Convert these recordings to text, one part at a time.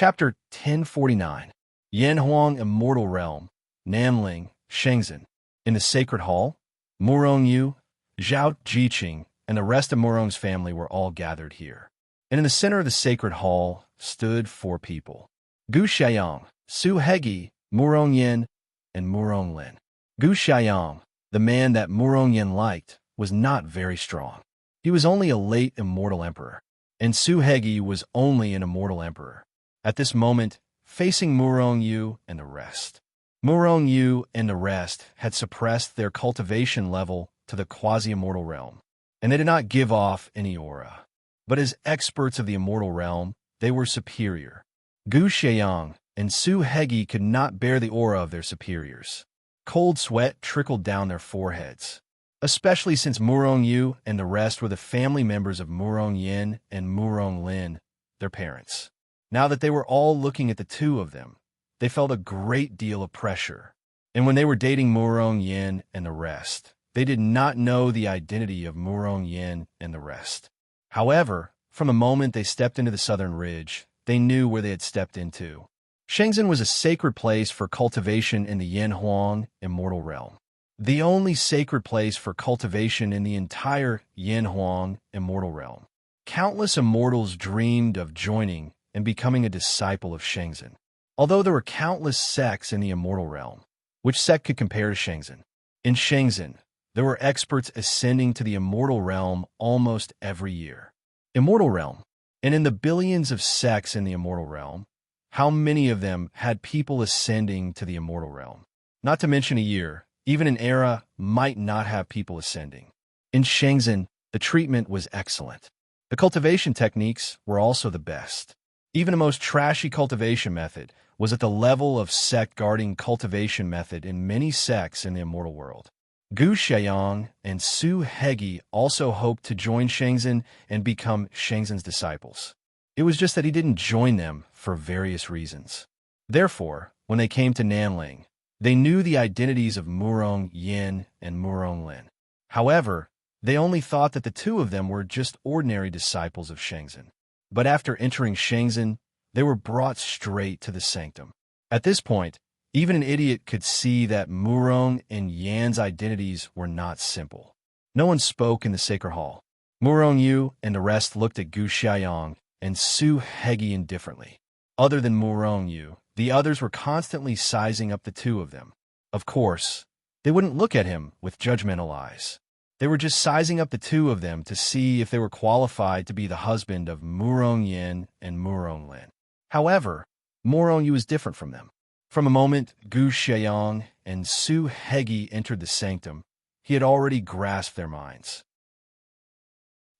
Chapter 1049. Yanhuang Immortal Realm, Nanling, Shenzhen. In the Sacred Hall, Murong Yu, Zhao Jiqing, and the rest of Murong's family were all gathered here. And in the center of the Sacred Hall stood 4 people: Gu Xiaoyang, Su Hegi, Murong Yin, and Murong Lin. Gu Xiaoyang, the man that Murong Yin liked, was not very strong. He was only a late immortal emperor, and Su Hegi was only an immortal emperor. At this moment, facing Murong Yu and the rest. Murong Yu and the rest had suppressed their cultivation level to the quasi-immortal realm, and they did not give off any aura. But as experts of the immortal realm, they were superior. Gu Xiaoyang and Su Hegi could not bear the aura of their superiors. Cold sweat trickled down their foreheads, especially since Murong Yu and the rest were the family members of Murong Yin and Murong Lin, their parents. Now that they were all looking at the two of them, they felt a great deal of pressure. And when they were dating Murong Yin and the rest, they did not know the identity of Murong Yin and the rest. However, from the moment they stepped into the Southern Ridge, they knew where they had stepped into. Shenzhen was a sacred place for cultivation in the Yanhuang Immortal Realm. The only sacred place for cultivation in the entire Yanhuang Immortal Realm. Countless immortals dreamed of joining and becoming a disciple of Shenzhen. Although there were countless sects in the immortal realm, which sect could compare to Shenzhen? In Shenzhen, there were experts ascending to the immortal realm almost every year. Immortal realm. And in the billions of sects in the immortal realm, how many of them had people ascending to the immortal realm? Not to mention a year, even an era might not have people ascending. In Shenzhen, the treatment was excellent. The cultivation techniques were also the best. Even the most trashy cultivation method was at the level of sect-guarding cultivation method in many sects in the immortal world. Gu Xiaoyang and Su Hegi also hoped to join Shenzhen and become Shenzhen's disciples. It was just that he didn't join them for various reasons. Therefore, when they came to Nanling, they knew the identities of Murong Yin and Murong Lin. However, they only thought that the two of them were just ordinary disciples of Shenzhen. But after entering Shenzhen, they were brought straight to the sanctum. At this point, even an idiot could see that Murong and Yan's identities were not simple. No one spoke in the sacred hall. Murong Yu and the rest looked at Gu Xiaoyang and Su Hegi indifferently. Other than Murong Yu, the others were constantly sizing up the two of them. Of course, they wouldn't look at him with judgmental eyes. They were just sizing up the two of them to see if they were qualified to be the husband of Murong Yin and Murong Lin. However, Murong Yu was different from them. From the moment Gu Xiaoyang and Su Hegi entered the sanctum, he had already grasped their minds.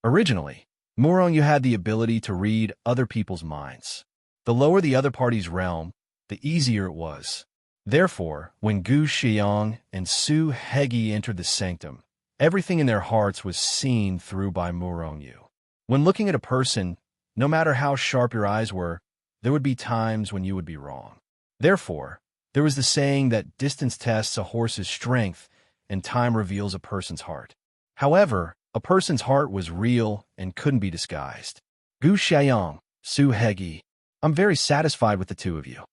Originally, Murong Yu had the ability to read other people's minds. The lower the other party's realm, the easier it was. Therefore, when Gu Xiaoyang and Su Hegi entered the sanctum, everything in their hearts was seen through by Murong Yu. When looking at a person, no matter how sharp your eyes were, there would be times when you would be wrong. Therefore, there was the saying that distance tests a horse's strength and time reveals a person's heart. However, a person's heart was real and couldn't be disguised. Gu Xiaoyang, Su Hegi, I'm very satisfied with the two of you.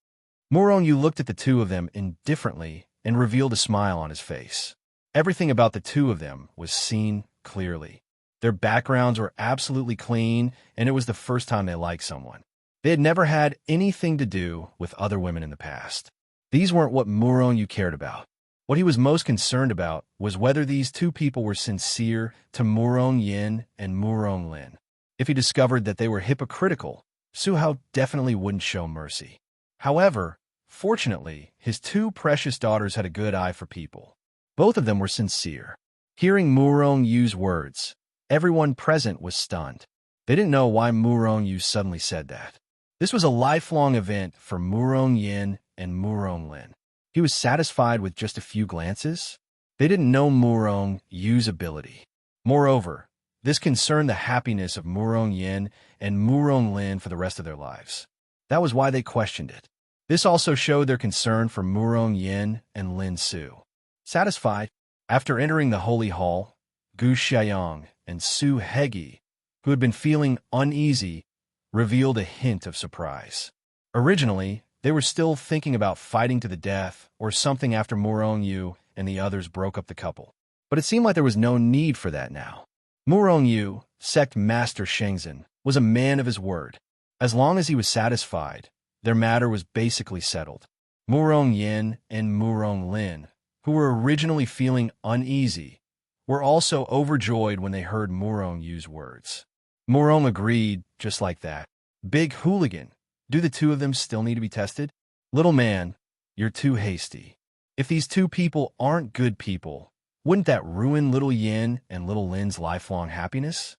Murong Yu looked at the two of them indifferently and revealed a smile on his face. Everything about the two of them was seen clearly. Their backgrounds were absolutely clean, and it was the first time they liked someone. They had never had anything to do with other women in the past. These weren't what Murong Yu cared about. What he was most concerned about was whether these two people were sincere to Murong Yin and Murong Lin. If he discovered that they were hypocritical, Su Hao definitely wouldn't show mercy. However, fortunately, his 2 precious daughters had a good eye for people. Both of them were sincere. Hearing Murong Yu's words, everyone present was stunned. They didn't know why Murong Yu suddenly said that. This was a lifelong event for Murong Yin and Murong Lin. He was satisfied with just a few glances. They didn't know Murong Yu's ability. Moreover, this concerned the happiness of Murong Yin and Murong Lin for the rest of their lives. That was why they questioned it. This also showed their concern for Murong Yin and Lin Su. Satisfied, after entering the holy hall, Gu Xiaoyang and Su Hegi, who had been feeling uneasy, revealed a hint of surprise. Originally, they were still thinking about fighting to the death or something after Murong Yu and the others broke up the couple. But it seemed like there was no need for that now. Murong Yu, sect master Shengzhen, was a man of his word. As long as he was satisfied, their matter was basically settled. Murong Yin and Murong Lin, who were originally feeling uneasy, were also overjoyed when they heard Murong Yu's words. Murong agreed just like that. Big hooligan, do the two of them still need to be tested? Little man, you're too hasty. If these two people aren't good people, wouldn't that ruin little Yin and little Lin's lifelong happiness?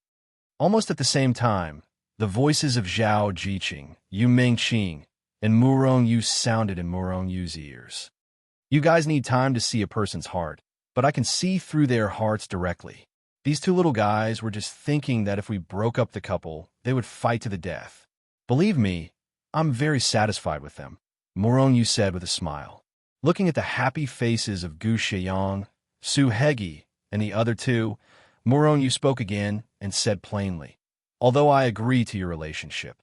Almost at the same time, the voices of Zhao Jiqing, Yu Mingqing, and Murong Yu sounded in Murong Yu's ears. You guys need time to see a person's heart, but I can see through their hearts directly. These two little guys were just thinking that if we broke up the couple, they would fight to the death. Believe me, I'm very satisfied with them, Murong Yu said with a smile. Looking at the happy faces of Gu Shiyang, Su Hegi, and the other two, Murong Yu spoke again and said plainly, although I agree to your relationship.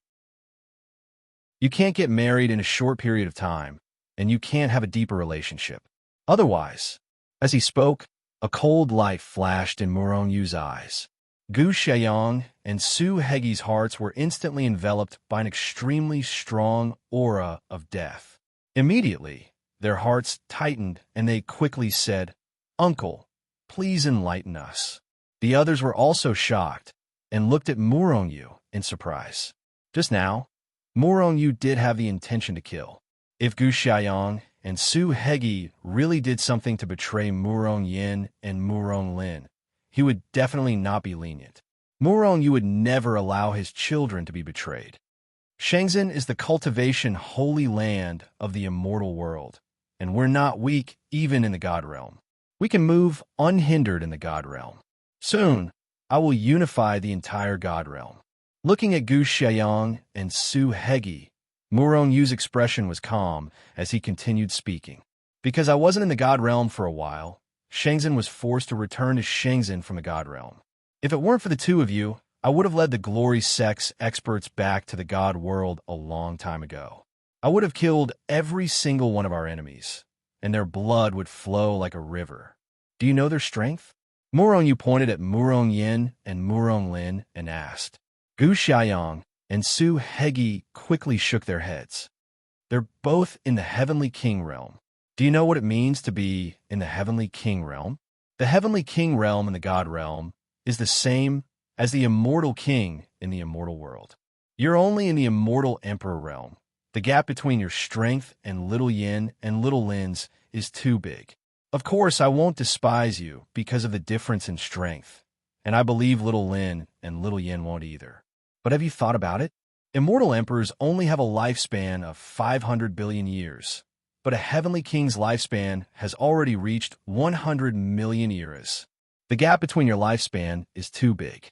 You can't get married in a short period of time, and you can't have a deeper relationship. Otherwise, as he spoke, a cold light flashed in Murong Yu's eyes. Gu Shiyang and Su Hegi's hearts were instantly enveloped by an extremely strong aura of death. Immediately, their hearts tightened and they quickly said, Uncle, please enlighten us. The others were also shocked and looked at Murong Yu in surprise. Just now, Murong Yu did have the intention to kill. If Gu Shiyang and Su Hegi really did something to betray Murong Yin and Murong Lin, he would definitely not be lenient. Murong Yu would never allow his children to be betrayed. Shengzhen is the cultivation holy land of the immortal world, and we're not weak even in the God realm. We can move unhindered in the God realm. Soon, I will unify the entire God realm. Looking at Gu Shiyang and Su Hegi, Murong Yu's expression was calm as he continued speaking. Because I wasn't in the God realm for a while, Shengzhen was forced to return to Shengzhen from the God realm. If it weren't for the two of you, I would have led the glory sect's experts back to the God world a long time ago. I would have killed every single one of our enemies, and their blood would flow like a river. Do you know their strength? Murong Yu pointed at Murong Yin and Murong Lin and asked. Gu Shiyang and Su Hegi quickly shook their heads. They're both in the Heavenly King realm. Do you know what it means to be in the Heavenly King realm? The Heavenly King realm in the God realm is the same as the Immortal King in the immortal world. You're only in the Immortal Emperor realm. The gap between your strength and little Yin and little Lin's is too big. Of course, I won't despise you because of the difference in strength, and I believe little Lin and little Yin won't either. But have you thought about it? Immortal emperors only have a lifespan of 500 billion years, but a heavenly king's lifespan has already reached 100 million eras. The gap between your lifespan is too big.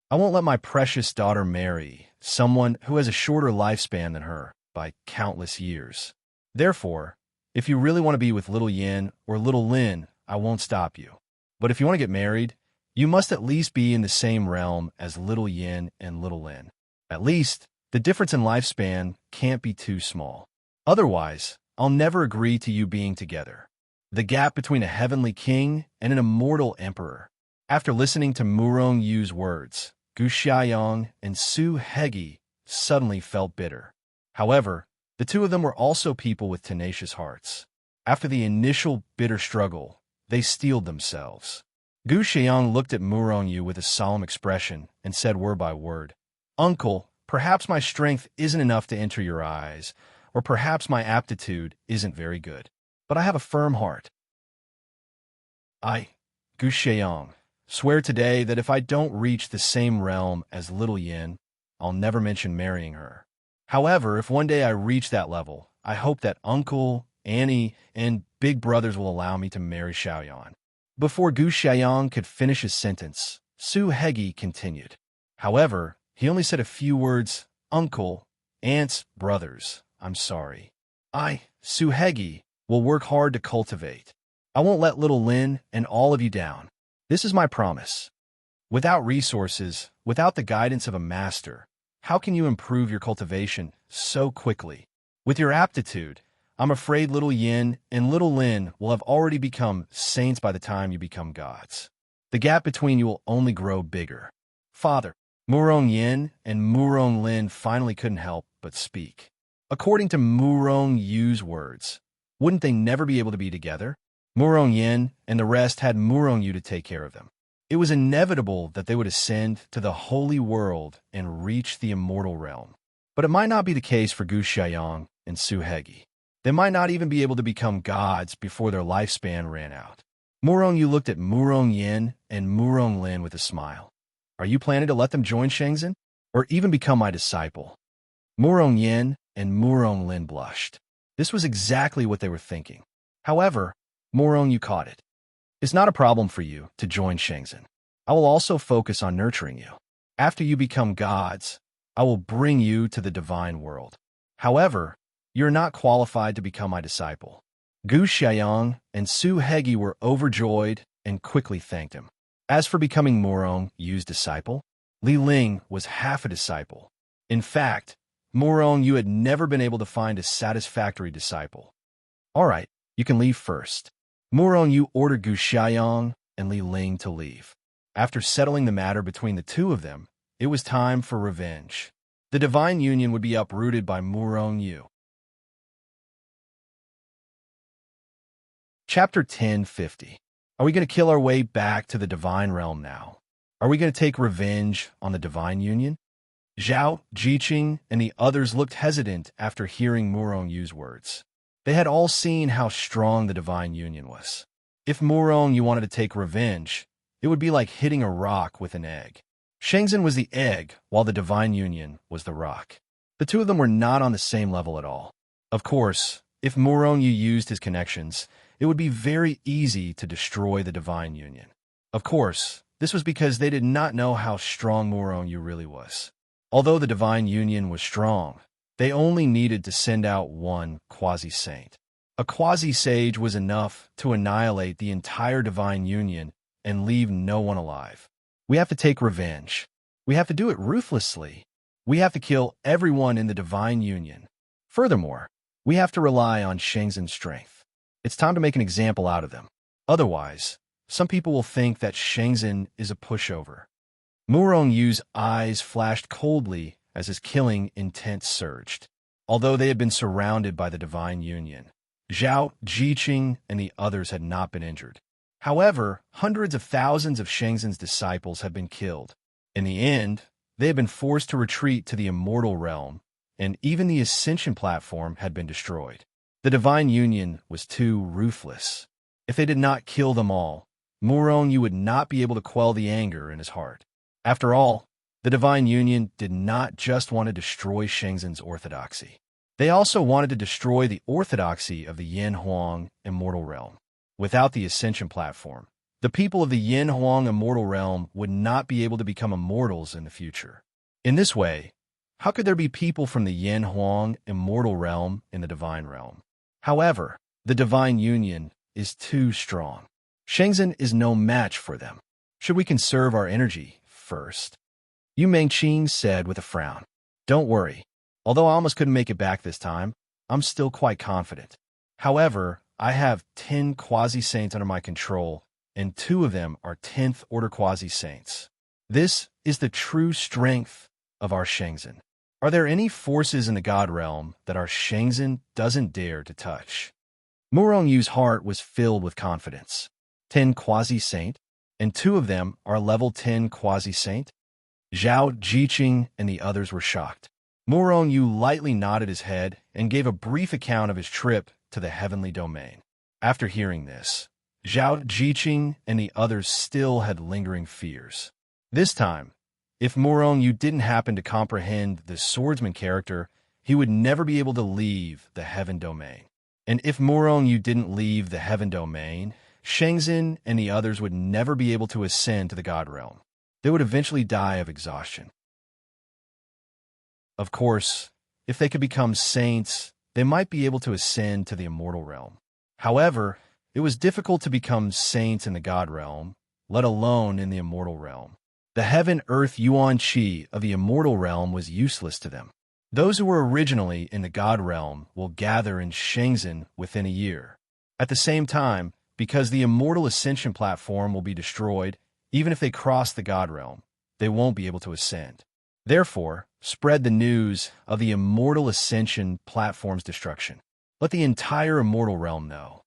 I won't let my precious daughter marry someone who has a shorter lifespan than her by countless years. Therefore, if you really want to be with little Yin or little Lin, I won't stop you. But if you want to get married, you must at least be in the same realm as little Yin and little Lin. At least, the difference in lifespan can't be too small. Otherwise, I'll never agree to you being together. The gap between a heavenly king and an immortal emperor. After listening to Murong Yu's words, Gu Shiyang and Su Hegi suddenly felt bitter. However, the two of them were also people with tenacious hearts. After the initial bitter struggle, they steeled themselves. Gu Shiyang looked at Murong Yu with a solemn expression and said word by word, Uncle, perhaps my strength isn't enough to enter your eyes, or perhaps my aptitude isn't very good, but I have a firm heart. I, Gu Shiyang, swear today that if I don't reach the same realm as little Yin, I'll never mention marrying her. However, if one day I reach that level, I hope that Uncle, Annie, and big brothers will allow me to marry Xiaoyan. Before Gu Shiyang could finish his sentence, Su Hegi continued. However, he only said a few words, Uncle, aunts, brothers, I'm sorry. I, Su Hegi, will work hard to cultivate. I won't let little Lin and all of you down. This is my promise. Without resources, without the guidance of a master, how can you improve your cultivation so quickly? With your aptitude, I'm afraid little Yin and little Lin will have already become saints by the time you become gods. The gap between you will only grow bigger. Father, Murong Yin and Murong Lin finally couldn't help but speak. According to Murong Yu's words, wouldn't they never be able to be together? Murong Yin and the rest had Murong Yu to take care of them. It was inevitable that they would ascend to the holy world and reach the immortal realm. But it might not be the case for Gu Xiaoyang and Su Hegi. They might not even be able to become gods before their lifespan ran out. Murong Yu looked at Murong Yin and Murong Lin with a smile. Are you planning to let them join Shenzhen, or even become my disciple? Murong Yin and Murong Lin blushed. This was exactly what they were thinking. However, Murong Yu caught it. It's not a problem for you to join Shenzhen. I will also focus on nurturing you. After you become gods, I will bring you to the divine world. However, you're not qualified to become my disciple. Gu Xiaoyang and Su Hegi were overjoyed and quickly thanked him. As for becoming Murong Yu's disciple, Li Ling was half a disciple. In fact, Murong Yu had never been able to find a satisfactory disciple. All right, you can leave first. Murong Yu ordered Gu Xiaoyang and Li Ling to leave. After settling the matter between the two of them, it was time for revenge. The divine union would be uprooted by Murong Yu. Chapter 1050. Are we going to kill our way back to the divine realm now? Are we going to take revenge on the divine union? Zhao, Jiqing, and the others looked hesitant after hearing Murong Yu's words. They had all seen how strong the divine union was. If Murong Yu wanted to take revenge, it would be like hitting a rock with an egg. Shenzhen was the egg, while the divine union was the rock. The two of them were not on the same level at all. Of course, if Murong Yu used his connections, it would be very easy to destroy the divine union. Of course, this was because they did not know how strong Murong Yu really was. Although the divine union was strong, they only needed to send out one quasi-saint. A quasi-sage was enough to annihilate the entire divine union and leave no one alive. We have to take revenge. We have to do it ruthlessly. We have to kill everyone in the divine union. Furthermore, we have to rely on Shenzhen's strength. It's time to make an example out of them. Otherwise, some people will think that Shenzhen is a pushover. Murong Yu's eyes flashed coldly as his killing intent surged. Although they had been surrounded by the divine union, Zhao, Jiqing, and the others had not been injured. However, hundreds of thousands of Shenzhen's disciples had been killed. In the end, they had been forced to retreat to the immortal realm, and even the ascension platform had been destroyed. The divine union was too ruthless. If they did not kill them all, Murong Yu would not be able to quell the anger in his heart. After all, the divine union did not just want to destroy Shenzhen's orthodoxy. They also wanted to destroy the orthodoxy of the Yin Huang immortal realm. Without the ascension platform, the people of the Yin Huang immortal realm would not be able to become immortals in the future. In this way, how could there be people from the Yin Huang immortal realm in the divine realm? However, the divine union is too strong. Shenzhen is no match for them. Should we conserve our energy first? Yu Mengqing said with a frown. Don't worry. Although I almost couldn't make it back this time, I'm still quite confident. However, I have 10 quasi-saints under my control, and 2 of them are 10th order quasi-saints. This is the true strength of our Shenzhen. Are there any forces in the God realm that our Shenzhen doesn't dare to touch? Murong Yu's heart was filled with confidence. 10 quasi-saint, and 2 of them are level 10 quasi-saint? Zhao, Jiqing, and the others were shocked. Murong Yu lightly nodded his head and gave a brief account of his trip to the heavenly domain. After hearing this, Zhao, Jiqing, and the others still had lingering fears. This time, if Murong Yu didn't happen to comprehend the swordsman character, he would never be able to leave the heaven domain. And if Murong Yu didn't leave the heaven domain, Shenzhen and the others would never be able to ascend to the God realm. They would eventually die of exhaustion. Of course, if they could become saints, they might be able to ascend to the immortal realm. However, it was difficult to become saints in the God realm, let alone in the immortal realm. The heaven-earth yuan qi of the immortal realm was useless to them. Those who were originally in the God realm will gather in Shenzhen within a year. At the same time, because the Immortal Ascension platform will be destroyed, even if they cross the God realm, they won't be able to ascend. Therefore, spread the news of the Immortal Ascension platform's destruction. Let the entire Immortal realm know.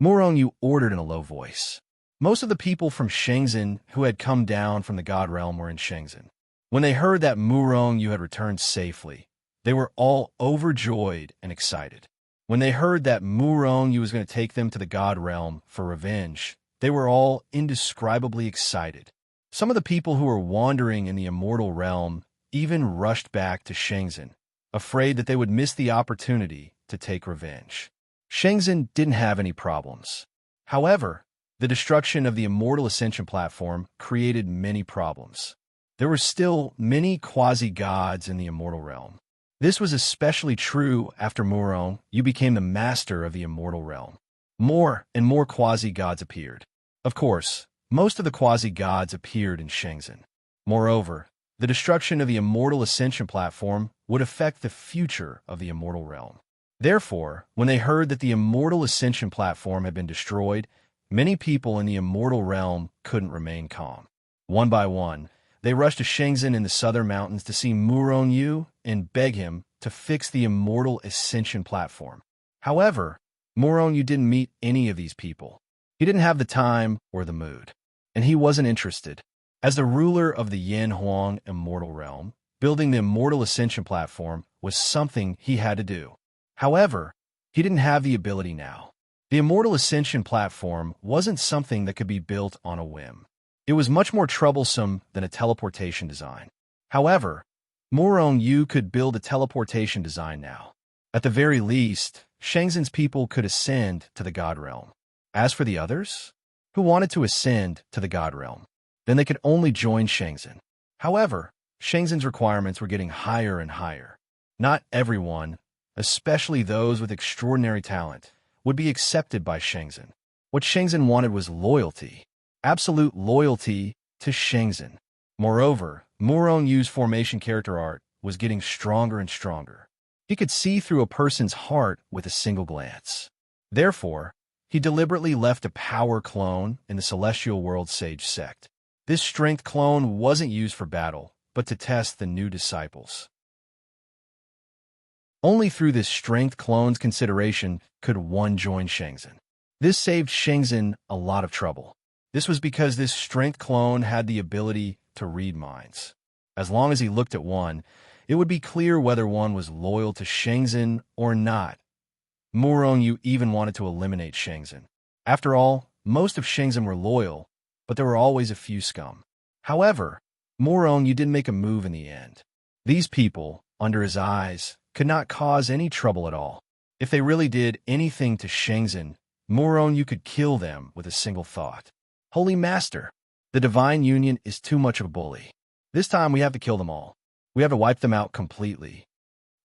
Murong ordered in a low voice. Most of the people from Shenzhen who had come down from the God realm were in Shenzhen. When they heard that Murong had returned safely, they were all overjoyed and excited. When they heard that Murong was going to take them to the God realm for revenge, they were all indescribably excited. Some of the people who were wandering in the Immortal realm even rushed back to Shenzhen, afraid that they would miss the opportunity to take revenge. Shenzhen didn't have any problems. However, the destruction of the Immortal Ascension platform created many problems. There were still many quasi-gods in the Immortal realm. This was especially true after Murong became the master of the Immortal realm. More and more quasi-gods appeared. Of course, most of the quasi-gods appeared in Shenzhen. Moreover, the destruction of the Immortal Ascension platform would affect the future of the Immortal realm. Therefore, when they heard that the Immortal Ascension platform had been destroyed, many people in the Immortal realm couldn't remain calm. One by one, they rushed to Shenzhen in the southern mountains to see Murong and beg him to fix the Immortal Ascension platform. However, Murong didn't meet any of these people. He didn't have the time or the mood, and he wasn't interested. As the ruler of the Yanhuang Immortal Realm, building the Immortal Ascension platform was something he had to do. However, he didn't have the ability now. The Immortal Ascension platform wasn't something that could be built on a whim. It was much more troublesome than a teleportation design. However, Murong could build a teleportation design now. At the very least, Shenzhen's people could ascend to the God realm. As for the others, who wanted to ascend to the God realm, then they could only join Shenzhen. However, Shenzhen's requirements were getting higher and higher. Not everyone, especially those with extraordinary talent, would be accepted by Shenzhen. What Shenzhen wanted was loyalty. Absolute loyalty to Shenzhen. Moreover, Murong's formation character art was getting stronger and stronger. He could see through a person's heart with a single glance. Therefore, he deliberately left a power clone in the Celestial World Sage sect. This strength clone wasn't used for battle, but to test the new disciples. Only through this strength clone's consideration could one join Shenzhen. This saved Shenzhen a lot of trouble. This was because this strength clone had the ability to read minds. As long as he looked at one, it would be clear whether one was loyal to Shenzhen or not. Murong even wanted to eliminate Shenzhen. After all, most of Shenzhen were loyal, but there were always a few scum. However, Murong didn't make a move in the end. These people, under his eyes, could not cause any trouble at all. If they really did anything to Shenzhen, Murong could kill them with a single thought. Holy Master, the Divine Union is too much of a bully. This time we have to kill them all. We have to wipe them out completely.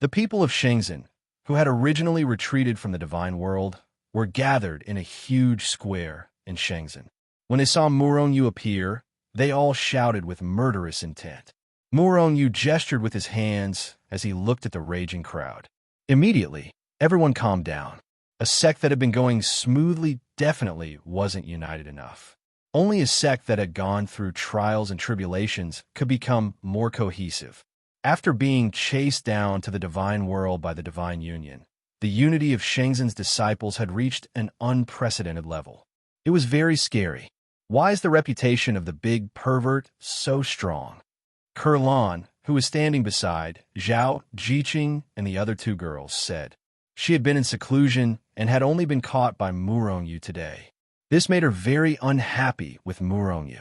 The people of Shenzhen, who had originally retreated from the Divine World, were gathered in a huge square in Shenzhen. When they saw Murong appear, they all shouted with murderous intent. Murong gestured with his hands as he looked at the raging crowd. Immediately, everyone calmed down. A sect that had been going smoothly definitely wasn't united enough. Only a sect that had gone through trials and tribulations could become more cohesive. After being chased down to the Divine World by the Divine Union, the unity of Shenzhen's disciples had reached an unprecedented level. It was very scary. Why is the reputation of the big pervert so strong? Kurlan, who was standing beside Zhao, Jiqing, and the other two girls, said she had been in seclusion and had only been caught by Murong today. This made her very unhappy with Murong.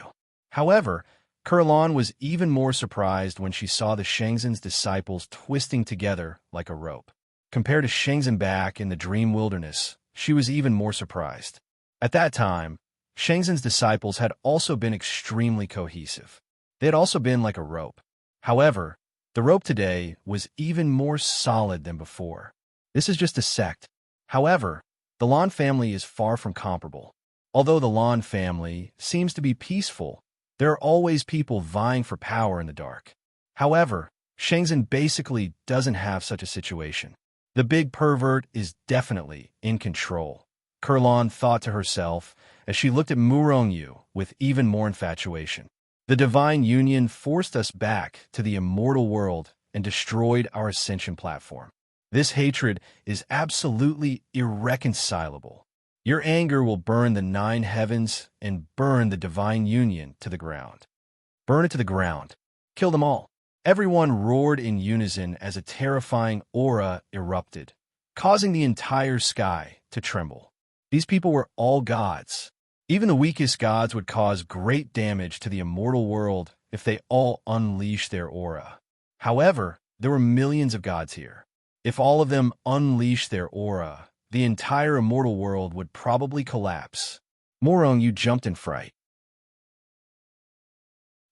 However, Kurlan was even more surprised when she saw the Shenzhen's disciples twisting together like a rope. Compared to Shenzhen back in the Dream Wilderness, she was even more surprised. At that time, Shenzhen's disciples had also been extremely cohesive. They had also been like a rope. However, the rope today was even more solid than before. This is just a sect. However, the Lan family is far from comparable. Although the Lan family seems to be peaceful, there are always people vying for power in the dark. However, Shangzhen basically doesn't have such a situation. The big pervert is definitely in control, Kurlan thought to herself as she looked at Murongyu with even more infatuation. The divine union forced us back to the immortal world and destroyed our ascension platform. This hatred is absolutely irreconcilable. Your anger will burn the 9 heavens and burn the divine union to the ground. Burn it to the ground. Kill them all. Everyone roared in unison as a terrifying aura erupted, causing the entire sky to tremble. These people were all gods. Even the weakest gods would cause great damage to the immortal world if they all unleashed their aura. However, there were millions of gods here. If all of them unleashed their aura, the entire immortal world would probably collapse. Murongyu jumped in fright.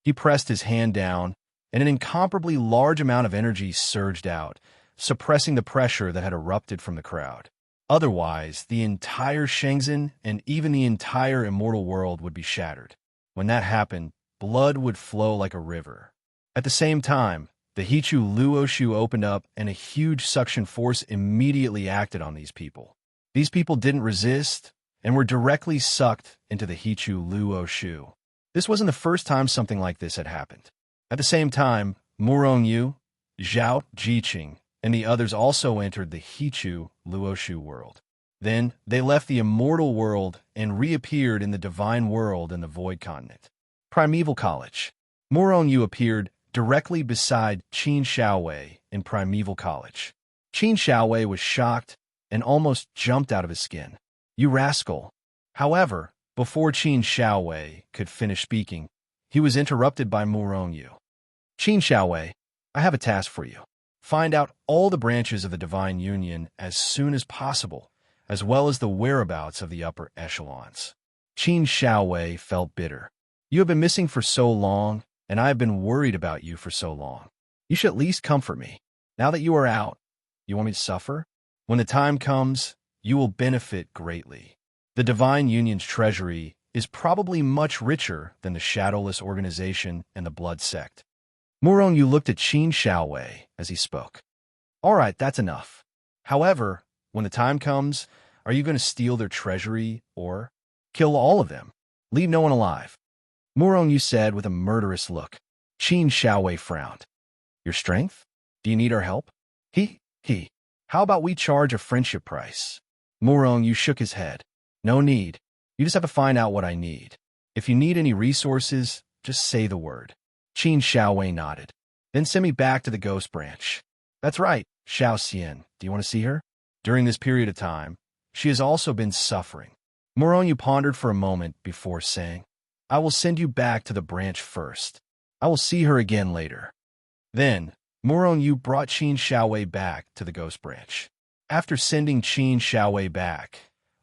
He pressed his hand down, and an incomparably large amount of energy surged out, suppressing the pressure that had erupted from the crowd. Otherwise, the entire Shangzhen and even the entire immortal world would be shattered. When that happened, blood would flow like a river. At the same time, the Hichu Luoshu opened up and a huge suction force immediately acted on these people. These people didn't resist and were directly sucked into the Hichu Luoshu. This wasn't the first time something like this had happened. At the same time, Murongyu, Zhao Jiqing, and the others also entered the Hichu Luoshu world. Then they left the immortal world and reappeared in the divine world in the Void Continent. Primeval College. Murongyu appeared directly beside Qin Xiaowei in Primeval College. Qin Xiaowei was shocked and almost jumped out of his skin. "You rascal!" However, before Qin Xiaowei could finish speaking, he was interrupted by Murongyu. "Qin Xiaowei, I have a task for you. Find out all the branches of the Divine Union as soon as possible, as well as the whereabouts of the upper echelons." Qin Xiaowei felt bitter. "You have been missing for so long, and I have been worried about you for so long. You should at least comfort me. Now that you are out, you want me to suffer? When the time comes, you will benefit greatly. The Divine Union's treasury is probably much richer than the Shadowless Organization and the Blood Sect." Murongyu looked at Qin Xiaowei as he spoke. "All right, that's enough. However, when the time comes, are you going to steal their treasury or kill all of them? Leave no one alive?" Murongyu said with a murderous look. Qin Xiaowei frowned. "Your strength? Do you need our help?" He. How about we charge a friendship price?" Murongyu shook his head. "No need. You just have to find out what I need. If you need any resources, just say the word." Qin Xiaowei nodded. "Then send me back to the Ghost Branch." "That's right, Xiao Xian. Do you want to see her?" During this period of time, she has also been suffering. Murongyu pondered for a moment before saying, "I will send you back to the branch first. I will see her again later." Then, Murongyu brought Qin Xiaowei back to the Ghost Branch. After sending Qin Xiaowei back,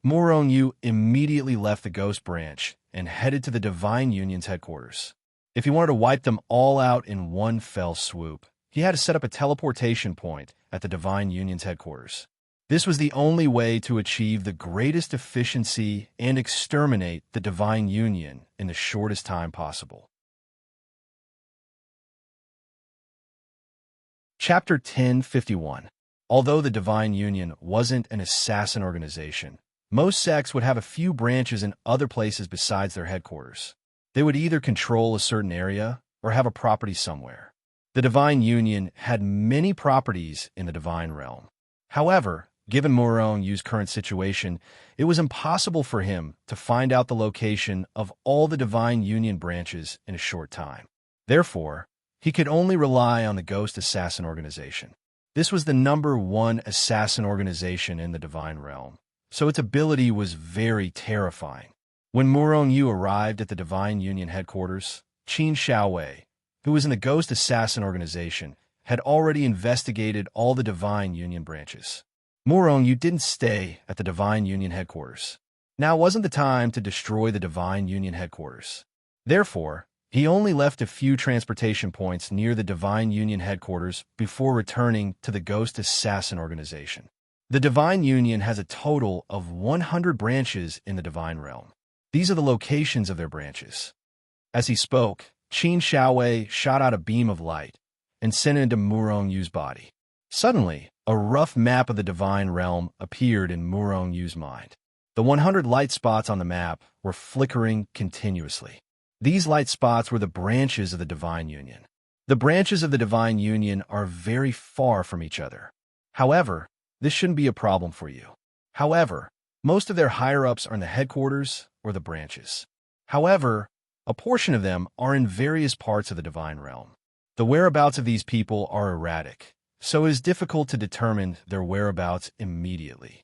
Murongyu immediately left the Ghost Branch and headed to the Divine Union's headquarters. If he wanted to wipe them all out in one fell swoop, he had to set up a teleportation point at the Divine Union's headquarters. This was the only way to achieve the greatest efficiency and exterminate the Divine Union in the shortest time possible. Chapter 1051. Although the Divine Union wasn't an assassin organization, most sects would have a few branches in other places besides their headquarters. They would either control a certain area or have a property somewhere. The Divine Union had many properties in the Divine Realm. However, given Murongyu's current situation, it was impossible for him to find out the location of all the Divine Union branches in a short time. Therefore, he could only rely on the Ghost Assassin Organization. This was the #1 assassin organization in the Divine Realm, so its ability was very terrifying. When Murongyu arrived at the Divine Union headquarters, Qin Xiaowei, who was in the Ghost Assassin Organization, had already investigated all the Divine Union branches. Murongyu didn't stay at the Divine Union headquarters. Now wasn't the time to destroy the Divine Union headquarters. Therefore, he only left a few transportation points near the Divine Union headquarters before returning to the Ghost Assassin Organization. The Divine Union has a total of 100 branches in the Divine Realm. These are the locations of their branches. As he spoke, Qin Xiaowei shot out a beam of light, and sent it into Murong-Yu's body. Suddenly, a rough map of the divine realm appeared in Murong-Yu's mind. The 100 light spots on the map were flickering continuously. These light spots were the branches of the divine union. The branches of the divine union are very far from each other. However, this shouldn't be a problem for you. However, most of their higher-ups are in the headquarters or the branches. However, a portion of them are in various parts of the divine realm. The whereabouts of these people are erratic, so it is difficult to determine their whereabouts immediately.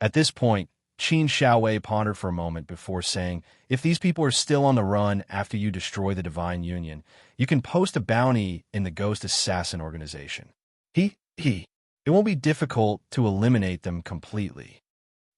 At this point, Qin Xiaowei pondered for a moment before saying, if these people are still on the run after you destroy the divine union, you can post a bounty in the Ghost Assassin organization. It won't be difficult to eliminate them completely.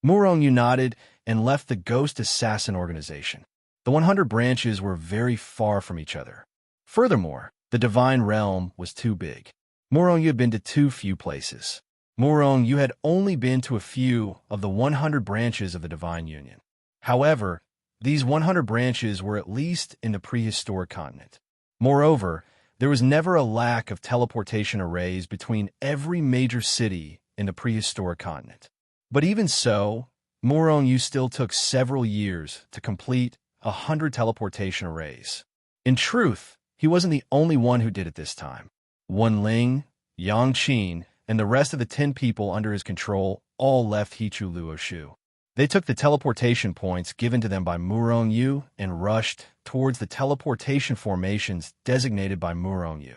Murong-Yu nodded and left the Ghost Assassin organization. The 100 branches were very far from each other. Furthermore, the divine realm was too big. Murong-Yu had been to too few places. Murong-Yu had only been to a few of the 100 branches of the divine union. However, these 100 branches were at least in the prehistoric continent. Moreover, there was never a lack of teleportation arrays between every major city in the prehistoric continent. But even so, Murong-Yu still took several years to complete 100 teleportation arrays. In truth, he wasn't the only one who did it this time. Wen Ling, Yang Qin, and the rest of the 10 people under his control all left Hichu Luoshu. They took the teleportation points given to them by Murong-Yu and rushed towards the teleportation formations designated by Murong-Yu.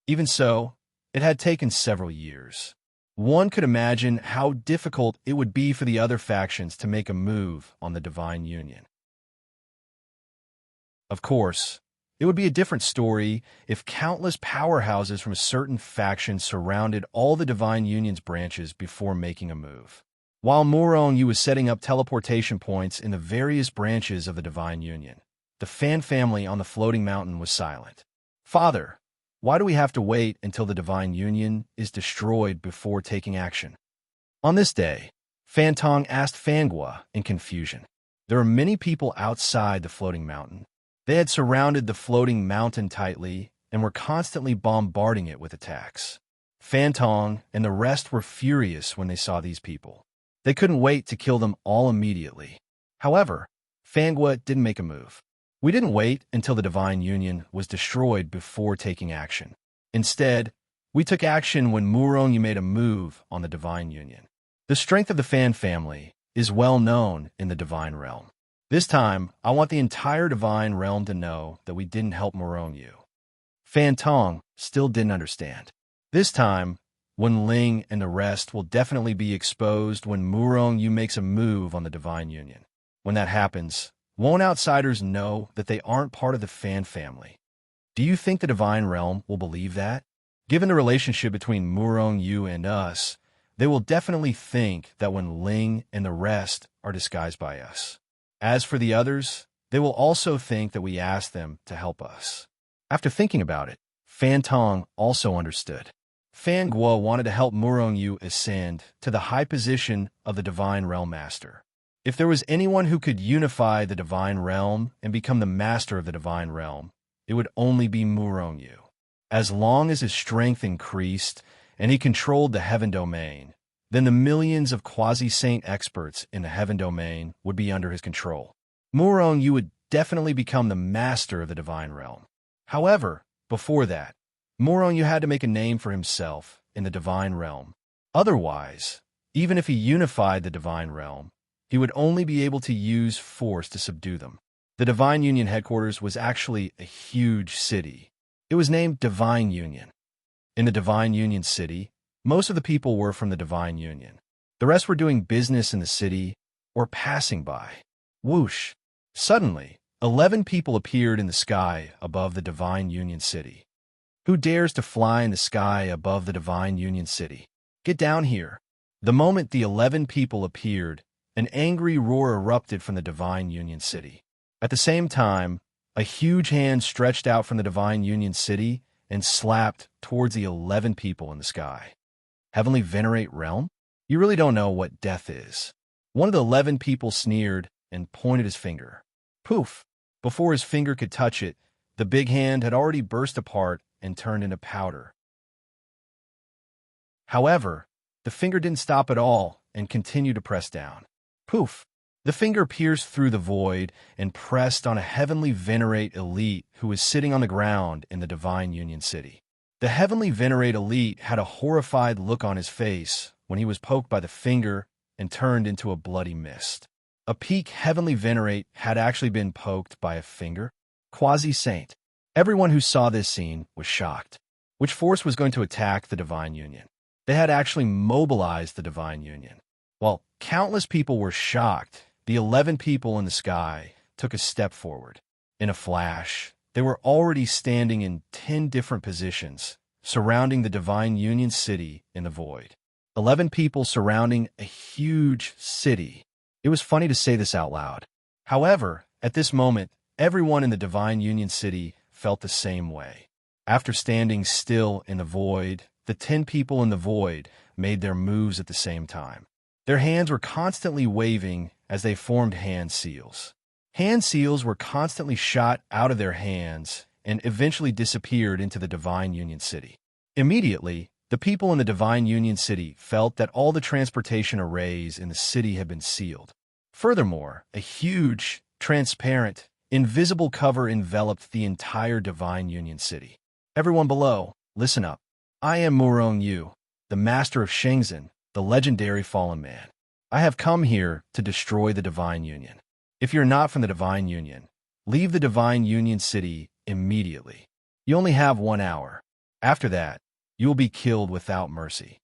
Even so, it had taken several years. One could imagine how difficult it would be for the other factions to make a move on the Divine Union. Of course, it would be a different story if countless powerhouses from a certain faction surrounded all the Divine Union's branches before making a move. While Murong-Yu was setting up teleportation points in the various branches of the Divine Union, the Fan family on the floating mountain was silent. Father, why do we have to wait until the Divine Union is destroyed before taking action? On this day, Fan Tong asked Fangua in confusion. There are many people outside the floating mountain. They had surrounded the floating mountain tightly and were constantly bombarding it with attacks. Fan Tong and the rest were furious when they saw these people. They couldn't wait to kill them all immediately. However, Fangua didn't make a move. We didn't wait until the Divine Union was destroyed before taking action. Instead, we took action when Murong-Yu made a move on the Divine Union. The strength of the Fan family is well known in the Divine Realm. This time, I want the entire Divine Realm to know that we didn't help Murong-Yu. Fan Tong still didn't understand. This time, Wen Ling and the rest will definitely be exposed when Murong-Yu makes a move on the Divine Union. When that happens, won't outsiders know that they aren't part of the Fan family? Do you think the Divine Realm will believe that? Given the relationship between Murong-Yu and us, they will definitely think that Wen Ling and the rest are disguised by us. As for the others, they will also think that we asked them to help us. After thinking about it, Fan Tong also understood. Fan Guo wanted to help Murong-Yu ascend to the high position of the Divine Realm Master. If there was anyone who could unify the Divine Realm and become the Master of the Divine Realm, it would only be Murong-Yu. As long as his strength increased and he controlled the Heaven Domain, then the millions of quasi-saint experts in the Heaven Domain would be under his control. Murong-Yu would definitely become the Master of the Divine Realm. However, before that, Murong-Yu had to make a name for himself in the Divine Realm. Otherwise, even if he unified the Divine Realm, he would only be able to use force to subdue them. The Divine Union headquarters was actually a huge city. It was named Divine Union. In the Divine Union city, most of the people were from the Divine Union. The rest were doing business in the city or passing by. Whoosh! Suddenly, 11 people appeared in the sky above the Divine Union city. Who dares to fly in the sky above the Divine Union city? Get down here. The moment the 11 people appeared, an angry roar erupted from the Divine Union city. At the same time, a huge hand stretched out from the Divine Union city and slapped towards the 11 people in the sky. Heavenly Venerate Realm? You really don't know what death is. One of the 11 people sneered and pointed his finger. Poof! Before his finger could touch it, the big hand had already burst apart and turned into powder. However, the finger didn't stop at all and continued to press down. Poof! The finger pierced through the void and pressed on a heavenly venerate elite who was sitting on the ground in the Divine Union City. The heavenly venerate elite had a horrified look on his face when he was poked by the finger and turned into a bloody mist. A peak heavenly venerate had actually been poked by a finger? Quasi-saint. Everyone who saw this scene was shocked. Which force was going to attack the Divine Union? They had actually mobilized the Divine Union. While countless people were shocked, the 11 people in the sky took a step forward. In a flash, they were already standing in 10 different positions, surrounding the Divine Union City in the void. 11 people surrounding a huge city. It was funny to say this out loud. However, at this moment, everyone in the Divine Union City felt the same way. After standing still in the void, the 10 people in the void made their moves at the same time. Their hands were constantly waving as they formed hand seals. Hand seals were constantly shot out of their hands and eventually disappeared into the Divine Union City. Immediately, the people in the Divine Union City felt that all the transportation arrays in the city had been sealed. Furthermore, a huge, transparent, invisible cover enveloped the entire Divine Union City. Everyone below, listen up. I am Murong Yu, the master of Shenzhen, the legendary fallen man. I have come here to destroy the Divine Union. If you're not from the Divine Union, leave the Divine Union City immediately. You only have 1 hour. After that, you will be killed without mercy.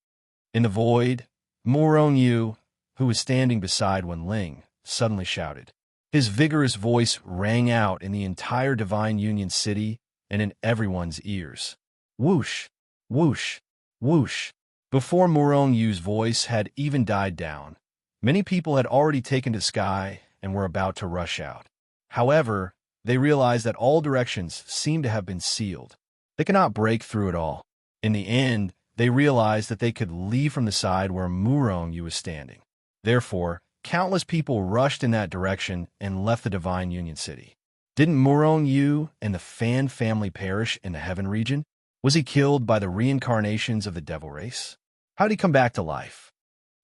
In the void, Murong Yu, who was standing beside Wenling, suddenly shouted. His vigorous voice rang out in the entire Divine Union City and in everyone's ears. Whoosh, whoosh, whoosh. Before Murong Yu's voice had even died down, many people had already taken to the sky and were about to rush out. However, they realized that all directions seemed to have been sealed. They could not break through it all. In the end, they realized that they could leave from the side where Murong Yu was standing. Therefore, countless people rushed in that direction and left the Divine Union City. Didn't Murong Yu and the Fan family perish in the heaven region? Was he killed by the reincarnations of the devil race? How did he come back to life?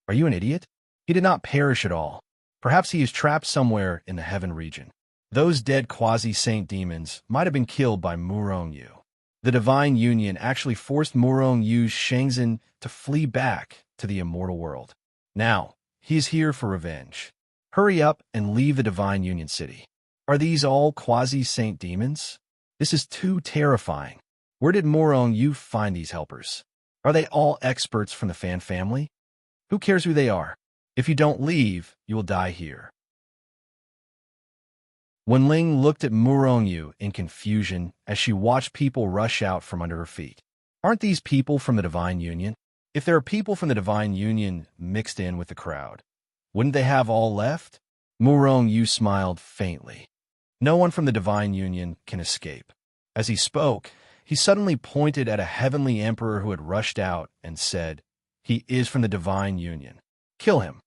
Are you an idiot? He did not perish at all. Perhaps he is trapped somewhere in the heaven region. Those dead quasi-saint demons might have been killed by Murong Yu. The Divine Union actually forced Murong Yu's Shenzhen to flee back to the immortal world. Now, he is here for revenge. Hurry up and leave the Divine Union City. Are these all quasi-saint demons? This is too terrifying. Where did Murong Yu find these helpers? Are they all experts from the Fan family? Who cares who they are? If you don't leave, you will die here. Wenling looked at Murong Yu in confusion as she watched people rush out from under her feet. Aren't these people from the Divine Union? If there are people from the Divine Union mixed in with the crowd, wouldn't they have all left? Murong Yu smiled faintly. No one from the Divine Union can escape. As he spoke, he suddenly pointed at a heavenly emperor who had rushed out and said, "He is from the Divine Union. Kill him."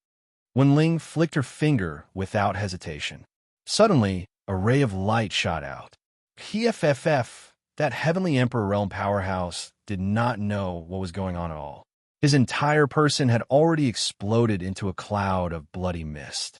Wenling flicked her finger without hesitation. Suddenly, a ray of light shot out. PFFF, that heavenly emperor realm powerhouse, did not know what was going on at all. His entire person had already exploded into a cloud of bloody mist.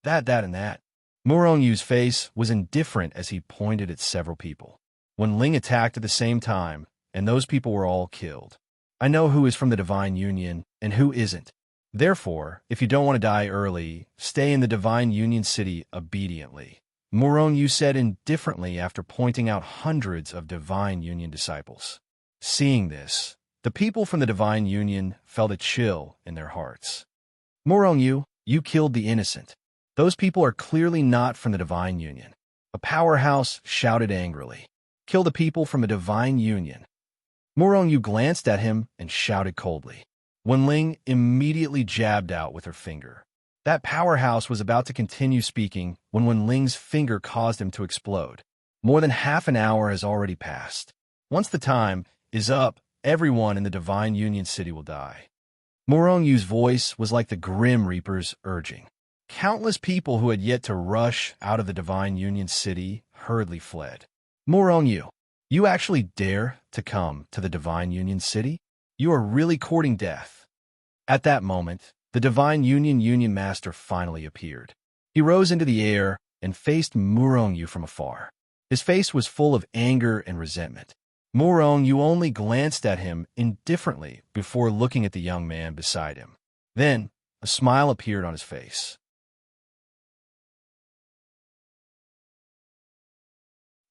That. Murong Yu's face was indifferent as he pointed at several people. Wenling attacked at the same time, and those people were all killed. I know who is from the Divine Union and who isn't. Therefore, if you don't want to die early, stay in the Divine Union City obediently. Murong Yu said indifferently after pointing out hundreds of Divine Union disciples. Seeing this, the people from the Divine Union felt a chill in their hearts. Murong Yu, you killed the innocent. Those people are clearly not from the Divine Union. A powerhouse shouted angrily. Kill the people from the Divine Union. Murong Yu glanced at him and shouted coldly. Wenling immediately jabbed out with her finger. That powerhouse was about to continue speaking when Wenling's finger caused him to explode. More than half an hour has already passed. Once the time is up, everyone in the Divine Union City will die. Murong Yu's voice was like the Grim Reaper's urging. Countless people who had yet to rush out of the Divine Union City hurriedly fled. Murong Yu, you actually dare to come to the Divine Union City? You are really courting death." At that moment, the Divine Union Master finally appeared. He rose into the air and faced Murong-yu from afar. His face was full of anger and resentment. Murong-yu only glanced at him indifferently before looking at the young man beside him. Then, a smile appeared on his face.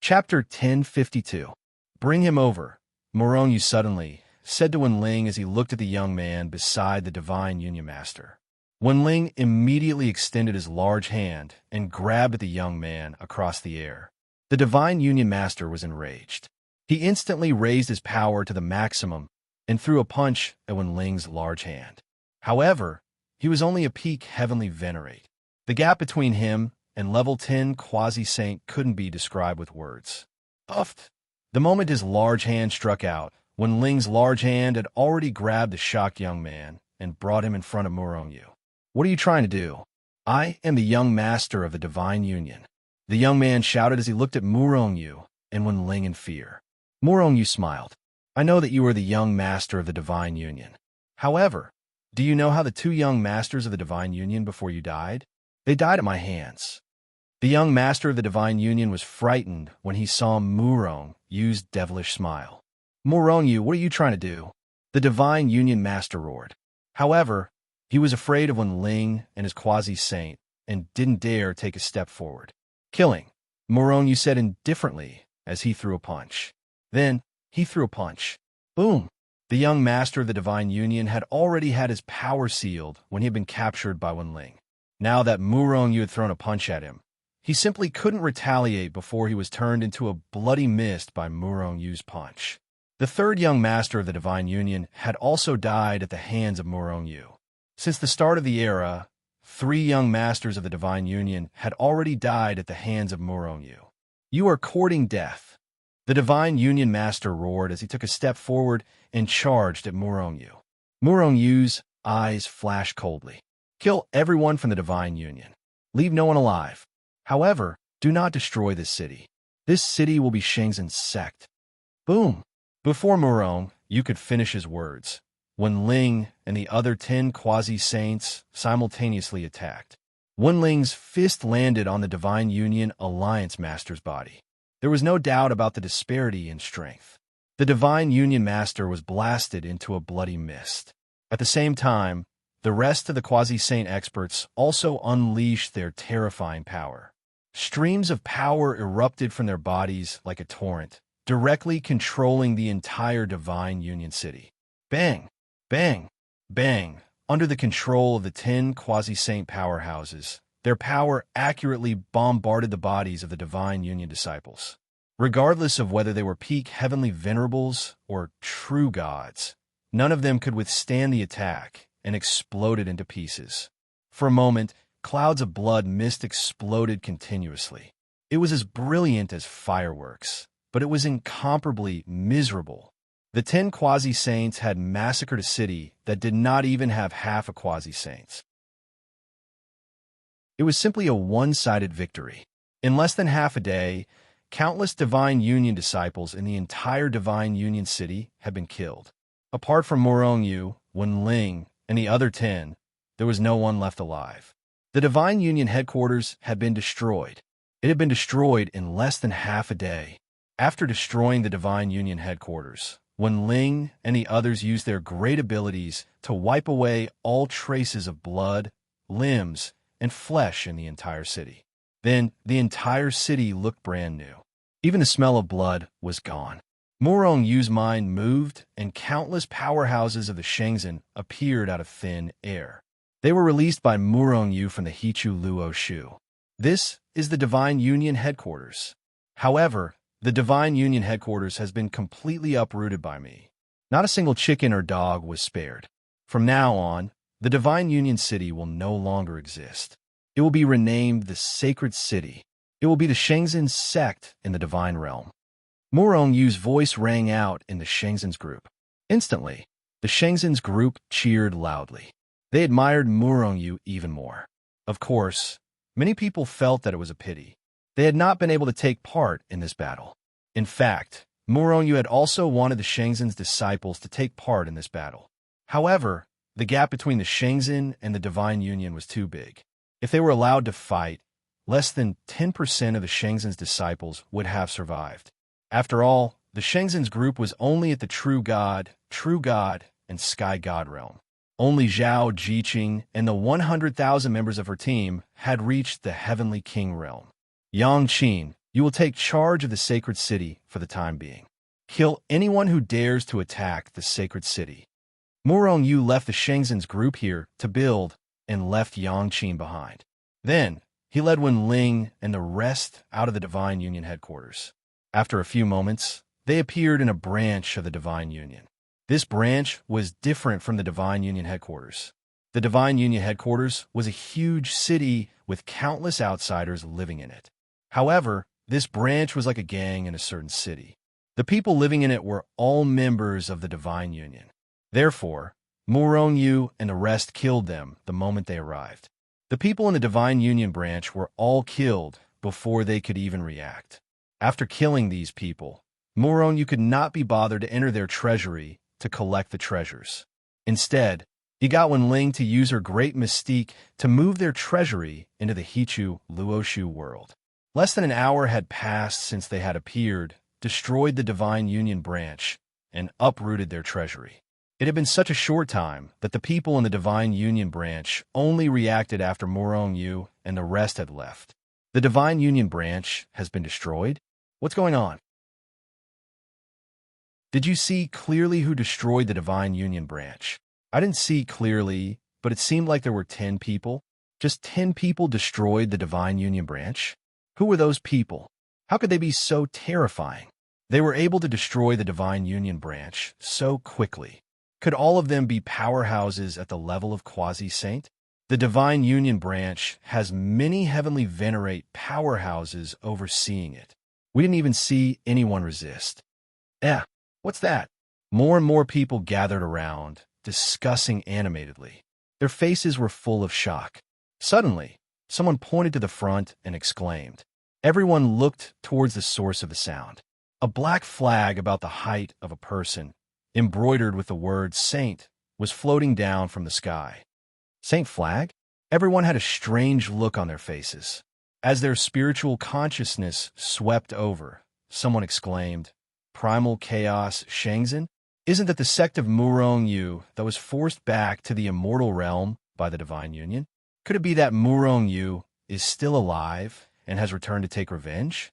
Chapter 1052. Bring him over, Murong-yu suddenly said to Wenling as he looked at the young man beside the Divine Union Master. Wenling immediately extended his large hand and grabbed at the young man across the air. The Divine Union Master was enraged. He instantly raised his power to the maximum and threw a punch at Wenling's large hand. However, he was only a peak heavenly venerate. The gap between him and level 10 quasi-saint couldn't be described with words. Uffed! The moment his large hand struck out, Wenling's large hand had already grabbed the shocked young man and brought him in front of Murong-yu. "What are you trying to do?" "I am the young master of the Divine Union," the young man shouted as he looked at Murong-yu and Wenling in fear. Murong-yu smiled. "I know that you are the young master of the Divine Union. However, do you know how the two young masters of the Divine Union before you died? They died at my hands." The young master of the Divine Union was frightened when he saw Murong-yu's devilish smile. "Murong-yu, what are you trying to do?" the Divine Union Master roared. However, he was afraid of Wenling and his quasi-saint and didn't dare take a step forward. "Killing," Murong-yu said indifferently as he threw a punch. Then, he threw a punch. Boom! The young master of the Divine Union had already had his power sealed when he had been captured by Wenling. Now that Murong-yu had thrown a punch at him, he simply couldn't retaliate before he was turned into a bloody mist by Murong-yu's punch. The third young master of the Divine Union had also died at the hands of Murong-yu. Since the start of the era, 3 young masters of the Divine Union had already died at the hands of Murong-yu. "You are courting death," the Divine Union Master roared as he took a step forward and charged at Murong-yu. Murong-yu's eyes flashed coldly. "Kill everyone from the Divine Union. Leave no one alive. However, do not destroy this city. This city will be Shenzhen's sect." Boom! Before Murong-yu could finish his words, Wenling and the other 10 quasi-saints simultaneously attacked. Wenling's fist landed on the Divine Union Alliance Master's body. There was no doubt about the disparity in strength. The Divine Union Master was blasted into a bloody mist. At the same time, the rest of the quasi-saint experts also unleashed their terrifying power. Streams of power erupted from their bodies like a torrent, directly controlling the entire Divine Union city. Bang! Bang! Bang! Under the control of the 10 quasi-saint powerhouses, their power accurately bombarded the bodies of the Divine Union disciples. Regardless of whether they were peak heavenly venerables or true gods, none of them could withstand the attack and exploded into pieces. For a moment, clouds of blood mist exploded continuously. It was as brilliant as fireworks, but it was incomparably miserable. The 10 quasi-saints had massacred a city that did not even have half a quasi-saints. It was simply a one-sided victory. In less than half a day, countless Divine Union disciples in the entire Divine Union city had been killed. Apart from Murong-yu, Wenling, and the other 10, there was no one left alive. The Divine Union headquarters had been destroyed. It had been destroyed in less than half a day. After destroying the Divine Union headquarters, Wenling and the others used their great abilities to wipe away all traces of blood, limbs, and flesh in the entire city. Then, the entire city looked brand new. Even the smell of blood was gone. Murong-yu's mind moved, and countless powerhouses of the Shenzhen appeared out of thin air. They were released by Murong-yu from the Hichu Luo Shu. This is the Divine Union headquarters. However, the Divine Union headquarters has been completely uprooted by me. Not a single chicken or dog was spared. From now on, the Divine Union City will no longer exist. It will be renamed the Sacred City. It will be the Shenzhen sect in the Divine Realm. Murong-yu's voice rang out in the Shenzhen's group. Instantly, the Shenzhen's group cheered loudly. They admired Murong-yu even more. Of course, many people felt that it was a pity. They had not been able to take part in this battle. In fact, Murong had also wanted the Shenzhen's disciples to take part in this battle. However, the gap between the Shenzhen and the Divine Union was too big. If they were allowed to fight, less than 10% of the Shenzhen's disciples would have survived. After all, the Shenzhen's group was only at the True God, and Sky God realm. Only Zhao Jiqing and the 100,000 members of her team had reached the Heavenly King realm. Yang Qin, you will take charge of the sacred city for the time being. Kill anyone who dares to attack the sacred city. Murong Yu left the Shenzhen's group here to build and left Yang Qin behind. Then, he led Wen Ling and the rest out of the Divine Union headquarters. After a few moments, they appeared in a branch of the Divine Union. This branch was different from the Divine Union headquarters. The Divine Union headquarters was a huge city with countless outsiders living in it. However, this branch was like a gang in a certain city. The people living in it were all members of the Divine Union. Therefore, Murong Yu and the rest killed them the moment they arrived. The people in the Divine Union branch were all killed before they could even react. After killing these people, Murong Yu could not be bothered to enter their treasury to collect the treasures. Instead, he got Wen Ling to use her great mystique to move their treasury into the Hichu Luoshu world. Less than an hour had passed since they had appeared, destroyed the Divine Union branch, and uprooted their treasury. It had been such a short time that the people in the Divine Union branch only reacted after Murong Yu and the rest had left. The Divine Union branch has been destroyed? What's going on? Did you see clearly who destroyed the Divine Union branch? I didn't see clearly, but it seemed like there were 10 people. Just 10 people destroyed the Divine Union branch? Who were those people? How could they be so terrifying? They were able to destroy the Divine Union branch so quickly. Could all of them be powerhouses at the level of Quasi-Saint? The Divine Union branch has many heavenly venerate powerhouses overseeing it. We didn't even see anyone resist. What's that? More and more people gathered around, discussing animatedly. Their faces were full of shock. Suddenly, someone pointed to the front and exclaimed. Everyone looked towards the source of the sound. A black flag about the height of a person, embroidered with the word Saint, was floating down from the sky. Saint flag? Everyone had a strange look on their faces. As their spiritual consciousness swept over, someone exclaimed, Primal Chaos Shenzhen? Isn't that the sect of Murong Yu that was forced back to the immortal realm by the Divine Union? Could it be that Murong Yu is still alive and has returned to take revenge?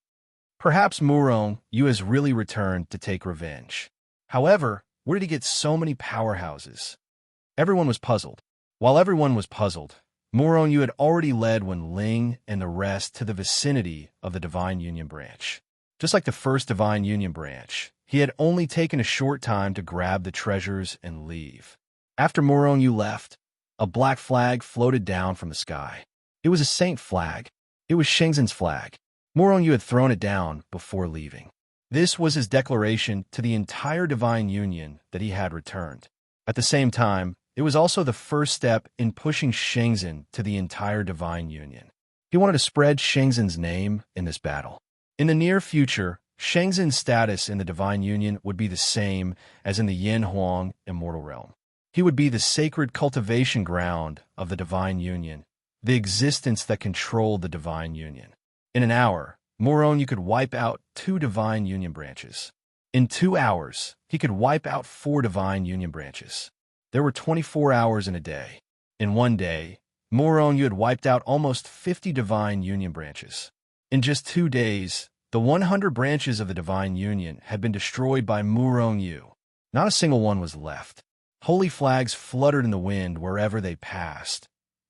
Perhaps Murong Yu has really returned to take revenge. However, where did he get so many powerhouses? Everyone was puzzled. While everyone was puzzled, Murong Yu had already led Wen Ling and the rest to the vicinity of the Divine Union branch. Just like the first Divine Union branch, he had only taken a short time to grab the treasures and leave. After Murong Yu left, a black flag floated down from the sky. It was a saint flag. It was Shenzhen's flag. Murong Yu had thrown it down before leaving. This was his declaration to the entire Divine Union that he had returned. At the same time, it was also the first step in pushing Shenzhen to the entire Divine Union. He wanted to spread Shenzhen's name in this battle. In the near future, Shenzhen's status in the Divine Union would be the same as in the Yanhuang immortal realm. He would be the sacred cultivation ground of the Divine Union, the existence that controlled the Divine Union. In an hour, Murong Yu could wipe out 2 Divine Union branches. In 2 hours, he could wipe out 4 Divine Union branches. There were 24 hours in a day. In one day, Murong Yu had wiped out almost 50 Divine Union branches. In just 2 days, the 100 branches of the Divine Union had been destroyed by Murong Yu. Not a single one was left. Holy flags fluttered in the wind wherever they passed.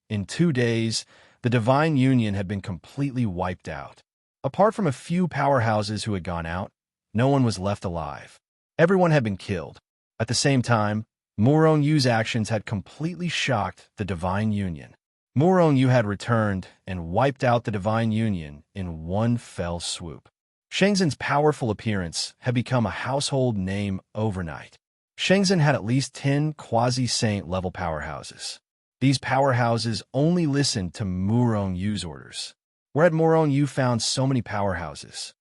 In 2 days, the Divine Union had been completely wiped out. Apart from a few powerhouses who had gone out, no one was left alive. Everyone had been killed. At the same time, Murong Yu's actions had completely shocked the Divine Union. Murong Yu had returned and wiped out the Divine Union in one fell swoop. Shenzhen's powerful appearance had become a household name overnight. Shenzhen had at least 10 quasi-saint level powerhouses. These powerhouses only listened to Murong Yu's orders. Where had Murong Yu found so many powerhouses?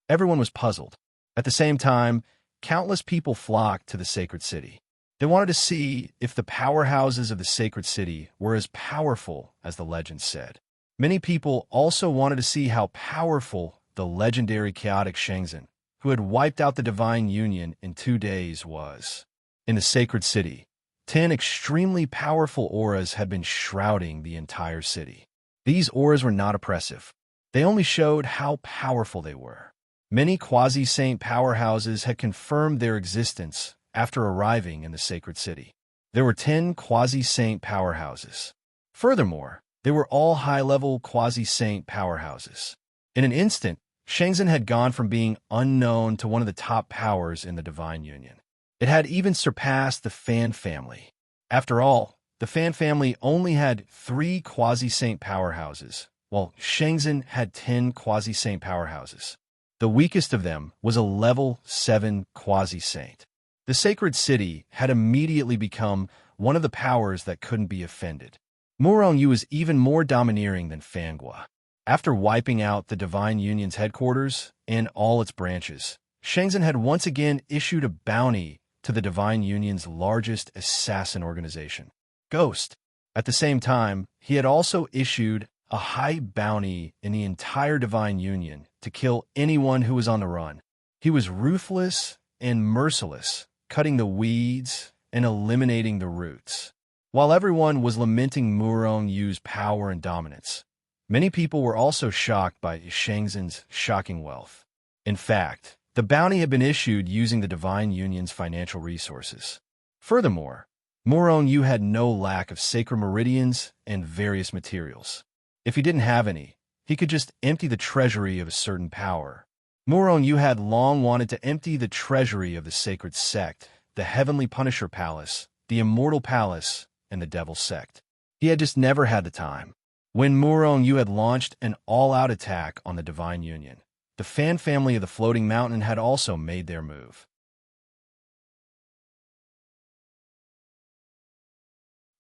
Everyone was puzzled. At the same time, countless people flocked to the sacred city. They wanted to see if the powerhouses of the sacred city were as powerful as the legend said. Many people also wanted to see how powerful the legendary chaotic Shenzhen, who had wiped out the divine union in 2 days, was. In the sacred city, 10 extremely powerful auras had been shrouding the entire city. These auras were not oppressive. They only showed how powerful they were. Many quasi-saint powerhouses had confirmed their existence after arriving in the sacred city. There were 10 quasi-saint powerhouses. Furthermore, they were all high-level quasi-saint powerhouses. In an instant, Shenzhen had gone from being unknown to one of the top powers in the divine union. It had even surpassed the Fan family. After all, the Fan family only had 3 quasi-saint powerhouses, while Shenzhen had 10 quasi-saint powerhouses. The weakest of them was a level 7 quasi-saint. The sacred city had immediately become one of the powers that couldn't be offended. Murong was even more domineering than Fangua. After wiping out the Divine Union's headquarters and all its branches, Shenzhen had once again issued a bounty to the Divine Union's largest assassin organization, Ghost. At the same time, he had also issued a high bounty in the entire Divine Union to kill anyone who was on the run. He was ruthless and merciless, cutting the weeds and eliminating the roots. While everyone was lamenting Murong Yu's power and dominance, many people were also shocked by Shenzhen's shocking wealth. In fact, the bounty had been issued using the Divine Union's financial resources. Furthermore, Murong Yu had no lack of sacred meridians and various materials. If he didn't have any, he could just empty the treasury of a certain power. Murong Yu had long wanted to empty the treasury of the sacred sect, the Heavenly Punisher Palace, the Immortal Palace, and the Devil Sect. He had just never had the time. When Murong Yu had launched an all-out attack on the Divine Union, the Fan family of the Floating Mountain had also made their move.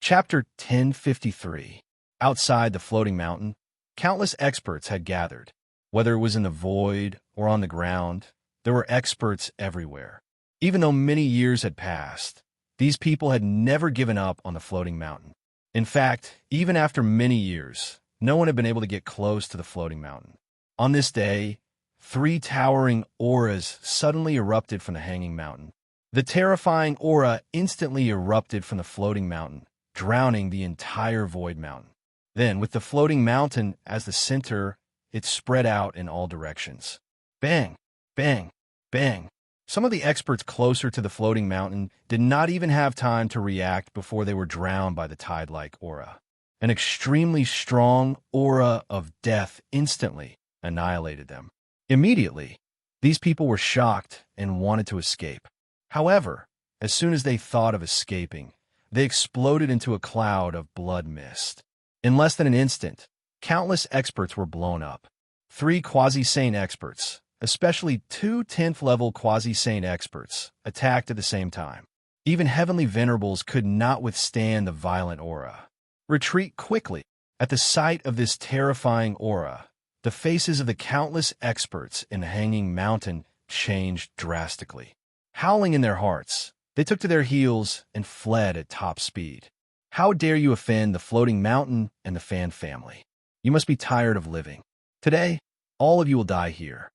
Chapter 1053. Outside the Floating Mountain, countless experts had gathered. Whether it was in the void or on the ground, there were experts everywhere. Even though many years had passed, these people had never given up on the Floating Mountain. In fact, even after many years, no one had been able to get close to the Floating Mountain. On this day, 3 towering auras suddenly erupted from the Hanging Mountain. The terrifying aura instantly erupted from the Floating Mountain, drowning the entire Void Mountain. Then, with the Floating Mountain as the center, it spread out in all directions. Bang! Bang! Bang! Some of the experts closer to the Floating Mountain did not even have time to react before they were drowned by the tide-like aura. An extremely strong aura of death instantly annihilated them. Immediately, these people were shocked and wanted to escape. However, as soon as they thought of escaping, they exploded into a cloud of blood mist. In less than an instant, countless experts were blown up. 3 quasi-saint experts, especially 2 10th-level quasi-saint experts, attacked at the same time. Even heavenly venerables could not withstand the violent aura. Retreat quickly. At the sight of this terrifying aura, the faces of the countless experts in the Hanging Mountain changed drastically. Howling in their hearts, they took to their heels and fled at top speed. How dare you offend the Floating Mountain and the Fan family? You must be tired of living. Today, all of you will die here.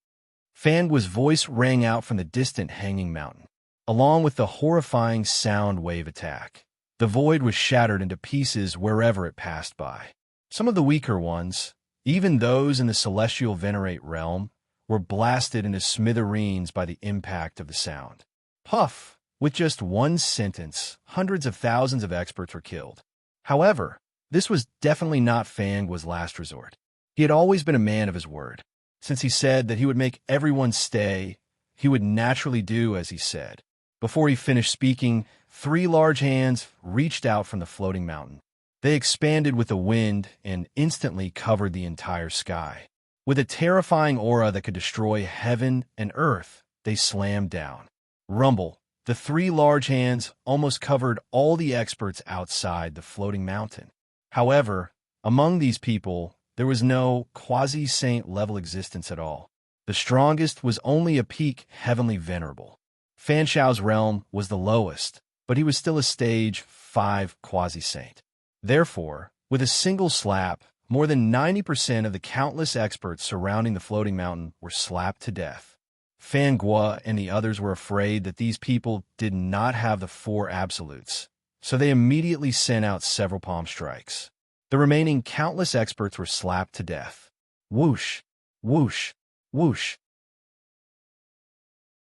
Fangua's voice rang out from the distant Hanging Mountain. Along with the horrifying sound wave attack, the void was shattered into pieces wherever it passed by. Some of the weaker ones, even those in the Celestial Venerate realm, were blasted into smithereens by the impact of the sound. Puff! With just one sentence, hundreds of thousands of experts were killed. However, this was definitely not Fangua's last resort. He had always been a man of his word. Since he said that he would make everyone stay, he would naturally do as he said. Before he finished speaking, 3 large hands reached out from the Floating Mountain. They expanded with the wind and instantly covered the entire sky. With a terrifying aura that could destroy heaven and earth, they slammed down. Rumble! The 3 large hands almost covered all the experts outside the Floating Mountain. However, among these people, there was no quasi-saint level existence at all. The strongest was only a peak heavenly venerable. Fan Shao's realm was the lowest, but he was still a stage 5 quasi-saint. Therefore, with a single slap, more than 90% of the countless experts surrounding the floating mountain were slapped to death. Fan Guo and the others were afraid that these people did not have the 4 absolutes, so they immediately sent out several palm strikes. The remaining countless experts were slapped to death. Whoosh, whoosh, whoosh.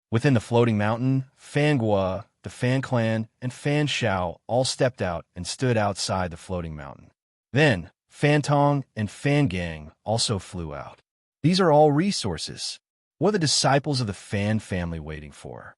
Within the floating mountain, Fan Guo, the Fan clan, and Fan Shao all stepped out and stood outside the floating mountain. Then, Fan Tong and Fan Gang also flew out. These are all resources. What are the disciples of the Fan family waiting for?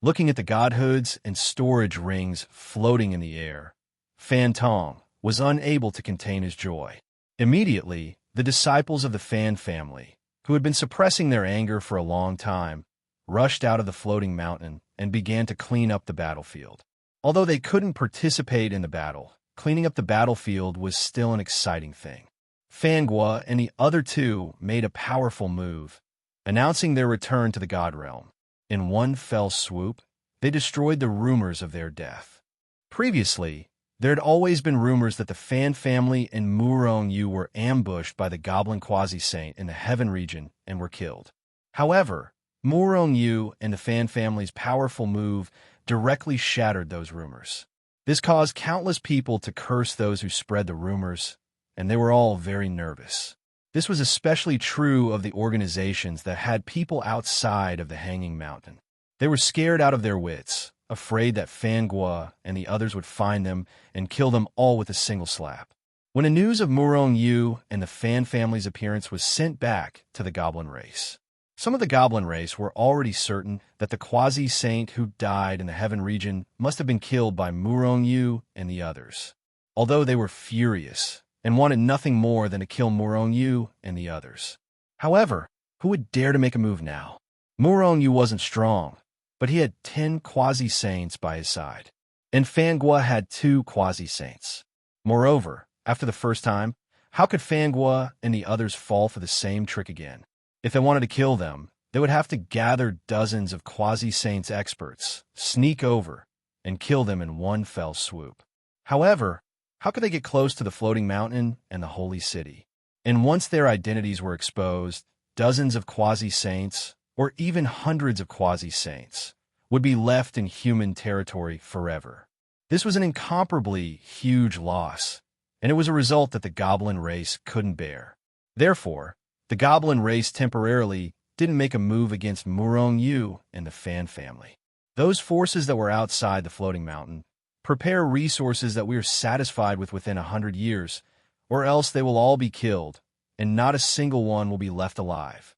Looking at the godhoods and storage rings floating in the air, Fan Tong was unable to contain his joy. Immediately, the disciples of the Fan family, who had been suppressing their anger for a long time, rushed out of the floating mountain and began to clean up the battlefield. Although they couldn't participate in the battle, cleaning up the battlefield was still an exciting thing. Fan Guo and the other 2 made a powerful move, announcing their return to the God Realm. In one fell swoop, they destroyed the rumors of their death. Previously, there had always been rumors that the Fan family and Murong Yu were ambushed by the Goblin Quasi-Saint in the Heaven region and were killed. However, Murong Yu and the Fan family's powerful move directly shattered those rumors. This caused countless people to curse those who spread the rumors, and they were all very nervous. This was especially true of the organizations that had people outside of the Hanging Mountain. They were scared out of their wits, afraid that Fan Guo and the others would find them and kill them all with a single slap. When the news of Murong Yu and the Fan family's appearance was sent back to the Goblin race, some of the Goblin race were already certain that the quasi-saint who died in the Heaven region must have been killed by Murong Yu and the others. Although they were furious and wanted nothing more than to kill Murong Yu and the others. However, who would dare to make a move now? Murong Yu wasn't strong, but he had 10 quasi-saints by his side, and Fan Guo had 2 quasi-saints. Moreover, after the first time, how could Fan Guo and the others fall for the same trick again? If they wanted to kill them, they would have to gather dozens of quasi-saints experts, sneak over, and kill them in one fell swoop. However, how could they get close to the floating mountain and the holy city? And once their identities were exposed, dozens of quasi-saints, or even hundreds of quasi-saints, would be left in human territory forever. This was an incomparably huge loss, and it was a result that the Goblin race couldn't bear. Therefore, the Goblin race temporarily didn't make a move against Murong Yu and the Fan family. Those forces that were outside the floating mountain prepare resources that we are satisfied with within 100 years, or else they will all be killed, and not a single one will be left alive.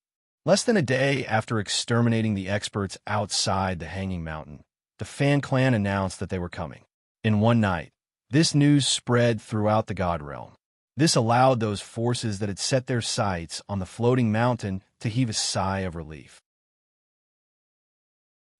Less than a day after exterminating the experts outside the Hanging Mountain, the Fan clan announced that they were coming. In one night, this news spread throughout the God Realm. This allowed those forces that had set their sights on the floating mountain to heave a sigh of relief.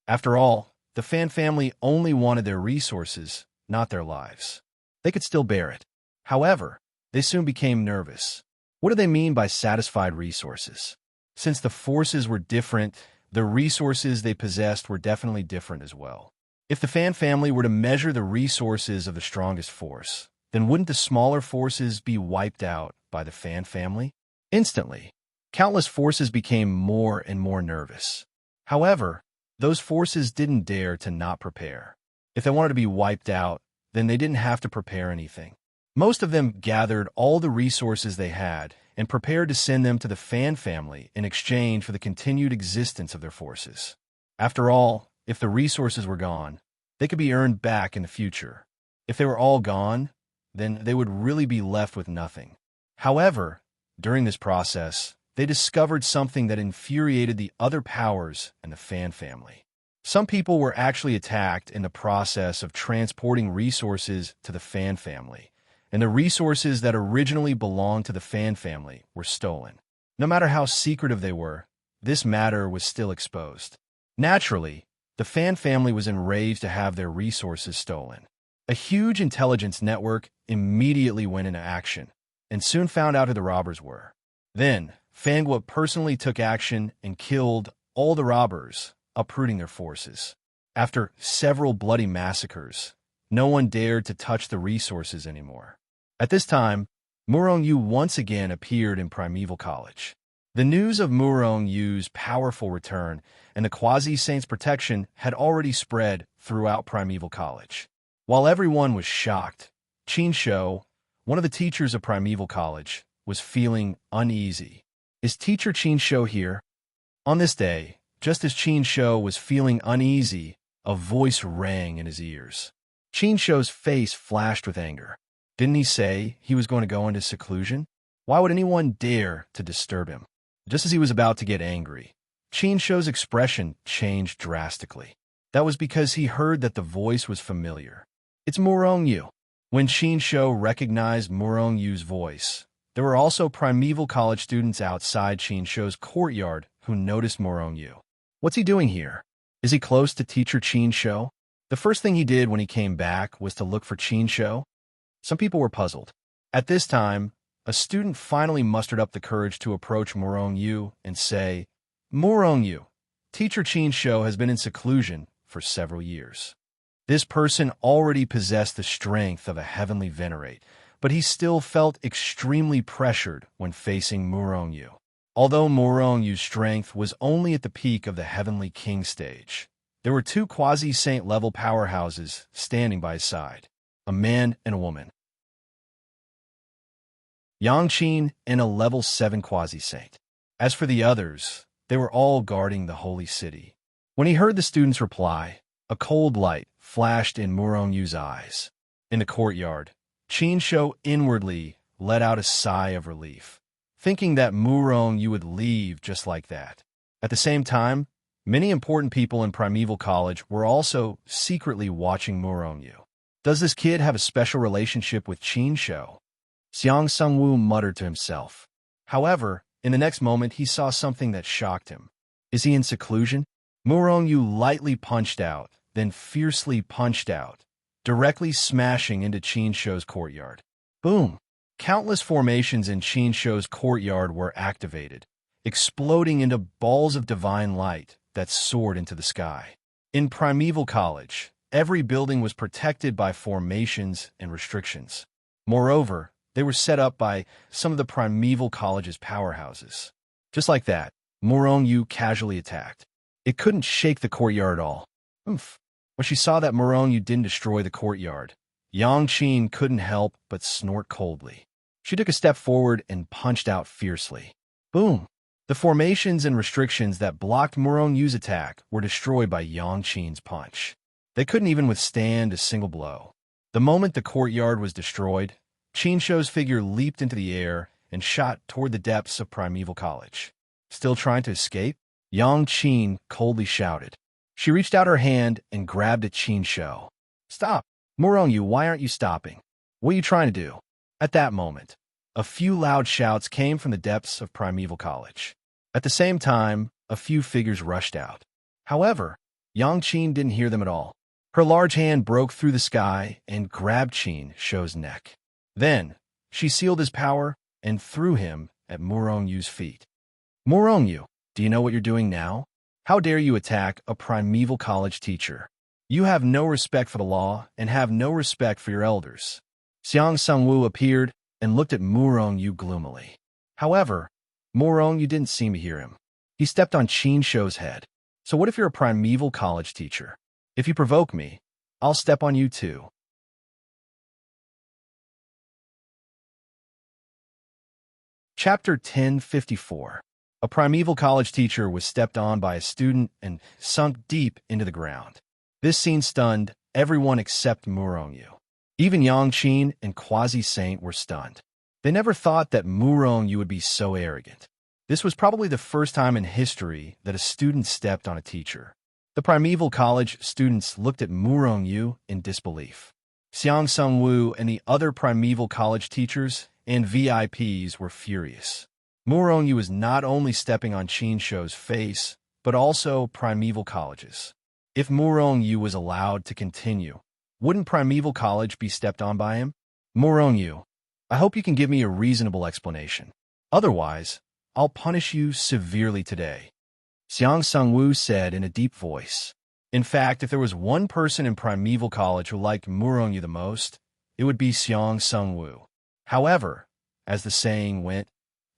After all, the Fan family only wanted their resources, not their lives. They could still bear it. However, they soon became nervous. What do they mean by satisfied resources? Since the forces were different, the resources they possessed were definitely different as well. If the Fan family were to measure the resources of the strongest force, then wouldn't the smaller forces be wiped out by the Fan family? Instantly, countless forces became more and more nervous. However, those forces didn't dare to not prepare. If they wanted to be wiped out, then they didn't have to prepare anything. Most of them gathered all the resources they had and prepared to send them to the Fan family in exchange for the continued existence of their forces. After all, if the resources were gone, they could be earned back in the future. If they were all gone, then they would really be left with nothing. However, during this process, they discovered something that infuriated the other powers and the Fan family. Some people were actually attacked in the process of transporting resources to the Fan family, and the resources that originally belonged to the Fan family were stolen. No matter how secretive they were, this matter was still exposed. Naturally, the Fan family was enraged to have their resources stolen. A huge intelligence network immediately went into action, and soon found out who the robbers were. Then, Fangua personally took action and killed all the robbers, uprooting their forces. After several bloody massacres, no one dared to touch the resources anymore. At this time, Murong Yu once again appeared in Primeval College. The news of Murong Yu's powerful return and the Quasi-Saint's protection had already spread throughout Primeval College. While everyone was shocked, Qin Shou, one of the teachers of Primeval College, was feeling uneasy. Is Teacher Qin Shou here? On this day, just as Qin Shou was feeling uneasy, a voice rang in his ears. Qin Shou's face flashed with anger. Didn't he say he was going to go into seclusion? Why would anyone dare to disturb him? Just as he was about to get angry, Qin Shou's expression changed drastically. That was because he heard that the voice was familiar. It's Murong Yu. When Qin Shou recognized Murong Yu's voice, there were also Primeval College students outside Qin Shou's courtyard who noticed Murong Yu. What's he doing here? Is he close to Teacher Qin Shou? The first thing he did when he came back was to look for Qin Shou. Some people were puzzled. At this time, a student finally mustered up the courage to approach Murong Yu and say, Murong Yu, Teacher Qin Shou has been in seclusion for several years. This person already possessed the strength of a heavenly venerate, but he still felt extremely pressured when facing Murong Yu. Although Murong Yu's strength was only at the peak of the Heavenly King stage, there were two quasi-saint level powerhouses standing by his side, a man and a woman. Yang Qin and a level 7 quasi-saint. As for the others, they were all guarding the holy city. When he heard the student's reply, a cold light flashed in Murong Yu's eyes. In the courtyard, Qin Shou inwardly let out a sigh of relief, thinking that Murong Yu would leave just like that. At the same time, many important people in Primeval College were also secretly watching Murong Yu. Does this kid have a special relationship with Qin Shou? Xiang Sungwu muttered to himself. However, in the next moment he saw something that shocked him. Is he in seclusion? Murong Yu lightly punched out, then fiercely punched out, directly smashing into Qin Shou's courtyard. Boom! Countless formations in Qin Shou's courtyard were activated, exploding into balls of divine light that soared into the sky. In Primeval College, every building was protected by formations and restrictions. Moreover, they were set up by some of the Primeval College's powerhouses. Just like that, Murong Yu casually attacked. It couldn't shake the courtyard at all. Oomph. When she saw that Murong Yu didn't destroy the courtyard, Yang Qin couldn't help but snort coldly. She took a step forward and punched out fiercely. Boom! The formations and restrictions that blocked Murong Yu's attack were destroyed by Yang Qin's punch. They couldn't even withstand a single blow. The moment the courtyard was destroyed, Qin Shou's figure leaped into the air and shot toward the depths of Primeval College. Still trying to escape? Yang Qin coldly shouted. She reached out her hand and grabbed at Qin Shou. Stop! Murong Yu, why aren't you stopping? What are you trying to do? At that moment, a few loud shouts came from the depths of Primeval College. At the same time, a few figures rushed out. However, Yang Qin didn't hear them at all. Her large hand broke through the sky and grabbed Qin Shou's neck. Then, she sealed his power and threw him at Murong Yu's feet. Murong Yu, do you know what you're doing now? How dare you attack a Primeval College teacher? You have no respect for the law and have no respect for your elders. Xiang Sungwu appeared and looked at Murong Yu gloomily. However, Murong Yu didn't seem to hear him. He stepped on Qin Shou's head. So what if you're a Primeval College teacher? If you provoke me, I'll step on you too. Chapter 1054. A Primeval College teacher was stepped on by a student and sunk deep into the ground. This scene stunned everyone except Murong Yu. Even Yang Qin and Quasi-Saint were stunned. They never thought that Murong Yu would be so arrogant. This was probably the first time in history that a student stepped on a teacher. The Primeval College students looked at Murong Yu in disbelief. Xiang Sungwu and the other Primeval College teachers and VIPs were furious. Murong Yu was not only stepping on Qin Shou's face, but also Primeval College's. If Murong Yu was allowed to continue, wouldn't Primeval College be stepped on by him? Murong Yu, I hope you can give me a reasonable explanation. Otherwise, I'll punish you severely today, Xiang Sungwu said in a deep voice. In fact, if there was one person in Primeval College who liked Murongyu the most, it would be Xiang Sungwu. However, as the saying went,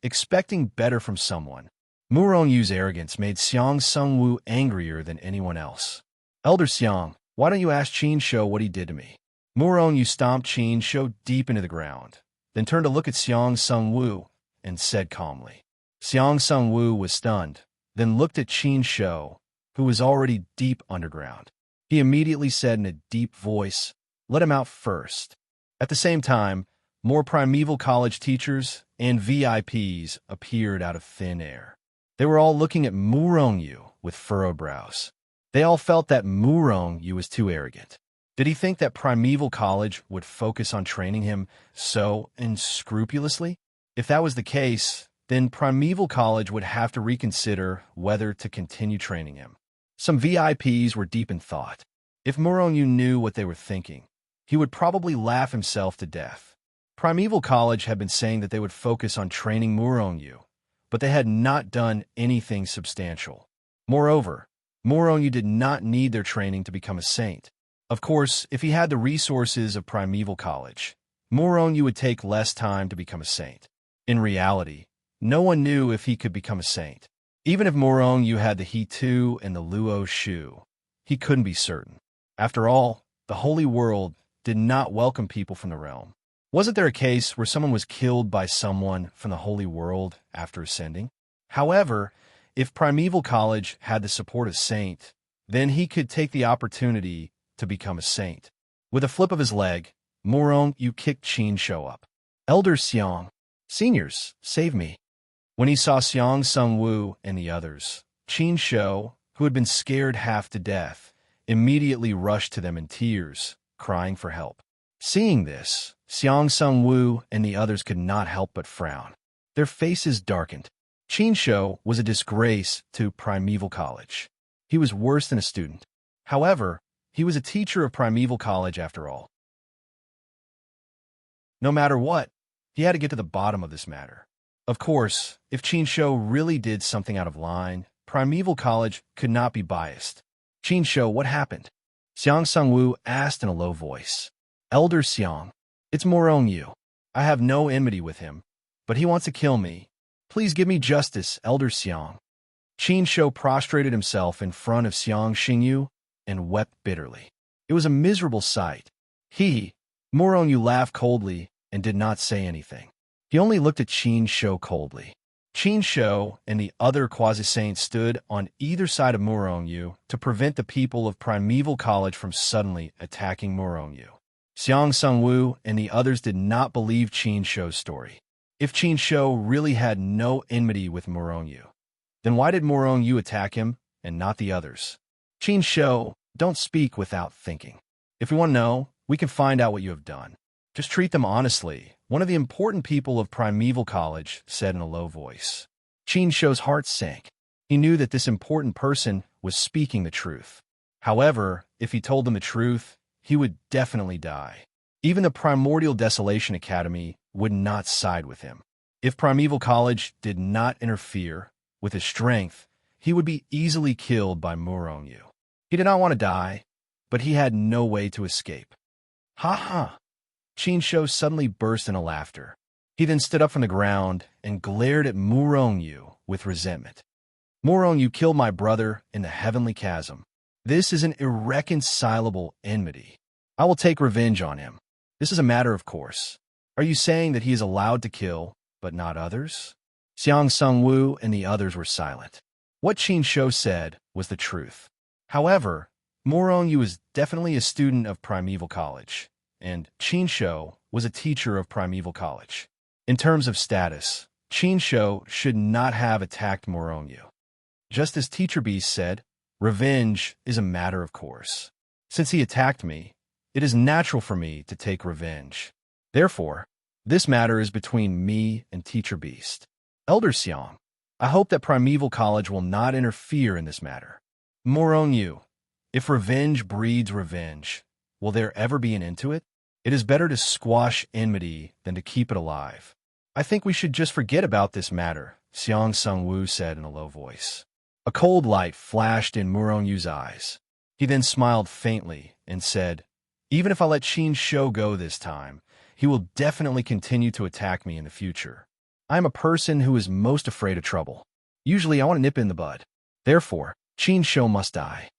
expecting better from someone, Murongyu's arrogance made Xiang Sungwu angrier than anyone else. Elder Xiang, why don't you ask Qin Shou what he did to me? Murongyu stomped Qin Shou deep into the ground, then turned to look at Xiang Sungwu and said calmly. Xiang Sungwu was stunned, then looked at Qin Shou, who was already deep underground. He immediately said in a deep voice, "Let him out first." At the same time, more Primeval College teachers and VIPs appeared out of thin air. They were all looking at Murongyu with furrowed brows. They all felt that Murongyu was too arrogant. Did he think that Primeval College would focus on training him so unscrupulously? If that was the case, then Primeval College would have to reconsider whether to continue training him. Some VIPs were deep in thought. If Murongyu knew what they were thinking, he would probably laugh himself to death. Primeval College had been saying that they would focus on training Murongyu, but they had not done anything substantial. Moreover, Murongyu did not need their training to become a saint. Of course, if he had the resources of Primeval College, Murongyu would take less time to become a saint. In reality, no one knew if he could become a saint. Even if Murongyu had the He-Tu and the Luo Shu, he couldn't be certain. After all, the Holy World did not welcome people from the realm. Wasn't there a case where someone was killed by someone from the Holy World after ascending? However, if Primeval College had the support of Saint, then he could take the opportunity to become a saint. With a flip of his leg, Murongyu kicked Qin Shou up. Elder Xiang, seniors, save me. When he saw Xiang Sungwu and the others, Qin Shou, who had been scared half to death, immediately rushed to them in tears, crying for help. Seeing this, Xiang Sungwu and the others could not help but frown. Their faces darkened. Qin Shou was a disgrace to Primeval College. He was worse than a student. However, he was a teacher of Primeval College after all. No matter what, he had to get to the bottom of this matter. Of course, if Qin Shou really did something out of line, Primeval College could not be biased. Qin Shou, what happened? Xiang Sungwu asked in a low voice. Elder Xiang, it's Murongyu. I have no enmity with him, but he wants to kill me. Please give me justice, Elder Xiang. Qin Shou prostrated himself in front of Xiang Xingyu and wept bitterly. It was a miserable sight. Murongyu laughed coldly and did not say anything. He only looked at Qin Shou coldly. Qin Shou and the other quasi-saints stood on either side of Murongyu to prevent the people of Primeval College from suddenly attacking Murongyu. Xiang Sungwu and the others did not believe Qin Shou's story. If Qin Shou really had no enmity with Murongyu, then why did Murongyu attack him and not the others? Qin Shou, don't speak without thinking. If we want to know, we can find out what you have done. Just treat them honestly, one of the important people of Primeval College said in a low voice. Qin Shou's heart sank. He knew that this important person was speaking the truth. However, if he told them the truth, he would definitely die. Even the Primordial Desolation Academy would not side with him. If Primeval College did not interfere with his strength, he would be easily killed by Murongyu. He did not want to die, but he had no way to escape. Ha ha! Qin Shou suddenly burst into laughter. He then stood up from the ground and glared at Murongyu with resentment. Murongyu killed my brother in the heavenly chasm. This is an irreconcilable enmity. I will take revenge on him. This is a matter of course. Are you saying that he is allowed to kill, but not others? Xiang Sungwu and the others were silent. What Qin Shou said was the truth. However, Murongyu is definitely a student of Primeval College, and Qin Shou was a teacher of Primeval College. In terms of status, Qin Shou should not have attacked Murongyu. Just as Teacher Beast said, revenge is a matter of course. Since he attacked me, it is natural for me to take revenge. Therefore, this matter is between me and Teacher Beast. Elder Xiang, I hope that Primeval College will not interfere in this matter. Murongyu, if revenge breeds revenge, will there ever be an end to it? It is better to squash enmity than to keep it alive. I think we should just forget about this matter, Xiang Sung-woo said in a low voice. A cold light flashed in Murong-yu's eyes. He then smiled faintly and said, even if I let Qin Shou go this time, he will definitely continue to attack me in the future. I am a person who is most afraid of trouble. Usually I want to nip in the bud. Therefore, Qin Shou must die.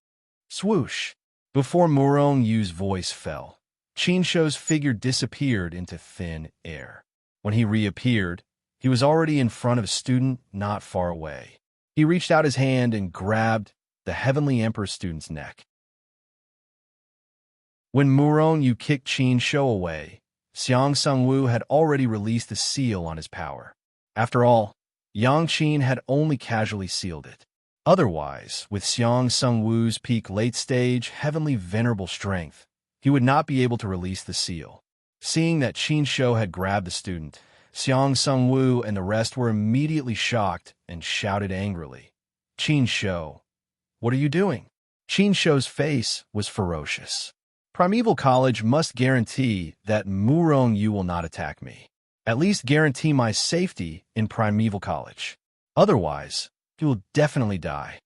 Swoosh! Before Murong-yu's voice fell, Qin Shou's figure disappeared into thin air. When he reappeared, he was already in front of a student not far away. He reached out his hand and grabbed the Heavenly Emperor student's neck. When Murong-yu kicked Qin Shou away, Xiang Sung-woo had already released the seal on his power. After all, Yang Qin had only casually sealed it. Otherwise, with Xiang Sung-woo's peak late-stage, heavenly venerable strength, he would not be able to release the seal. Seeing that Qin Shou had grabbed the student, Xiang Sung-woo and the rest were immediately shocked and shouted angrily, Qin Shou, what are you doing? Qin Shou's face was ferocious. Primeval College must guarantee that Murong-yu will not attack me. At least guarantee my safety in Primeval College. Otherwise, he will definitely die.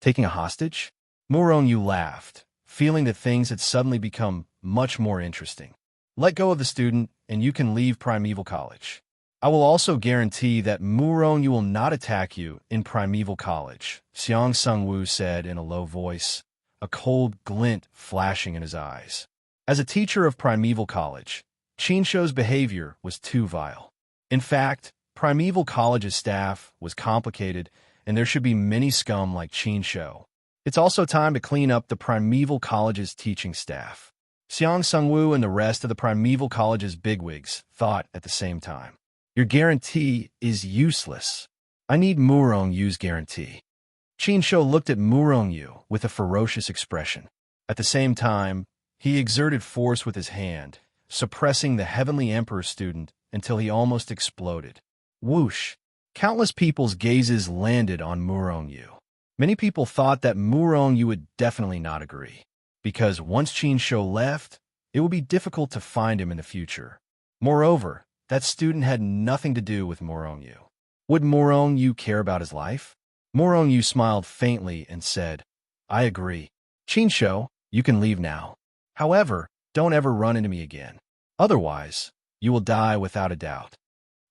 Taking a hostage? Murong-yu laughed, feeling that things had suddenly become much more interesting. Let go of the student, and you can leave Primeval College. I will also guarantee that Murong-yu will not attack you in Primeval College, Xiang Sung-woo said in a low voice, a cold glint flashing in his eyes. As a teacher of Primeval College, Qin Shou's behavior was too vile. In fact, Primeval College's staff was complicated, and there should be many scum like Qin Shou. It's also time to clean up the Primeval College's teaching staff. Xiang Sung-woo and the rest of the Primeval College's bigwigs thought at the same time. Your guarantee is useless. I need Murong-yu's guarantee. Qin Shou looked at Murong-yu with a ferocious expression. At the same time, he exerted force with his hand, suppressing the Heavenly Emperor student until he almost exploded. Whoosh! Countless people's gazes landed on Murong-yu. Many people thought that Murong-yu would definitely not agree, because once Qin Shou left, it would be difficult to find him in the future. Moreover, that student had nothing to do with Murong-yu. Would Murong-yu care about his life? Murong-yu smiled faintly and said, I agree. Qin Shou, you can leave now. However, don't ever run into me again. Otherwise, you will die without a doubt.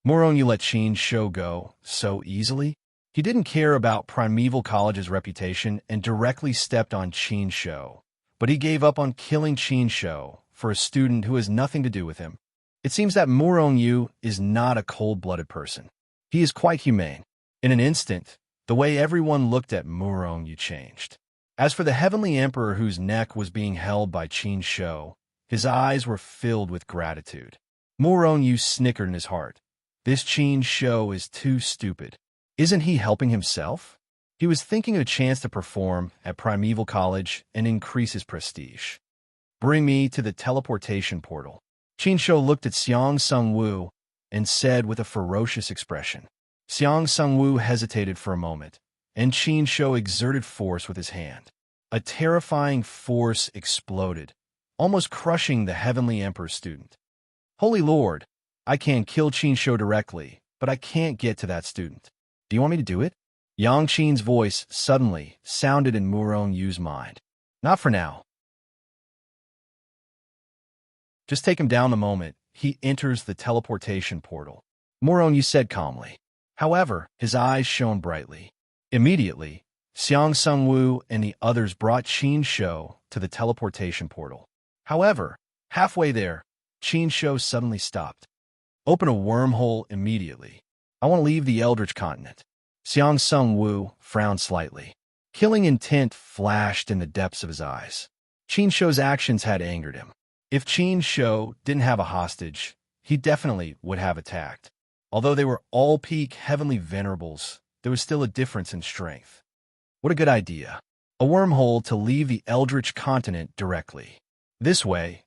Murong-yu let Qin Shou go so easily. He didn't care about Primeval College's reputation and directly stepped on Qin Shou. But he gave up on killing Qin Shou for a student who has nothing to do with him. It seems that Murong-yu is not a cold-blooded person. He is quite humane. In an instant, the way everyone looked at Murong-yu changed. As for the Heavenly Emperor whose neck was being held by Qin Shou, his eyes were filled with gratitude. Murong-yu snickered in his heart. This Qin Shou is too stupid. Isn't he helping himself? He was thinking of a chance to perform at Primeval College and increase his prestige. Bring me to the teleportation portal. Qin Shou looked at Xiang Sung-woo and said with a ferocious expression. Xiang Sung-woo hesitated for a moment, and Qin Shou exerted force with his hand. A terrifying force exploded, almost crushing the Heavenly Emperor student. Holy Lord, I can kill Qin Shou directly, but I can't get to that student. Do you want me to do it? Yang Qin's voice suddenly sounded in Murong-yu's mind. Not for now. Just take him down the moment he enters the teleportation portal, Murong-yu said calmly. However, his eyes shone brightly. Immediately, Xiang Sung-woo and the others brought Qin Shou to the teleportation portal. However, halfway there, Qin Shou suddenly stopped. Open a wormhole immediately. I want to leave the Eldritch continent. Xiang Sung-woo frowned slightly. Killing intent flashed in the depths of his eyes. Qin Shou's actions had angered him. If Qin Shou didn't have a hostage, he definitely would have attacked. Although they were all peak heavenly venerables, there was still a difference in strength. What a good idea. A wormhole to leave the Eldritch continent directly. This way,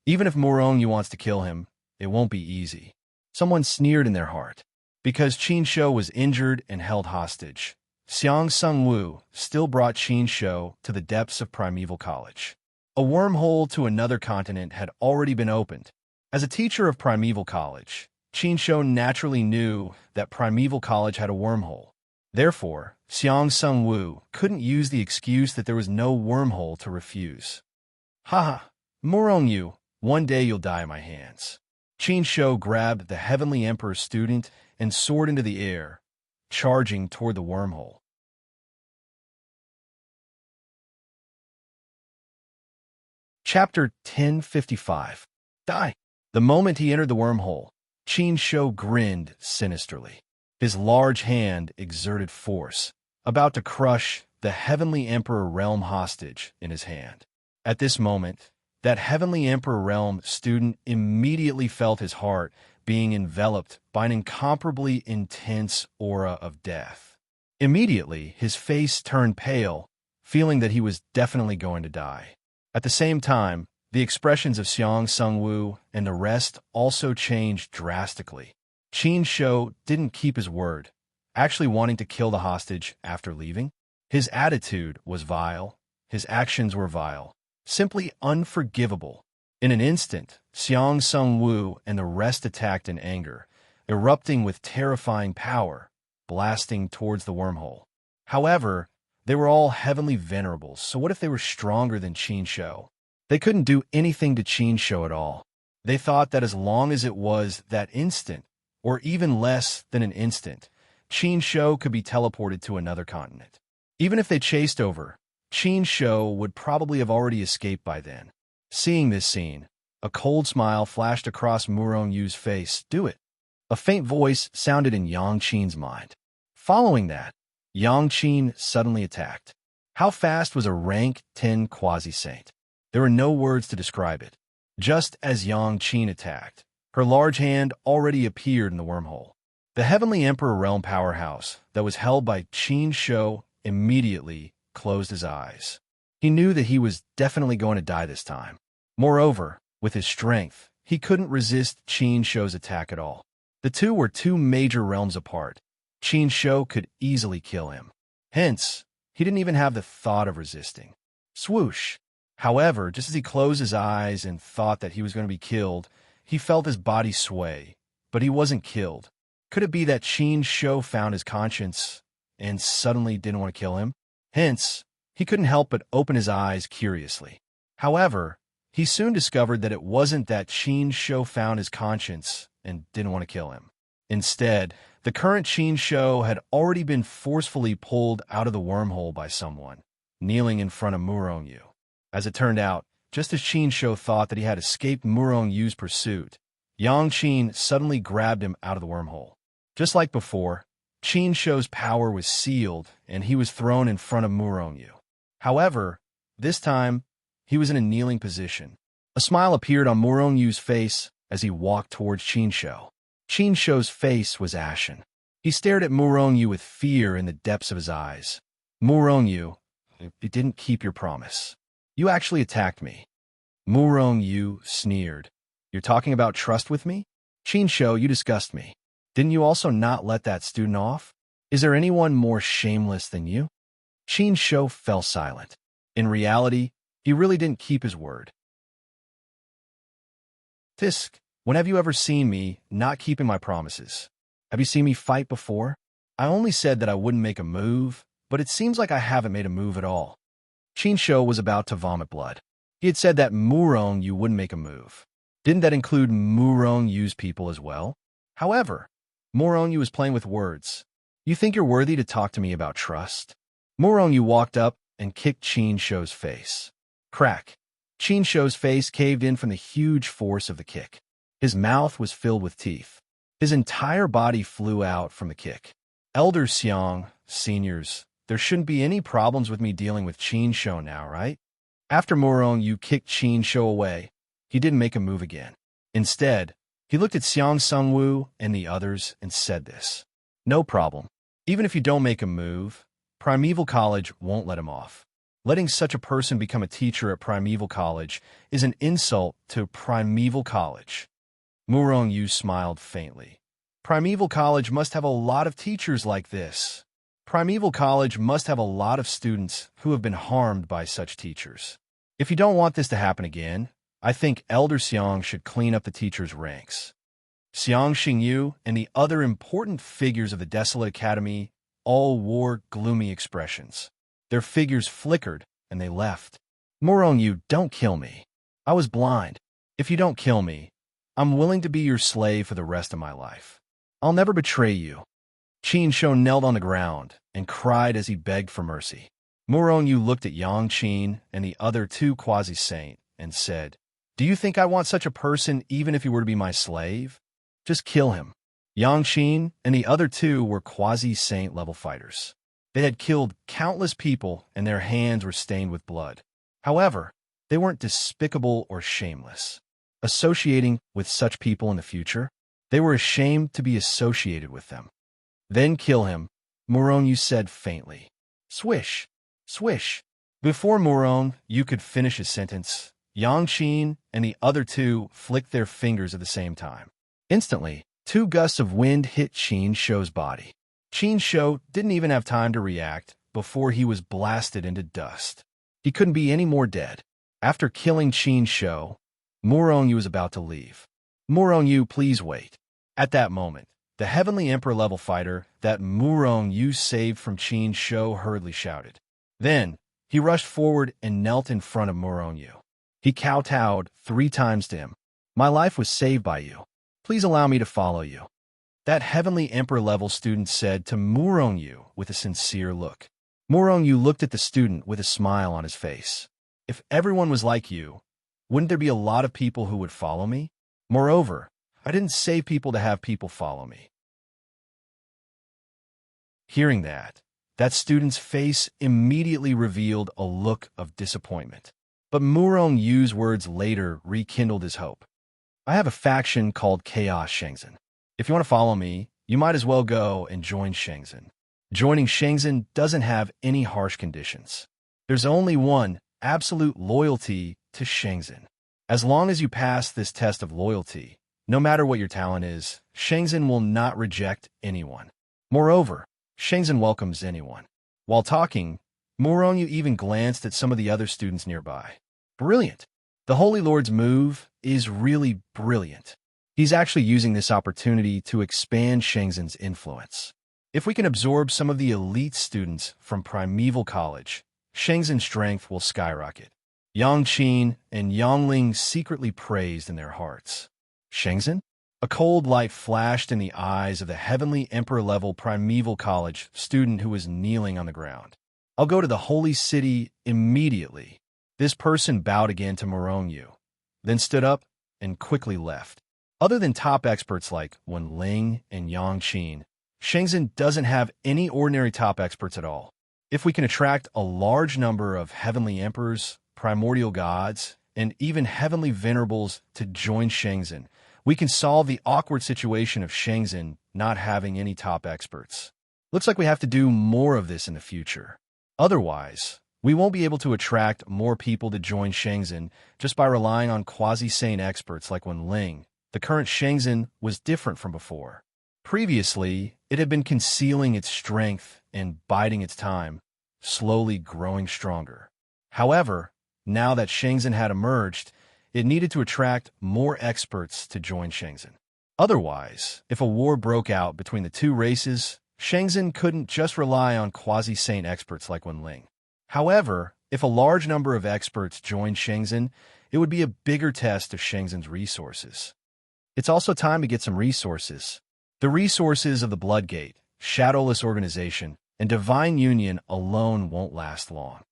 even if Murong-yu wants to kill him, it won't be easy. Someone sneered in their heart. Because Qin Shou was injured and held hostage, Xiang Sung-woo still brought Qin Shou to the depths of Primeval College. A wormhole to another continent had already been opened. As a teacher of Primeval College, Qinshu naturally knew that Primeval College had a wormhole. Therefore, Xiang Sungwu couldn't use the excuse that there was no wormhole to refuse. Haha, Morongyu, one day you'll die in my hands. Qinshu grabbed the Heavenly Emperor's student and soared into the air, charging toward the wormhole. Chapter 1055. Die. The moment he entered the wormhole, Qinshu grinned sinisterly. His large hand exerted force, about to crush the Heavenly Emperor Realm hostage in his hand. At this moment, that Heavenly Emperor Realm student immediately felt his heart being enveloped by an incomparably intense aura of death. Immediately, his face turned pale, feeling that he was definitely going to die. At the same time, the expressions of Xiang Sungwu and the rest also changed drastically. Qinshu didn't keep his word, actually wanting to kill the hostage after leaving. His attitude was vile. His actions were vile, simply unforgivable. In an instant, Xiang Sungwu and the rest attacked in anger, erupting with terrifying power, blasting towards the wormhole. However, they were all heavenly venerables, so what if they were stronger than Qinshu? They couldn't do anything to Qinshu at all. They thought that as long as it was that instant, or even less than an instant, Qinshu could be teleported to another continent. Even if they chased over, Qinshu would probably have already escaped by then. Seeing this scene, a cold smile flashed across Murongyu's face. Do it. A faint voice sounded in Yang Qin's mind. Following that, Yang Qin suddenly attacked. How fast was a rank 10 quasi-saint? There were no words to describe it. Just as Yang Qin attacked, her large hand already appeared in the wormhole. The Heavenly Emperor Realm powerhouse that was held by Qinshu immediately closed his eyes. He knew that he was definitely going to die this time. Moreover, with his strength, he couldn't resist Qinshu's attack at all. The two were two major realms apart. Qinshu could easily kill him. Hence, he didn't even have the thought of resisting. Swoosh! However, just as he closed his eyes and thought that he was going to be killed, he felt his body sway, but he wasn't killed. Could it be that Qinshu found his conscience and suddenly didn't want to kill him? Hence, he couldn't help but open his eyes curiously. However, he soon discovered that it wasn't that Qinshu found his conscience and didn't want to kill him. Instead, the current Qinshu had already been forcefully pulled out of the wormhole by someone, kneeling in front of Murongyu. As it turned out, just as Qinshu thought that he had escaped Murongyu's pursuit, Yang Qin suddenly grabbed him out of the wormhole. Just like before, Qinshu's power was sealed and he was thrown in front of Murongyu. However, this time, he was in a kneeling position. A smile appeared on Murongyu's face as he walked towards Qinshu. Qinshu's face was ashen. He stared at Murongyu with fear in the depths of his eyes. Murongyu, you didn't keep your promise. You actually attacked me. Murongyu sneered. You're talking about trust with me? Qinshu, you disgust me. Didn't you also not let that student off? Is there anyone more shameless than you? Qinshu fell silent. In reality, he really didn't keep his word. Tisk, when have you ever seen me not keeping my promises? Have you seen me fight before? I only said that I wouldn't make a move, but it seems like I haven't made a move at all. Qinshu was about to vomit blood. He had said that Murongyu wouldn't make a move. Didn't that include Murongyu's people as well? However, Murongyu was playing with words. You think you're worthy to talk to me about trust? Murongyu walked up and kicked Qinshu's face. Crack! Qinshu's face caved in from the huge force of the kick. His mouth was filled with teeth. His entire body flew out from the kick. Elder Xiang, seniors, there shouldn't be any problems with me dealing with Qinshu now, right? After Murongyu kicked Qinshu away, he didn't make a move again. Instead, he looked at Xiang Sungwu and the others and said this. No problem. Even if you don't make a move, Primeval College won't let him off. Letting such a person become a teacher at Primeval College is an insult to Primeval College. Murongyu smiled faintly. Primeval College must have a lot of teachers like this. Primeval College must have a lot of students who have been harmed by such teachers. If you don't want this to happen again, I think Elder Xiang should clean up the teachers' ranks. Xiang Xingyu and the other important figures of the Desolate Academy all wore gloomy expressions. Their figures flickered, and they left. Morongyu, don't kill me. I was blind. If you don't kill me, I'm willing to be your slave for the rest of my life. I'll never betray you. Qin Shou knelt on the ground and cried as he begged for mercy. Morongyu looked at Yang Qin and the other two quasi-saint and said, "Do you think I want such a person even if he were to be my slave? Just kill him." Yang Qin and the other two were quasi-saint level fighters. They had killed countless people and their hands were stained with blood. However, they weren't despicable or shameless. Associating with such people in the future, they were ashamed to be associated with them. "Then kill him," Morongyu said faintly. Swish, swish. Before Morongyu could finish his sentence, Yang Qin and the other two flicked their fingers at the same time. Instantly, two gusts of wind hit Qin Shou's body. Qin Shou didn't even have time to react before he was blasted into dust. He couldn't be any more dead. After killing Qin Shou, Morongyu was about to leave. "Morongyu, please wait." At that moment, the Heavenly Emperor-level fighter that Morongyu saved from Qin Shou hurriedly shouted. Then, he rushed forward and knelt in front of Morongyu. He kowtowed 3 times to him. "My life was saved by you. Please allow me to follow you." That Heavenly Emperor-level student said to Morongyu with a sincere look. Morongyu looked at the student with a smile on his face. "If everyone was like you, wouldn't there be a lot of people who would follow me? Moreover, I didn't save people to have people follow me." Hearing that student's face immediately revealed a look of disappointment. But Murongyu's words later rekindled his hope. "I have a faction called Chaos Shenzhen. If you want to follow me, you might as well go and join Shenzhen. Joining Shenzhen doesn't have any harsh conditions. There's only one, absolute loyalty to Shenzhen. As long as you pass this test of loyalty, no matter what your talent is, Shenzhen will not reject anyone. Moreover, Shenzhen welcomes anyone." While talking, Morongyu even glanced at some of the other students nearby. Brilliant! The Holy Lord's move is really brilliant. He's actually using this opportunity to expand Shenzhen's influence. If we can absorb some of the elite students from Primeval College, Shenzhen's strength will skyrocket. Yang Qin and Yang Ling secretly praised in their hearts. Shenzhen? A cold light flashed in the eyes of the Heavenly Emperor-level Primeval College student who was kneeling on the ground. "I'll go to the Holy City immediately." This person bowed again to Morongyu, then stood up and quickly left. Other than top experts like Wen Ling and Yang Qin, Shenzhen doesn't have any ordinary top experts at all. If we can attract a large number of Heavenly Emperors, Primordial Gods, and even Heavenly Venerables to join Shenzhen, we can solve the awkward situation of Shenzhen not having any top experts. Looks like we have to do more of this in the future. Otherwise, we won't be able to attract more people to join Shenzhen just by relying on quasi-sane experts like Wen Ling. The current Shenzhen was different from before. Previously, it had been concealing its strength and biding its time, slowly growing stronger. However, now that Shenzhen had emerged, it needed to attract more experts to join Shenzhen. Otherwise, if a war broke out between the two races, Shenzhen couldn't just rely on quasi-sane experts like Wen Ling. However, if a large number of experts joined Shenzhen, it would be a bigger test of Shenzhen's resources. It's also time to get some resources. The resources of the Bloodgate, Shadowless Organization, and Divine Union alone won't last long.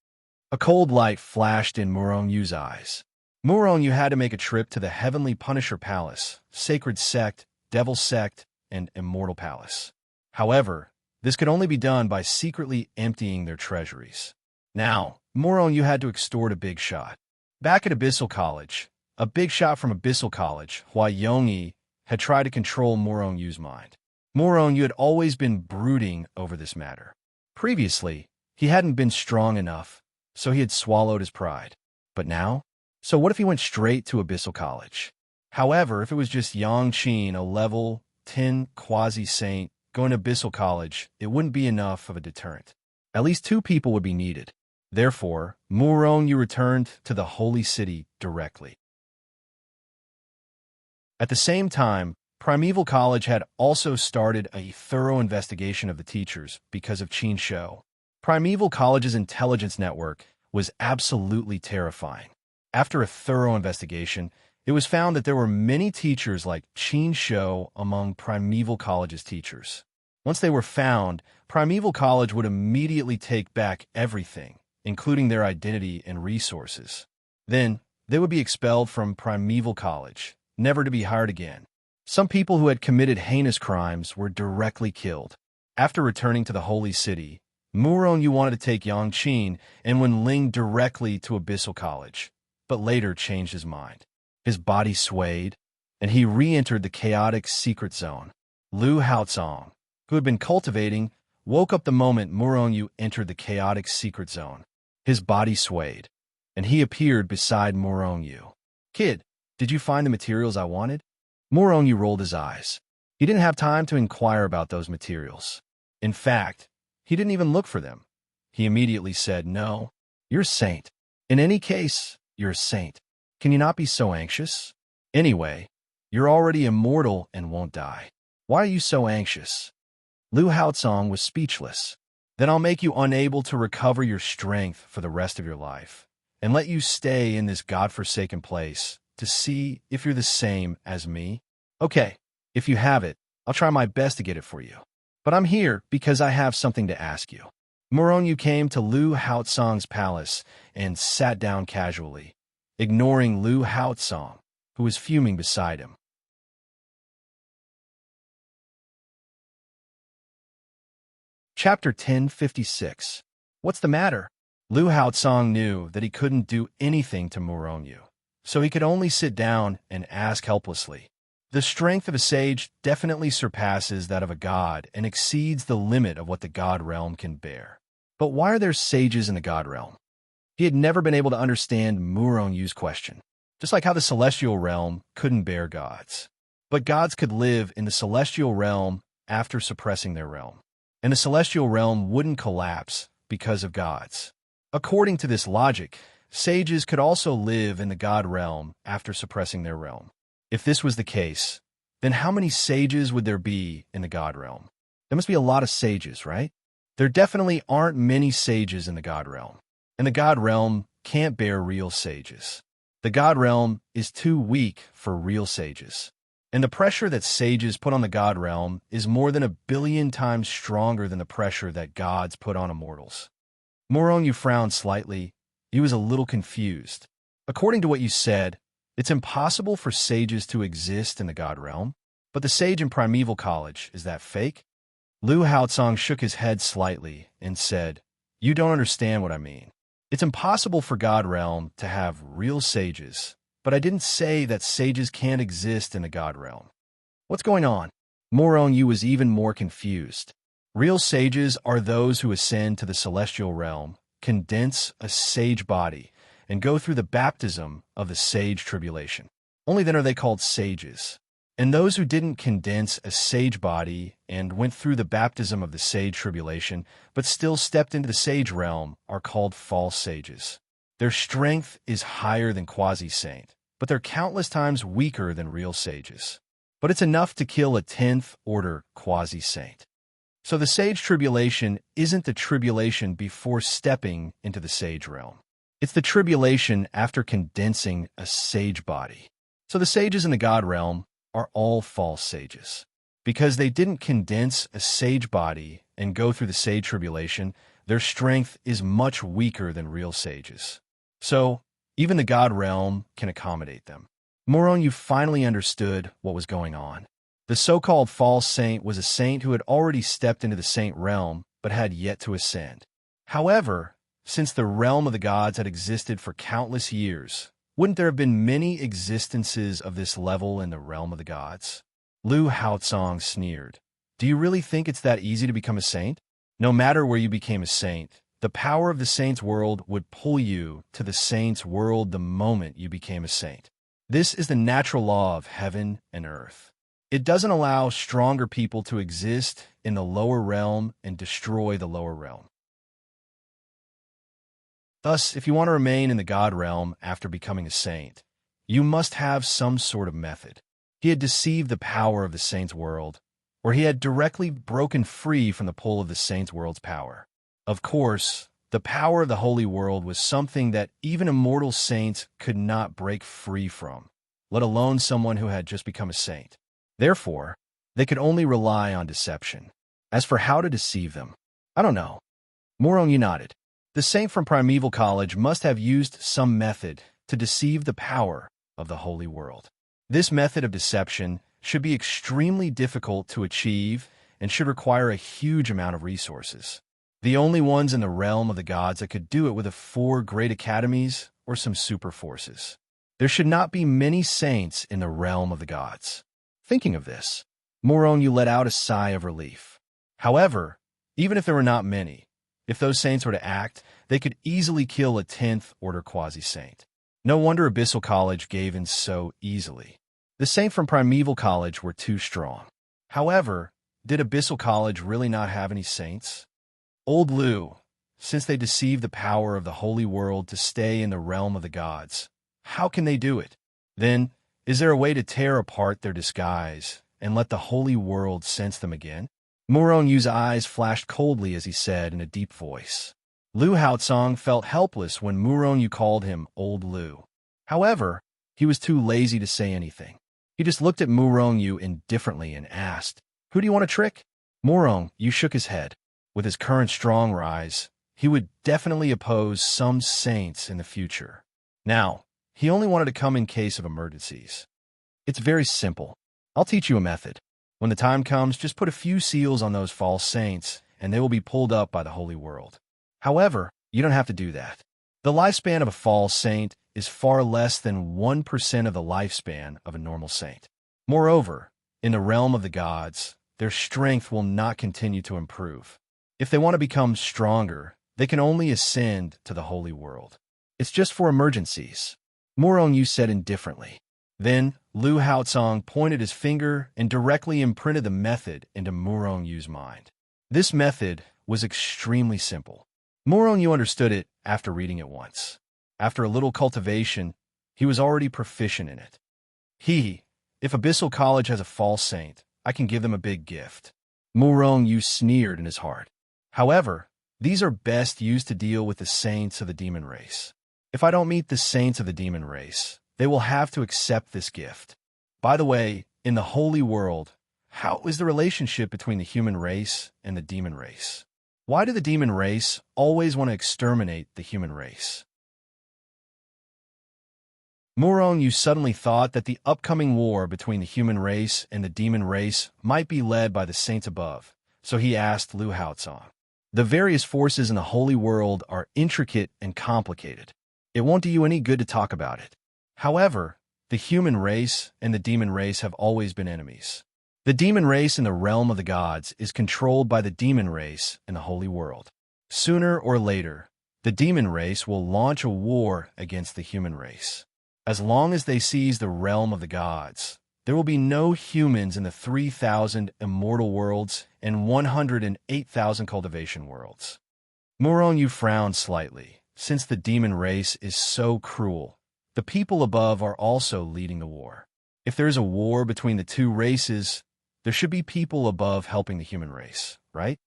A cold light flashed in Morongyu's eyes. Morongyu had to make a trip to the Heavenly Punisher Palace, Sacred Sect, Devil Sect, and Immortal Palace. However, this could only be done by secretly emptying their treasuries. Now, Morongyu had to extort a big shot. Back at Abyssal College, a big shot from Abyssal College, Hua Yongyi, had tried to control Morongyu's mind. Morongyu had always been brooding over this matter. Previously, he hadn't been strong enough, so he had swallowed his pride. But now? So what if he went straight to Abyssal College? However, if it was just Yang Qin, a level 10 quasi-saint, going to Abyssal College, it wouldn't be enough of a deterrent. At least 2 people would be needed. Therefore, Morongyu returned to the Holy City directly. At the same time, Primeval College had also started a thorough investigation of the teachers because of Qin Shou. Primeval College's intelligence network was absolutely terrifying. After a thorough investigation, it was found that there were many teachers like Qin Shou among Primeval College's teachers. Once they were found, Primeval College would immediately take back everything, including their identity and resources. Then, they would be expelled from Primeval College, never to be hired again. Some people who had committed heinous crimes were directly killed. After returning to the Holy City, Muronyu wanted to take Yangqin and Wenling directly to Abyssal College, but later changed his mind. His body swayed, and he re-entered the chaotic secret zone. Lu Haozong, who had been cultivating, woke up the moment Muronyu entered the chaotic secret zone. His body swayed, and he appeared beside Muronyu. "Kid, did you find the materials I wanted?" Muronyu rolled his eyes. He didn't have time to inquire about those materials. In fact, he didn't even look for them. He immediately said, "No, you're a saint. In any case, you're a saint. Can you not be so anxious? Anyway, you're already immortal and won't die. Why are you so anxious?" Lu Haozong was speechless. "Then I'll make you unable to recover your strength for the rest of your life, and let you stay in this godforsaken place to see if you're the same as me. Okay, if you have it, I'll try my best to get it for you. But I'm here because I have something to ask you." Muronyu came to Lu Haozong's palace and sat down casually, ignoring Lu Haozong, who was fuming beside him. Chapter 1056. What's the matter? Lu Haozong knew that he couldn't do anything to Muronyu, so he could only sit down and ask helplessly. The strength of a sage definitely surpasses that of a god and exceeds the limit of what the god realm can bear. But why are there sages in the god realm? He had never been able to understand Muronyu's question, just like how the celestial realm couldn't bear gods. But gods could live in the celestial realm after suppressing their realm, and the celestial realm wouldn't collapse because of gods. According to this logic, sages could also live in the god realm after suppressing their realm. If this was the case, then how many sages would there be in the god realm? There must be a lot of sages, right? There definitely aren't many sages in the god realm, and the god realm can't bear real sages. The god realm is too weak for real sages, and the pressure that sages put on the god realm is more than 1,000,000,000 times stronger than the pressure that gods put on immortals. Muronyu frowned slightly. He was a little confused. According to what you said, it's impossible for sages to exist in the god realm, but the sage in Primeval College, is that fake? Lu Haozong shook his head slightly and said, "You don't understand what I mean. It's impossible for god realm to have real sages, but I didn't say that sages can't exist in the god realm." What's going on? Muronyu was even more confused. Real sages are those who ascend to the celestial realm, condense a sage body, and go through the baptism of the sage tribulation. Only then are they called sages. And those who didn't condense a sage body and went through the baptism of the sage tribulation, but still stepped into the sage realm, are called false sages. Their strength is higher than quasi-saint, but they're countless times weaker than real sages. But it's enough to kill a 10th order quasi-saint. So the sage tribulation isn't the tribulation before stepping into the sage realm. It's the tribulation after condensing a sage body. So the sages in the god realm are all false sages. Because they didn't condense a sage body and go through the sage tribulation, their strength is much weaker than real sages. So even the god realm can accommodate them. Muronyu finally understood what was going on. The so-called false saint was a saint who had already stepped into the saint realm, but had yet to ascend. However, since the realm of the gods had existed for countless years, wouldn't there have been many existences of this level in the realm of the gods? Lu Haozong sneered. "Do you really think it's that easy to become a saint? No matter where you became a saint, the power of the saint's world would pull you to the saint's world the moment you became a saint. This is the natural law of heaven and earth. It doesn't allow stronger people to exist in the lower realm and destroy the lower realm. Thus, if you want to remain in the god realm after becoming a saint, you must have some sort of method. He had deceived the power of the saints' world, or he had directly broken free from the pull of the saints' world's power. Of course, the power of the holy world was something that even immortal saints could not break free from, let alone someone who had just become a saint. Therefore, they could only rely on deception. As for how to deceive them, I don't know. Morong nodded. The saint from Primeval College must have used some method to deceive the power of the holy world. This method of deception should be extremely difficult to achieve and should require a huge amount of resources. The only ones in the realm of the gods that could do it were the 4 great academies or some super forces. There should not be many saints in the realm of the gods. Thinking of this, Morong let out a sigh of relief. However, even if there were not many, if those saints were to act, they could easily kill a 10th order quasi-saint. No wonder Abyssal College gave in so easily. The saint from Primeval College were too strong. However, did Abyssal College really not have any saints? Old Lu, since they deceived the power of the holy world to stay in the realm of the gods, how can they do it? Then, is there a way to tear apart their disguise and let the holy world sense them again? Morong's eyes flashed coldly as he said in a deep voice. Lu Haotsong felt helpless when Murong called him Old Lu. However, he was too lazy to say anything. He just looked at Murong indifferently and asked, "Who do you want to trick?" Murong shook his head. With his current strong rise, he would definitely oppose some saints in the future. Now, he only wanted to come in case of emergencies. It's very simple. I'll teach you a method. When the time comes, just put a few seals on those false saints, and they will be pulled up by the holy world. However, you don't have to do that. The lifespan of a false saint is far less than 1% of the lifespan of a normal saint. Moreover, in the realm of the gods, their strength will not continue to improve. If they want to become stronger, they can only ascend to the holy world. It's just for emergencies. Morong said indifferently. Then, Lu Haotsong pointed his finger and directly imprinted the method into Morong's mind. This method was extremely simple. Morong understood it after reading it once. After a little cultivation, he was already proficient in it. If Abyssal College has a false saint, I can give them a big gift. Morong sneered in his heart. However, these are best used to deal with the saints of the demon race. If I don't meet the saints of the demon race, they will have to accept this gift. By the way, in the holy world, how is the relationship between the human race and the demon race? Why do the demon race always want to exterminate the human race? Morong suddenly thought that the upcoming war between the human race and the demon race might be led by the saints above, so he asked Lu Haotsong. The various forces in the holy world are intricate and complicated. It won't do you any good to talk about it. However, the human race and the demon race have always been enemies. The demon race in the realm of the gods is controlled by the demon race in the holy world. Sooner or later, the demon race will launch a war against the human race. As long as they seize the realm of the gods, there will be no humans in the 3,000 immortal worlds and 108,000 cultivation worlds. Morong frowned slightly. Since the demon race is so cruel, the people above are also leading the war. If there is a war between the two races, there should be people above helping the human race, right?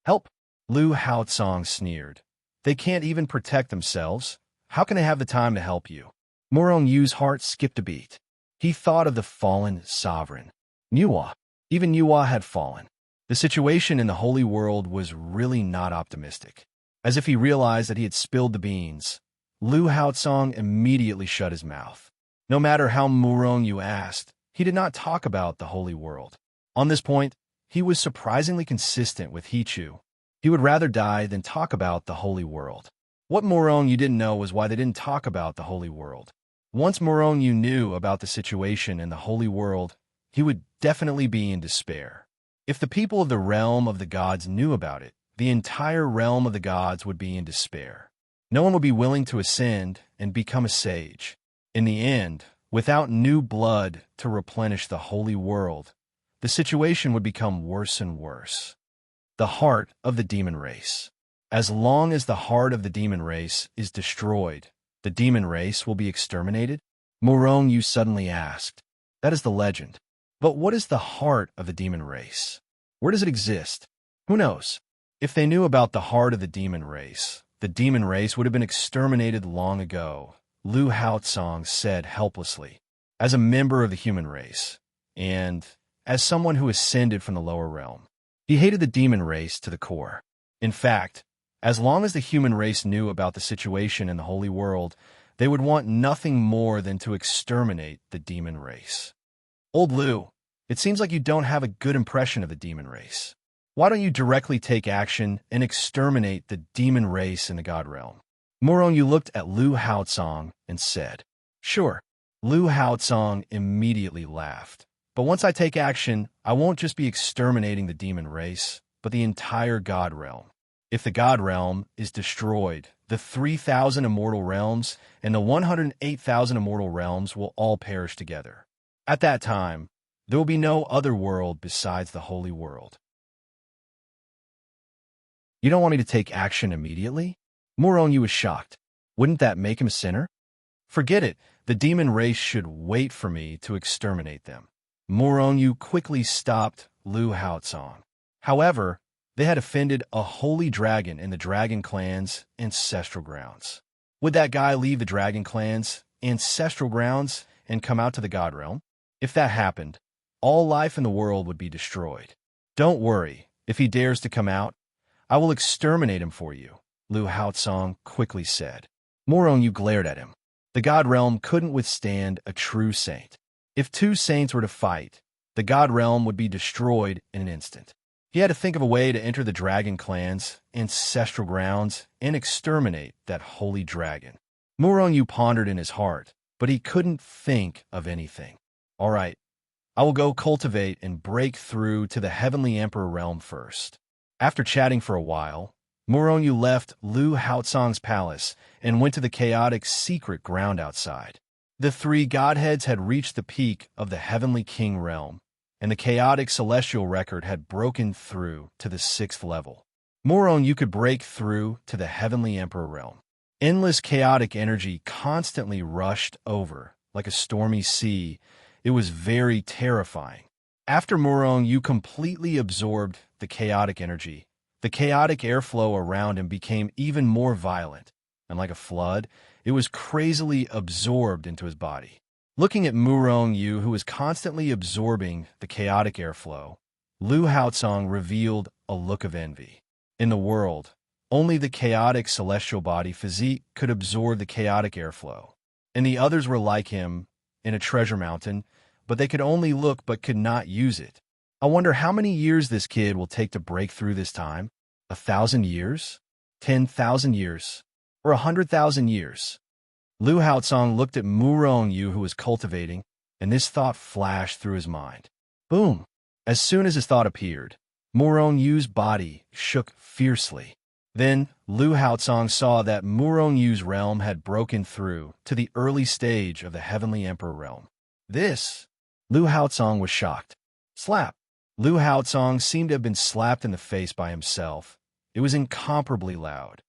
Help? Lu Haotsong sneered. They can't even protect themselves. How can they have the time to help you? Morong's heart skipped a beat. He thought of the fallen sovereign. Nuwa. Even Nuwa had fallen. The situation in the holy world was really not optimistic. As if he realized that he had spilled the beans, Lu Haotsong immediately shut his mouth. No matter how Morong asked, he did not talk about the holy world. On this point, he was surprisingly consistent with Hichu. He would rather die than talk about the holy world. What Morong didn't know was why they didn't talk about the holy world. Once Morong knew about the situation in the holy world, he would definitely be in despair. If the people of the realm of the gods knew about it, the entire realm of the gods would be in despair. No one would be willing to ascend and become a sage. In the end, without new blood to replenish the holy world, the situation would become worse and worse. The heart of the demon race. As long as the heart of the demon race is destroyed, the demon race will be exterminated? Morong suddenly asked. That is the legend. But what is the heart of the demon race? Where does it exist? Who knows? If they knew about the heart of the demon race would have been exterminated long ago, Lu Haotsong said helplessly. As a member of the human race, and as someone who ascended from the lower realm, he hated the demon race to the core. In fact, as long as the human race knew about the situation in the holy world, they would want nothing more than to exterminate the demon race. Old Lu, it seems like you don't have a good impression of the demon race. Why don't you directly take action and exterminate the demon race in the god realm? Murong looked at Lu Haotsong and said, Sure. Lu Haotsong immediately laughed. But once I take action, I won't just be exterminating the demon race, but the entire god realm. If the god realm is destroyed, the 3,000 immortal realms and the 108,000 immortal realms will all perish together. At that time, there will be no other world besides the holy world. You don't want me to take action immediately? Murong was shocked. Wouldn't that make him a sinner? Forget it. The demon race should wait for me to exterminate them. Murong quickly stopped Lu Haotsong. However, they had offended a holy dragon in the dragon clan's ancestral grounds. Would that guy leave the dragon clan's ancestral grounds and come out to the god realm? If that happened, all life in the world would be destroyed. Don't worry, if he dares to come out, I will exterminate him for you, Lu Haotsong quickly said. Murong glared at him. The god realm couldn't withstand a true saint. If two saints were to fight, the god realm would be destroyed in an instant. He had to think of a way to enter the dragon clan's ancestral grounds and exterminate that holy dragon. Murong pondered in his heart, but he couldn't think of anything. All right, I will go cultivate and break through to the heavenly emperor realm first. After chatting for a while, Murong left Lu Haotsong's palace and went to the chaotic secret ground outside. The three godheads had reached the peak of the heavenly king realm, and the chaotic celestial record had broken through to the 6th level. Murong could break through to the heavenly emperor realm. Endless chaotic energy constantly rushed over like a stormy sea. It was very terrifying. After Murong completely absorbed the chaotic energy, the chaotic airflow around him became even more violent, and like a flood, it was crazily absorbed into his body. Looking at Murong who was constantly absorbing the chaotic airflow, Lu Haotsong revealed a look of envy. In the world, only the chaotic celestial body physique could absorb the chaotic airflow, and the others were like him in a treasure mountain, but they could only look but could not use it. I wonder how many years this kid will take to break through this time? 1,000 years? 10,000 years? Or 100,000 years? Lu Haotsong looked at Murong who was cultivating, and this thought flashed through his mind. Boom! As soon as his thought appeared, Murong body shook fiercely. Then Lu Haotsong saw that Murong realm had broken through to the early stage of the heavenly emperor realm. This, Lu Haotsong was shocked. Slap! Lu Haotsong seemed to have been slapped in the face by himself. It was incomparably loud.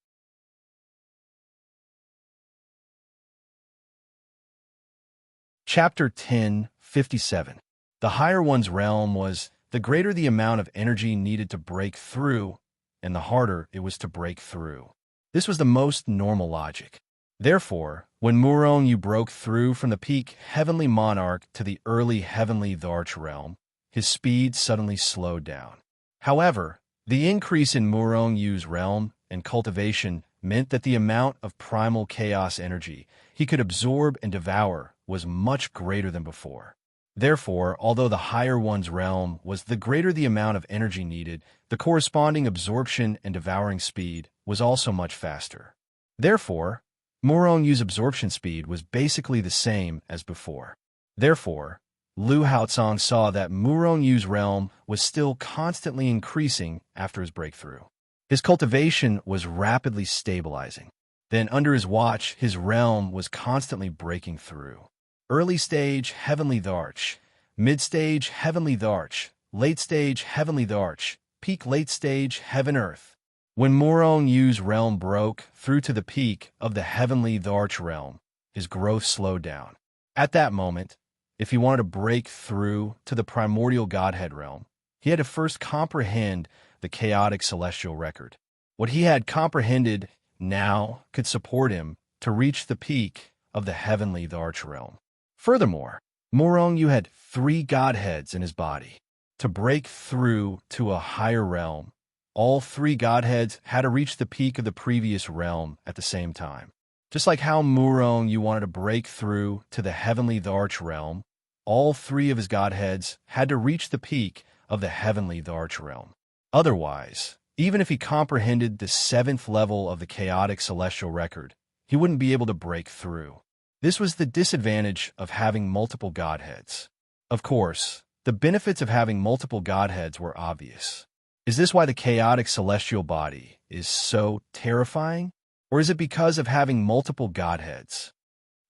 Chapter 10:57. The higher one's realm was, the greater the amount of energy needed to break through, and the harder it was to break through. This was the most normal logic. Therefore, when Murong broke through from the peak heavenly monarch to the early heavenly Dharch realm, his speed suddenly slowed down. However, the increase in Murong realm and cultivation meant that the amount of primal chaos energy he could absorb and devour was much greater than before. Therefore, although the higher one's realm was the greater the amount of energy needed, the corresponding absorption and devouring speed was also much faster. Therefore, Murong's absorption speed was basically the same as before. Therefore, Lu Haotsong saw that Murong's realm was still constantly increasing after his breakthrough. His cultivation was rapidly stabilizing. Then, under his watch, his realm was constantly breaking through. Early stage, heavenly Dharch. Mid-stage, heavenly Dharch. Late stage, heavenly Dharch. Peak late stage, heaven-earth. When Murong's realm broke through to the peak of the heavenly Dharch realm, his growth slowed down. At that moment, If he wanted to break through to the primordial Godhead realm, he had to first comprehend the chaotic celestial record. What he had comprehended now could support him to reach the peak of the heavenly, the arch realm. Furthermore, Morongyu had 3 Godheads in his body. To break through to a higher realm, all 3 Godheads had to reach the peak of the previous realm at the same time. Just like how Morongyu wanted to break through to the heavenly, the arch realm, all 3 of his Godheads had to reach the peak of the heavenly, the arch realm. Otherwise, even if he comprehended the 7th level of the chaotic celestial record, he wouldn't be able to break through. This was the disadvantage of having multiple Godheads. Of course, the benefits of having multiple Godheads were obvious. Is this why the chaotic celestial body is so terrifying? Or is it because of having multiple Godheads?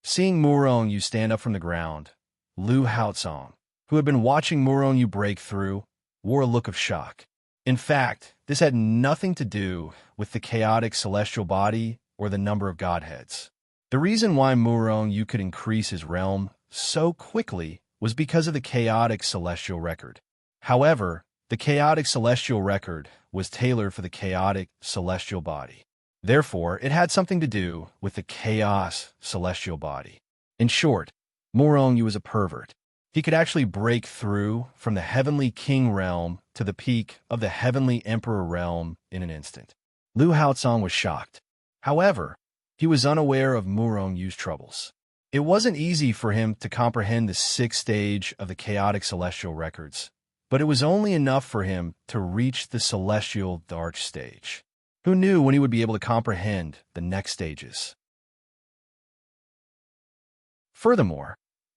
Seeing Morongyu stand up from the ground, Lu Haotsong, who had been watching Morongyu break through, wore a look of shock. In fact, this had nothing to do with the chaotic celestial body or the number of Godheads. The reason why Morongyu could increase his realm so quickly was because of the chaotic celestial record. However, the chaotic celestial record was tailored for the chaotic celestial body. Therefore, it had something to do with the chaos celestial body. In short, Morongyu was a pervert. He could actually break through from the heavenly king realm to the peak of the heavenly emperor realm in an instant. Lu Haotsong was shocked. However, he was unaware of Morongyu's troubles. It wasn't easy for him to comprehend the 6th stage of the chaotic celestial records, but it was only enough for him to reach the celestial arch stage. Who knew when he would be able to comprehend the next stages? Furthermore,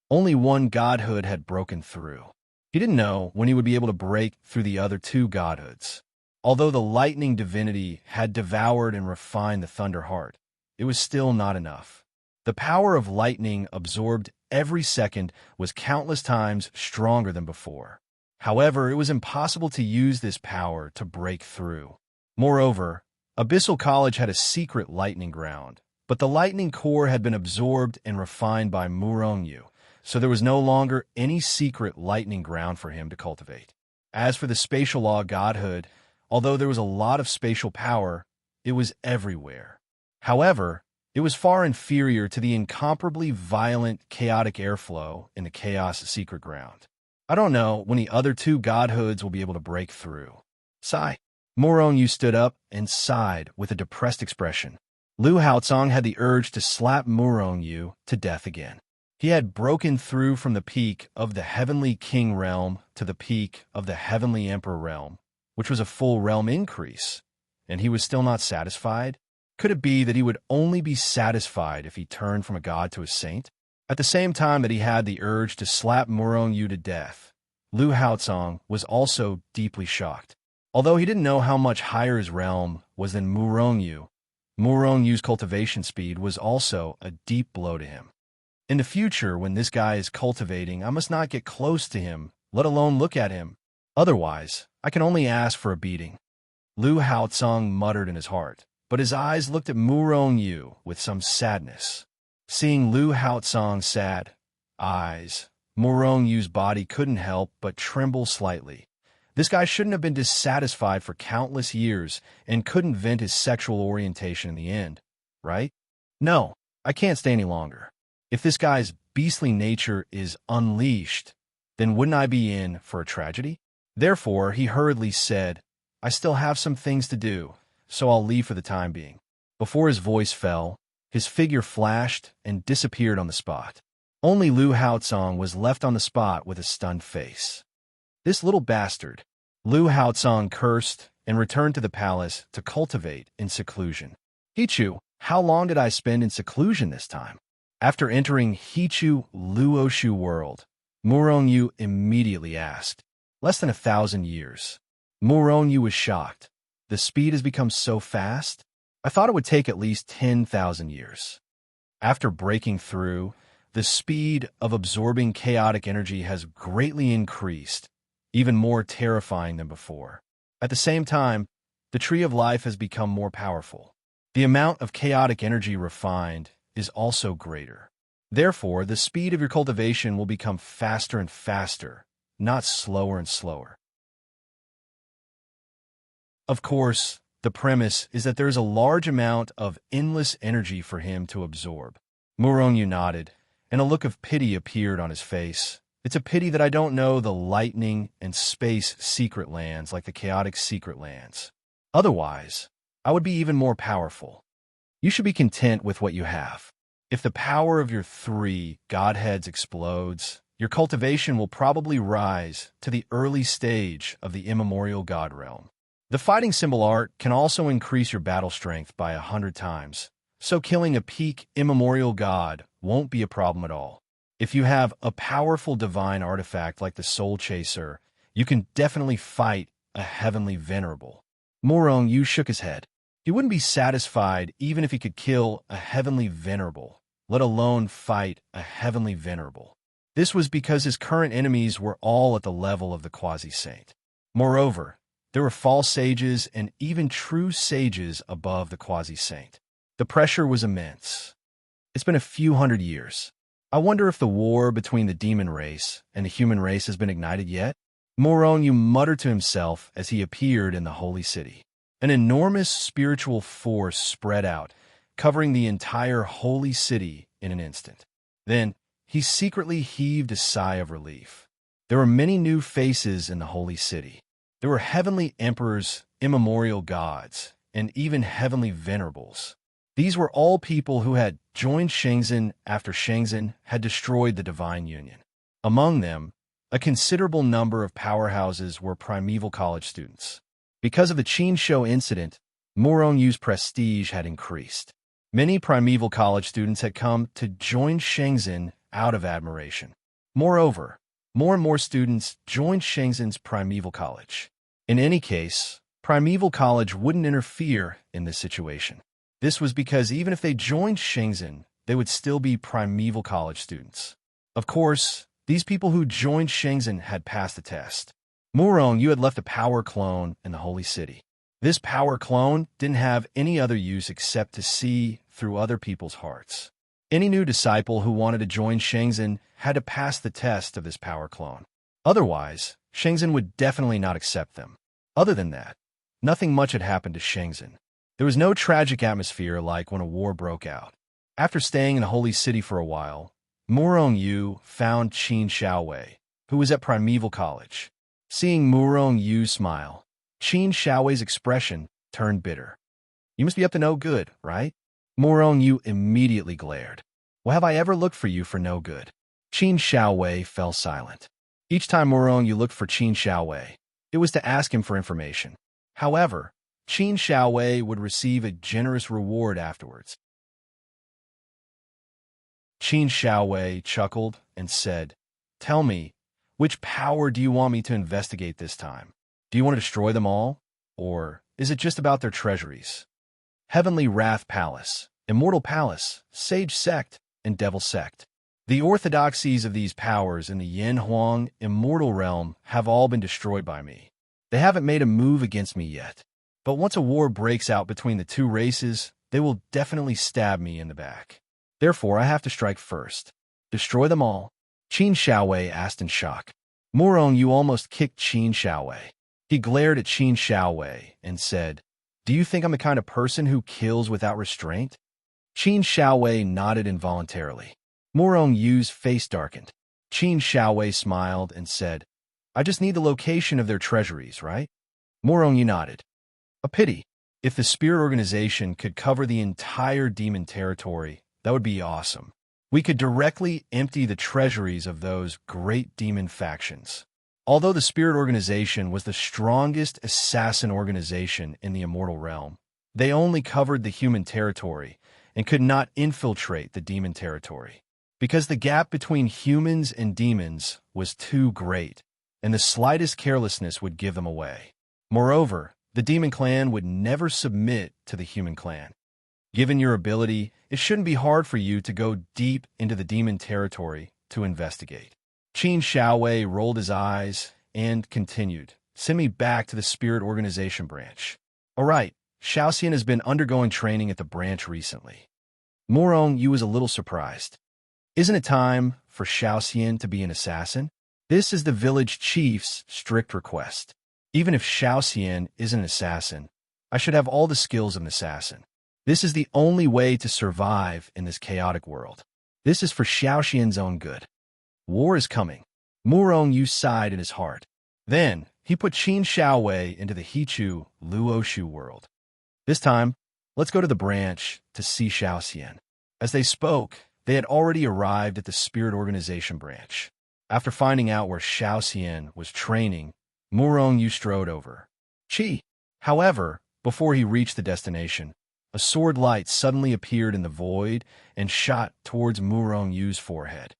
only one godhood had broken through. He didn't know when he would be able to break through the other 2 godhoods. Although the lightning divinity had devoured and refined the thunder heart, it was still not enough. The power of lightning absorbed every second was countless times stronger than before. However, it was impossible to use this power to break through. Moreover, Abyssal College had a secret lightning ground, but the lightning core had been absorbed and refined by Morongyu, so there was no longer any secret lightning ground for him to cultivate. As for the spatial law godhood, although there was a lot of spatial power, it was everywhere. However, it was far inferior to the incomparably violent chaotic airflow in the chaos secret ground. I don't know when the other 2 godhoods will be able to break through. Sigh. Morongyu stood up and sighed with a depressed expression. Lu Haotsong had the urge to slap Morongyu to death again. He had broken through from the peak of the heavenly king realm to the peak of the heavenly emperor realm, which was a full realm increase, and he was still not satisfied? Could it be that he would only be satisfied if he turned from a god to a saint? At the same time that he had the urge to slap Morongyu to death, Lu Haotsong was also deeply shocked. Although he didn't know how much higher his realm was than Morongyu's cultivation speed was also a deep blow to him. In the future, when this guy is cultivating, I must not get close to him, let alone look at him. Otherwise, I can only ask for a beating. Lu Haotsong muttered in his heart, but his eyes looked at Morongyu with some sadness. Seeing Lu Haotsong's sad eyes, Morongyu's body couldn't help but tremble slightly. This guy shouldn't have been dissatisfied for countless years and couldn't vent his sexual orientation in the end, right? No, I can't stay any longer. If this guy's beastly nature is unleashed, then wouldn't I be in for a tragedy? Therefore, he hurriedly said, I still have some things to do, so I'll leave for the time being. Before his voice fell, his figure flashed and disappeared on the spot. Only Lu Haotsong was left on the spot with a stunned face. This little bastard. Lu Haotsong cursed and returned to the palace to cultivate in seclusion. Hichu, how long did I spend in seclusion this time? After entering Hichu Luoshu world, Morongyu immediately asked. Less than 1,000 years. Morongyu was shocked. The speed has become so fast? I thought it would take at least 10,000 years. After breaking through, the speed of absorbing chaotic energy has greatly increased, even more terrifying than before. At the same time, the Tree of Life has become more powerful. The amount of chaotic energy refined is also greater. Therefore, the speed of your cultivation will become faster and faster, not slower and slower. Of course, the premise is that there is a large amount of endless energy for him to absorb. Muronyu nodded, and a look of pity appeared on his face. It's a pity that I don't know the lightning and space secret lands like the chaotic secret lands. Otherwise, I would be even more powerful. You should be content with what you have. If the power of your 3 godheads explodes, your cultivation will probably rise to the early stage of the immemorial god realm. The fighting symbol art can also increase your battle strength by 100 times, so killing a peak immemorial god won't be a problem at all. If you have a powerful divine artifact like the Soul Chaser, you can definitely fight a heavenly venerable. Muronyu shook his head. He wouldn't be satisfied even if he could kill a heavenly venerable, let alone fight a heavenly venerable. This was because his current enemies were all at the level of the quasi-saint. Moreover, there were false sages and even true sages above the quasi-saint. The pressure was immense. It's been a few hundred years. I wonder if the war between the demon race and the human race has been ignited yet? Muronyu muttered to himself as he appeared in the holy city. An enormous spiritual force spread out, covering the entire holy city in an instant. Then, he secretly heaved a sigh of relief. There were many new faces in the holy city. There were heavenly emperors, immemorial gods, and even heavenly venerables. These were all people who had joined Shenzhen after Shenzhen had destroyed the Divine Union. Among them, a considerable number of powerhouses were primeval college students. Because of the Qin Show incident, Muronyu's prestige had increased. Many primeval college students had come to join Shenzhen out of admiration. Moreover, more and more students joined Shenzhen's primeval college. In any case, primeval college wouldn't interfere in this situation. This was because even if they joined Shenzhen, they would still be primeval college students. Of course, these people who joined Shenzhen had passed the test. Muronyu had left a power clone in the holy city. This power clone didn't have any other use except to see through other people's hearts. Any new disciple who wanted to join Shenzhen had to pass the test of this power clone. Otherwise, Shenzhen would definitely not accept them. Other than that, nothing much had happened to Shenzhen. There was no tragic atmosphere like when a war broke out. After staying in the holy city for a while, Muronyu found Qin Xiaowei, who was at primeval college. Seeing Muronyu smile, Qin Xiaowei's expression turned bitter. You must be up to no good, right? Muronyu immediately glared. Well, have I ever looked for you for no good? Qin Xiaowei fell silent. Each time Muronyu looked for Qin Xiaowei, it was to ask him for information. However, Qin Xiaowei would receive a generous reward afterwards. Qin Xiaowei chuckled and said, "Tell me, which power do you want me to investigate this time? Do you want to destroy them all? Or is it just about their treasuries? Heavenly Wrath Palace, Immortal Palace, Sage Sect, and Devil Sect. The orthodoxies of these powers in the Yanhuang Immortal Realm have all been destroyed by me. They haven't made a move against me yet. But once a war breaks out between the two races, they will definitely stab me in the back. Therefore, I have to strike first. Destroy them all?" Qin Xiaowei asked in shock. Muronyu almost kicked Qin Xiaowei. He glared at Qin Xiaowei and said, "Do you think I'm the kind of person who kills without restraint?" Qin Xiaowei nodded involuntarily. Murongyu's face darkened. Qin Xiaowei smiled and said, "I just need the location of their treasuries, right?" Muronyu nodded. "A pity. If the spirit organization could cover the entire demon territory, that would be awesome. We could directly empty the treasuries of those great demon factions." Although the spirit organization was the strongest assassin organization in the immortal realm, they only covered the human territory and could not infiltrate the demon territory, because the gap between humans and demons was too great, and the slightest carelessness would give them away. Moreover, the demon clan would never submit to the human clan. Given your ability, it shouldn't be hard for you to go deep into the demon territory to investigate. Qin Xiaowei rolled his eyes and continued, "Send me back to the spirit organization branch." "All right, Shaoxian has been undergoing training at the branch recently." Muronyu was a little surprised. Isn't it time for Xiao Xian to be an assassin? This is the village chief's strict request. Even if Xiao Xian is an assassin, I should have all the skills of an assassin. This is the only way to survive in this chaotic world. This is for Xiao Xian's own good. War is coming. Mu Rongyu sighed in his heart. Then he put Qin Shaowei into the Hichu Luoshu world. This time, let's go to the branch to see Xiao Xian. As they spoke, they had already arrived at the Spirit Organization branch. After finding out where Xiao Xian was training, Mu Rongyu strode over. Qi. However, before he reached the destination, a sword light suddenly appeared in the void and shot towards Mu Rongyu's forehead.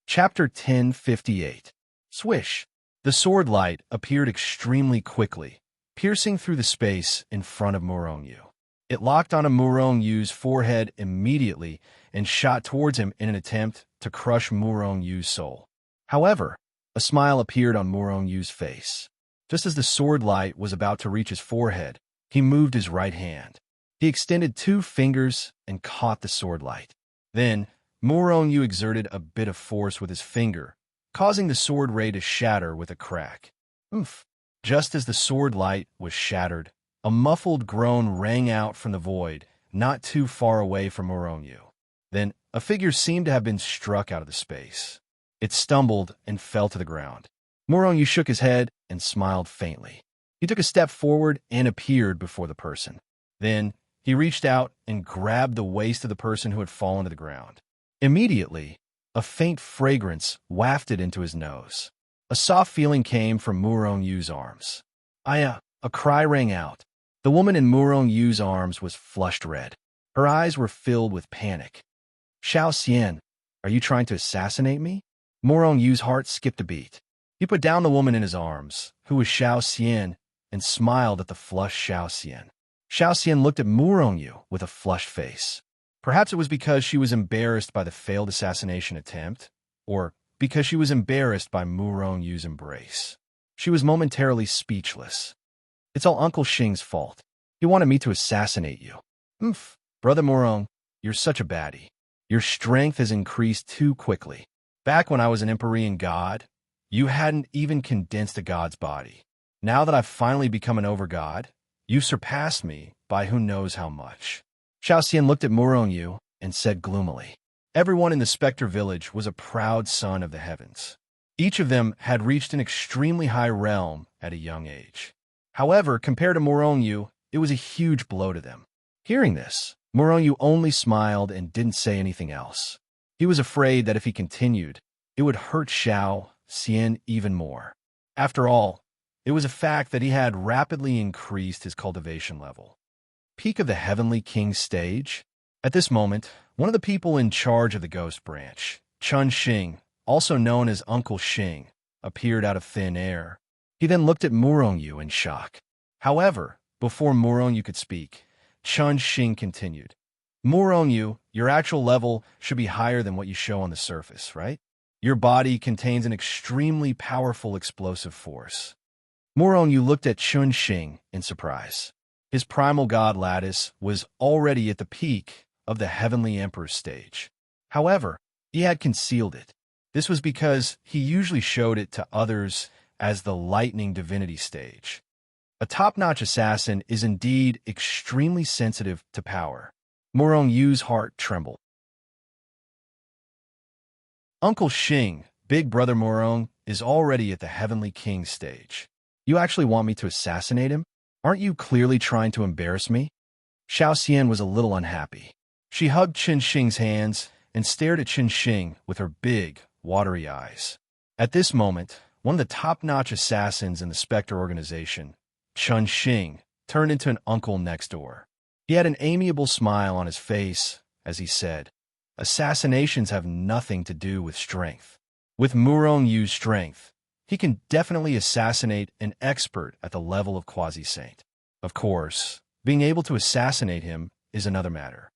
Chapter 1058. Swish. The sword light appeared extremely quickly, piercing through the space in front of Mu Rongyu. It locked onto Mu Rongyu's forehead immediately and shot towards him in an attempt to crush Mu Rongyu's soul. However, a smile appeared on Mu Rongyu's face. Just as the sword light was about to reach his forehead, he moved his right hand. He extended 2 fingers and caught the sword light. Then, Mu Rongyu exerted a bit of force with his finger, causing the sword ray to shatter with a crack. Oof! Just as the sword light was shattered, a muffled groan rang out from the void, not too far away from Mu Rongyu. Then, a figure seemed to have been struck out of the space. It stumbled and fell to the ground. Mu Rongyu shook his head and smiled faintly. He took a step forward and appeared before the person. Then, he reached out and grabbed the waist of the person who had fallen to the ground. Immediately, a faint fragrance wafted into his nose. A soft feeling came from Mu Rongyu's arms. A cry rang out. The woman in Mu Rongyu's arms was flushed red. Her eyes were filled with panic. Xiao Xian, are you trying to assassinate me? Mu Rongyu's heart skipped a beat. He put down the woman in his arms, who was Xiao Xian, and smiled at the flushed Xiao Xian. Xiao Xian looked at Mu Rongyu with a flushed face. Perhaps it was because she was embarrassed by the failed assassination attempt, or because she was embarrassed by Mu Rongyu's embrace. She was momentarily speechless. It's all Uncle Xing's fault. He wanted me to assassinate you. Oof, Brother Murong, you're such a baddie. Your strength has increased too quickly. Back when I was an Empyrean god, you hadn't even condensed a god's body. Now that I've finally become an overgod, you've surpassed me by who knows how much. Xiao Xian looked at Mu Rongyu and said gloomily. Everyone in the Spectre village was a proud son of the heavens. Each of them had reached an extremely high realm at a young age. However, compared to Mu Rongyu, it was a huge blow to them. Hearing this, Mu Rongyu only smiled and didn't say anything else. He was afraid that if he continued, it would hurt Xiao Xian even more. After all, it was a fact that he had rapidly increased his cultivation level. Peak of the Heavenly King's stage? At this moment, one of the people in charge of the Ghost Branch, Chun Xing, also known as Uncle Xing, appeared out of thin air. He then looked at Mu Rongyu in shock. However, before Mu Rongyu could speak, Chun Xing continued. Mu Rongyu, your actual level should be higher than what you show on the surface, right? Your body contains an extremely powerful explosive force. Mu Rongyu looked at Chun Xing in surprise. His primal god lattice was already at the peak of the Heavenly Emperor's stage. However, he had concealed it. This was because he usually showed it to others as the Lightning Divinity stage. A top-notch assassin is indeed extremely sensitive to power. Mu Rongyu's heart trembled. Uncle Xing, Big Brother Mu Rong, is already at the Heavenly King stage. You actually want me to assassinate him? Aren't you clearly trying to embarrass me? Xiao Xian was a little unhappy. She hugged Chun Xing's hands and stared at Chun Xing with her big, watery eyes. At this moment, one of the top-notch assassins in the Spectre organization, Chun Xing, turned into an uncle next door. He had an amiable smile on his face as he said, assassinations have nothing to do with strength. With Mu Rongyu's strength, he can definitely assassinate an expert at the level of Quasi-Saint. Of course, being able to assassinate him is another matter.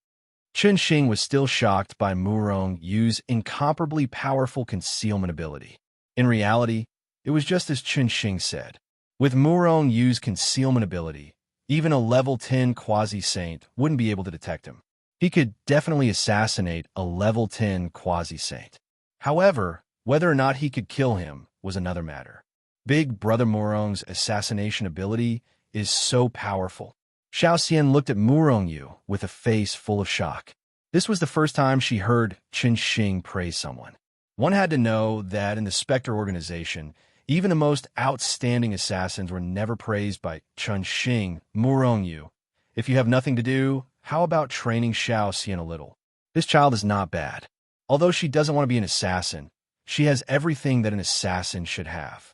Chun Xing was still shocked by Mu Rongyu's incomparably powerful concealment ability. In reality, it was just as Chun Xing said. With Mu Rongyu's concealment ability, Even a level 10 quasi-saint wouldn't be able to detect him. He could definitely assassinate a level 10 quasi-saint. However, whether or not he could kill him was another matter. Big Brother Morong's assassination ability is so powerful. Xiao Xian looked at Murongyu with a face full of shock. This was the first time she heard Qin Xing praise someone. One had to know that in the Spectre organization, even the most outstanding assassins were never praised by Qin Xing. Murongyu, if you have nothing to do, how about training Xiao Xian a little? This child is not bad. Although she doesn't want to be an assassin, she has everything that an assassin should have.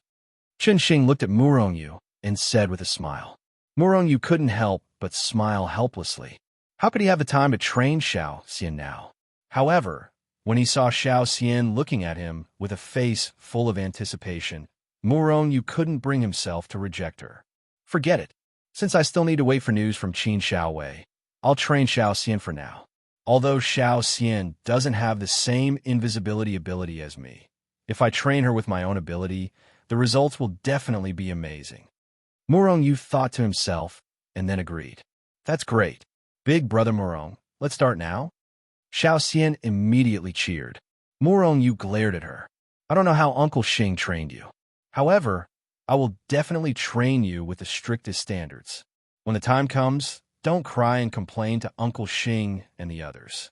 Qin Xing looked at Murongyu and said with a smile. Murongyu couldn't help but smile helplessly. How could he have the time to train Xiao Xian now? However, when he saw Xiao Xian looking at him with a face full of anticipation, Murongyu couldn't bring himself to reject her. Forget it. Since I still need to wait for news from Qin Xiaowei, I'll train Xiao Xian for now. Although Xiao Xian doesn't have the same invisibility ability as me, if I train her with my own ability, the results will definitely be amazing. Murongyu thought to himself and then agreed. That's great. Big Brother Murong, let's start now? Xiao Xian immediately cheered. Murongyu glared at her. I don't know how Uncle Xing trained you. However, I will definitely train you with the strictest standards. When the time comes, don't cry and complain to Uncle Xing and the others.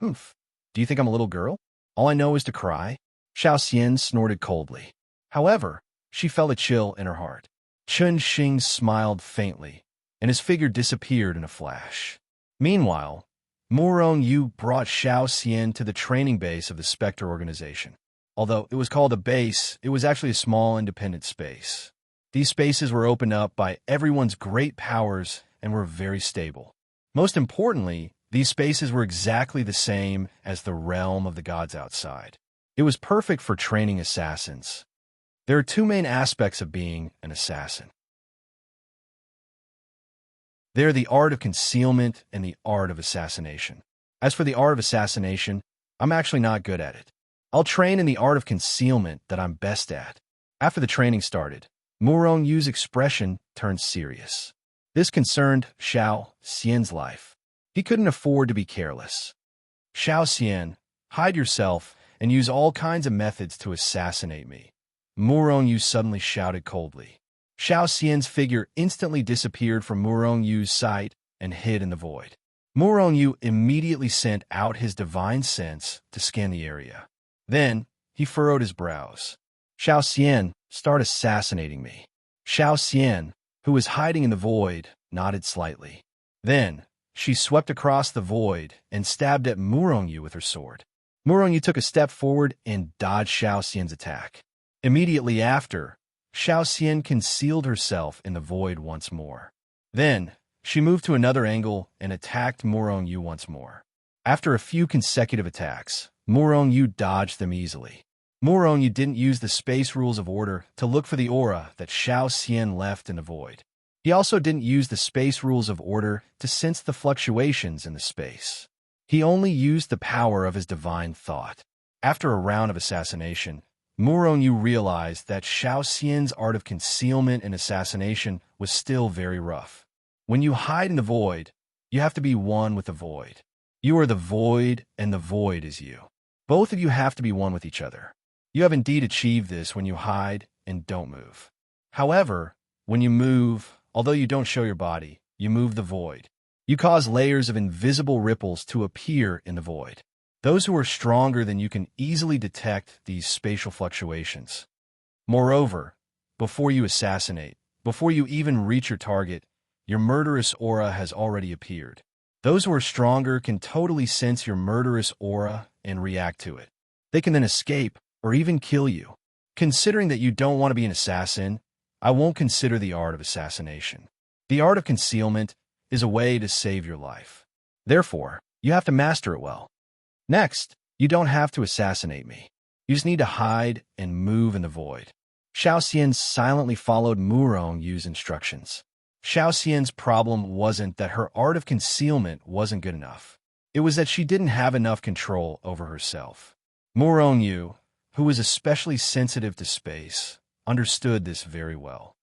Oof. Do you think I'm a little girl? All I know is to cry? Xiao Xian snorted coldly. However, she felt a chill in her heart. Qin Xing smiled faintly, and his figure disappeared in a flash. Meanwhile, Murongyu brought Xiao Xian to the training base of the Spectre organization. Although it was called a base, it was actually a small independent space. These spaces were opened up by everyone's great powers and were very stable. Most importantly, these spaces were exactly the same as the realm of the gods outside. It was perfect for training assassins. There are two main aspects of being an assassin. They are the art of concealment and the art of assassination. As for the art of assassination, I'm actually not good at it. I'll train in the art of concealment that I'm best at. After the training started, Murongyu's expression turned serious. This concerned Xiao Xian's life. He couldn't afford to be careless. Xiao Xian, hide yourself and use all kinds of methods to assassinate me. Murongyu suddenly shouted coldly. Xiao Xian's figure instantly disappeared from Murongyu's sight and hid in the void. Murongyu immediately sent out his divine sense to scan the area. Then, he furrowed his brows. Xiao Xian, start assassinating me. Xiao Xian, who was hiding in the void, nodded slightly. Then, she swept across the void and stabbed at Murongyu with her sword. Murongyu took a step forward and dodged Xiao Xian's attack. Immediately after, Xiao Xian concealed herself in the void once more. Then, she moved to another angle and attacked Murongyu once more. After a few consecutive attacks, Murongyu dodged them easily. Murongyu didn't use the space rules of order to look for the aura that Xiao Xian left in the void. He also didn't use the space rules of order to sense the fluctuations in the space. He only used the power of his divine thought. After a round of assassination, Murongyu realized that Xiao Xian's art of concealment and assassination was still very rough. When you hide in the void, you have to be one with the void. You are the void, and the void is you. Both of you have to be one with each other. You have indeed achieved this when you hide and don't move. However, when you move, although you don't show your body, you move the void. You cause layers of invisible ripples to appear in the void. Those who are stronger than you can easily detect these spatial fluctuations. Moreover, before you assassinate, before you even reach your target, your murderous aura has already appeared. Those who are stronger can totally sense your murderous aura and react to it. They can then escape or even kill you. Considering that you don't want to be an assassin, I won't consider the art of assassination. The art of concealment is a way to save your life. Therefore, you have to master it well. Next, you don't have to assassinate me. You just need to hide and move in the void. Xiao Xian silently followed Murongyu's instructions. Xiao Xian's problem wasn't that her art of concealment wasn't good enough. It was that she didn't have enough control over herself. Murongyu, who was especially sensitive to space, understood this very well.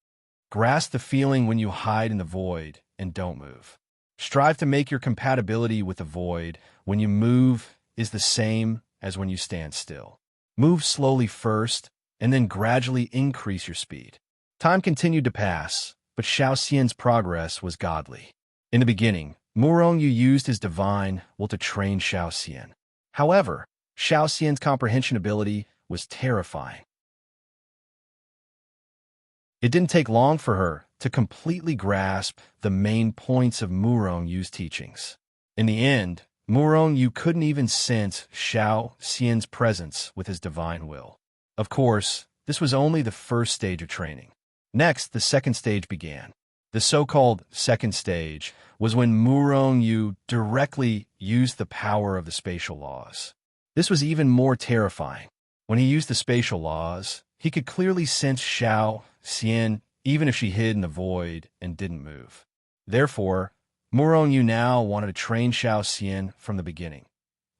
Grasp the feeling when you hide in the void and don't move. Strive to make your compatibility with the void when you move is the same as when you stand still. Move slowly first, and then gradually increase your speed. Time continued to pass, but Xiao Xian's progress was godly. In the beginning, Murongyu used his divine will to train Xiao Xian. However, Xiao Xian's comprehension ability was terrifying. It didn't take long for her to completely grasp the main points of Murongyu's teachings. In the end, Murongyu couldn't even sense Xiao Xian's presence with his divine will. Of course, this was only the first stage of training. Next, the second stage began. The so-called second stage was when Murongyu directly used the power of the spatial laws. This was even more terrifying. When he used the spatial laws, he could clearly sense Xiao Xian even if she hid in the void and didn't move. Therefore, Murongyu now wanted to train Xiao Xian from the beginning.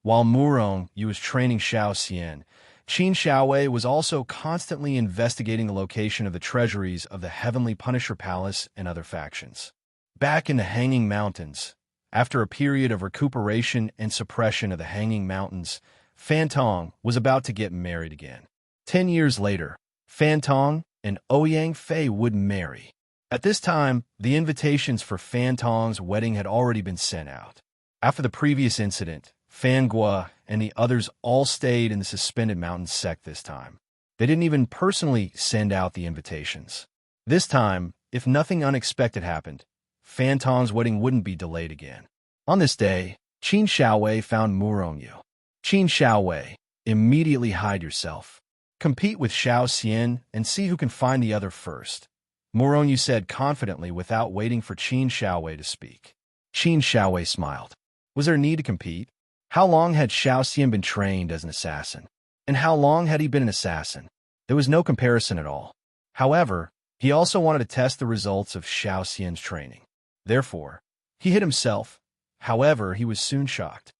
While Murongyu was training Xiao Xian, Qin Xiaowei was also constantly investigating the location of the treasuries of the Heavenly Punisher Palace and other factions. Back in the Hanging Mountains, after a period of recuperation and suppression of the Hanging Mountains, Fan Tong was about to get married again. 10 years later, Fan Tong and Ouyang Fei would marry. At this time, the invitations for Fan Tong's wedding had already been sent out. After the previous incident, Fan Gua and the others all stayed in the Suspended Mountain sect this time. They didn't even personally send out the invitations. This time, if nothing unexpected happened, Fan Tong's wedding wouldn't be delayed again. On this day, Qin Xiaowei found Murongyu. Qin Xiaowei, immediately hide yourself. Compete with Xiao Xian and see who can find the other first. Murongyu said confidently without waiting for Qin Xiaowei to speak. Qin Xiaowei smiled. Was there need to compete? How long had Xiao Xian been trained as an assassin? And how long had he been an assassin? There was no comparison at all. However, he also wanted to test the results of Xiao Xian's training. Therefore, he hid himself. However, he was soon shocked.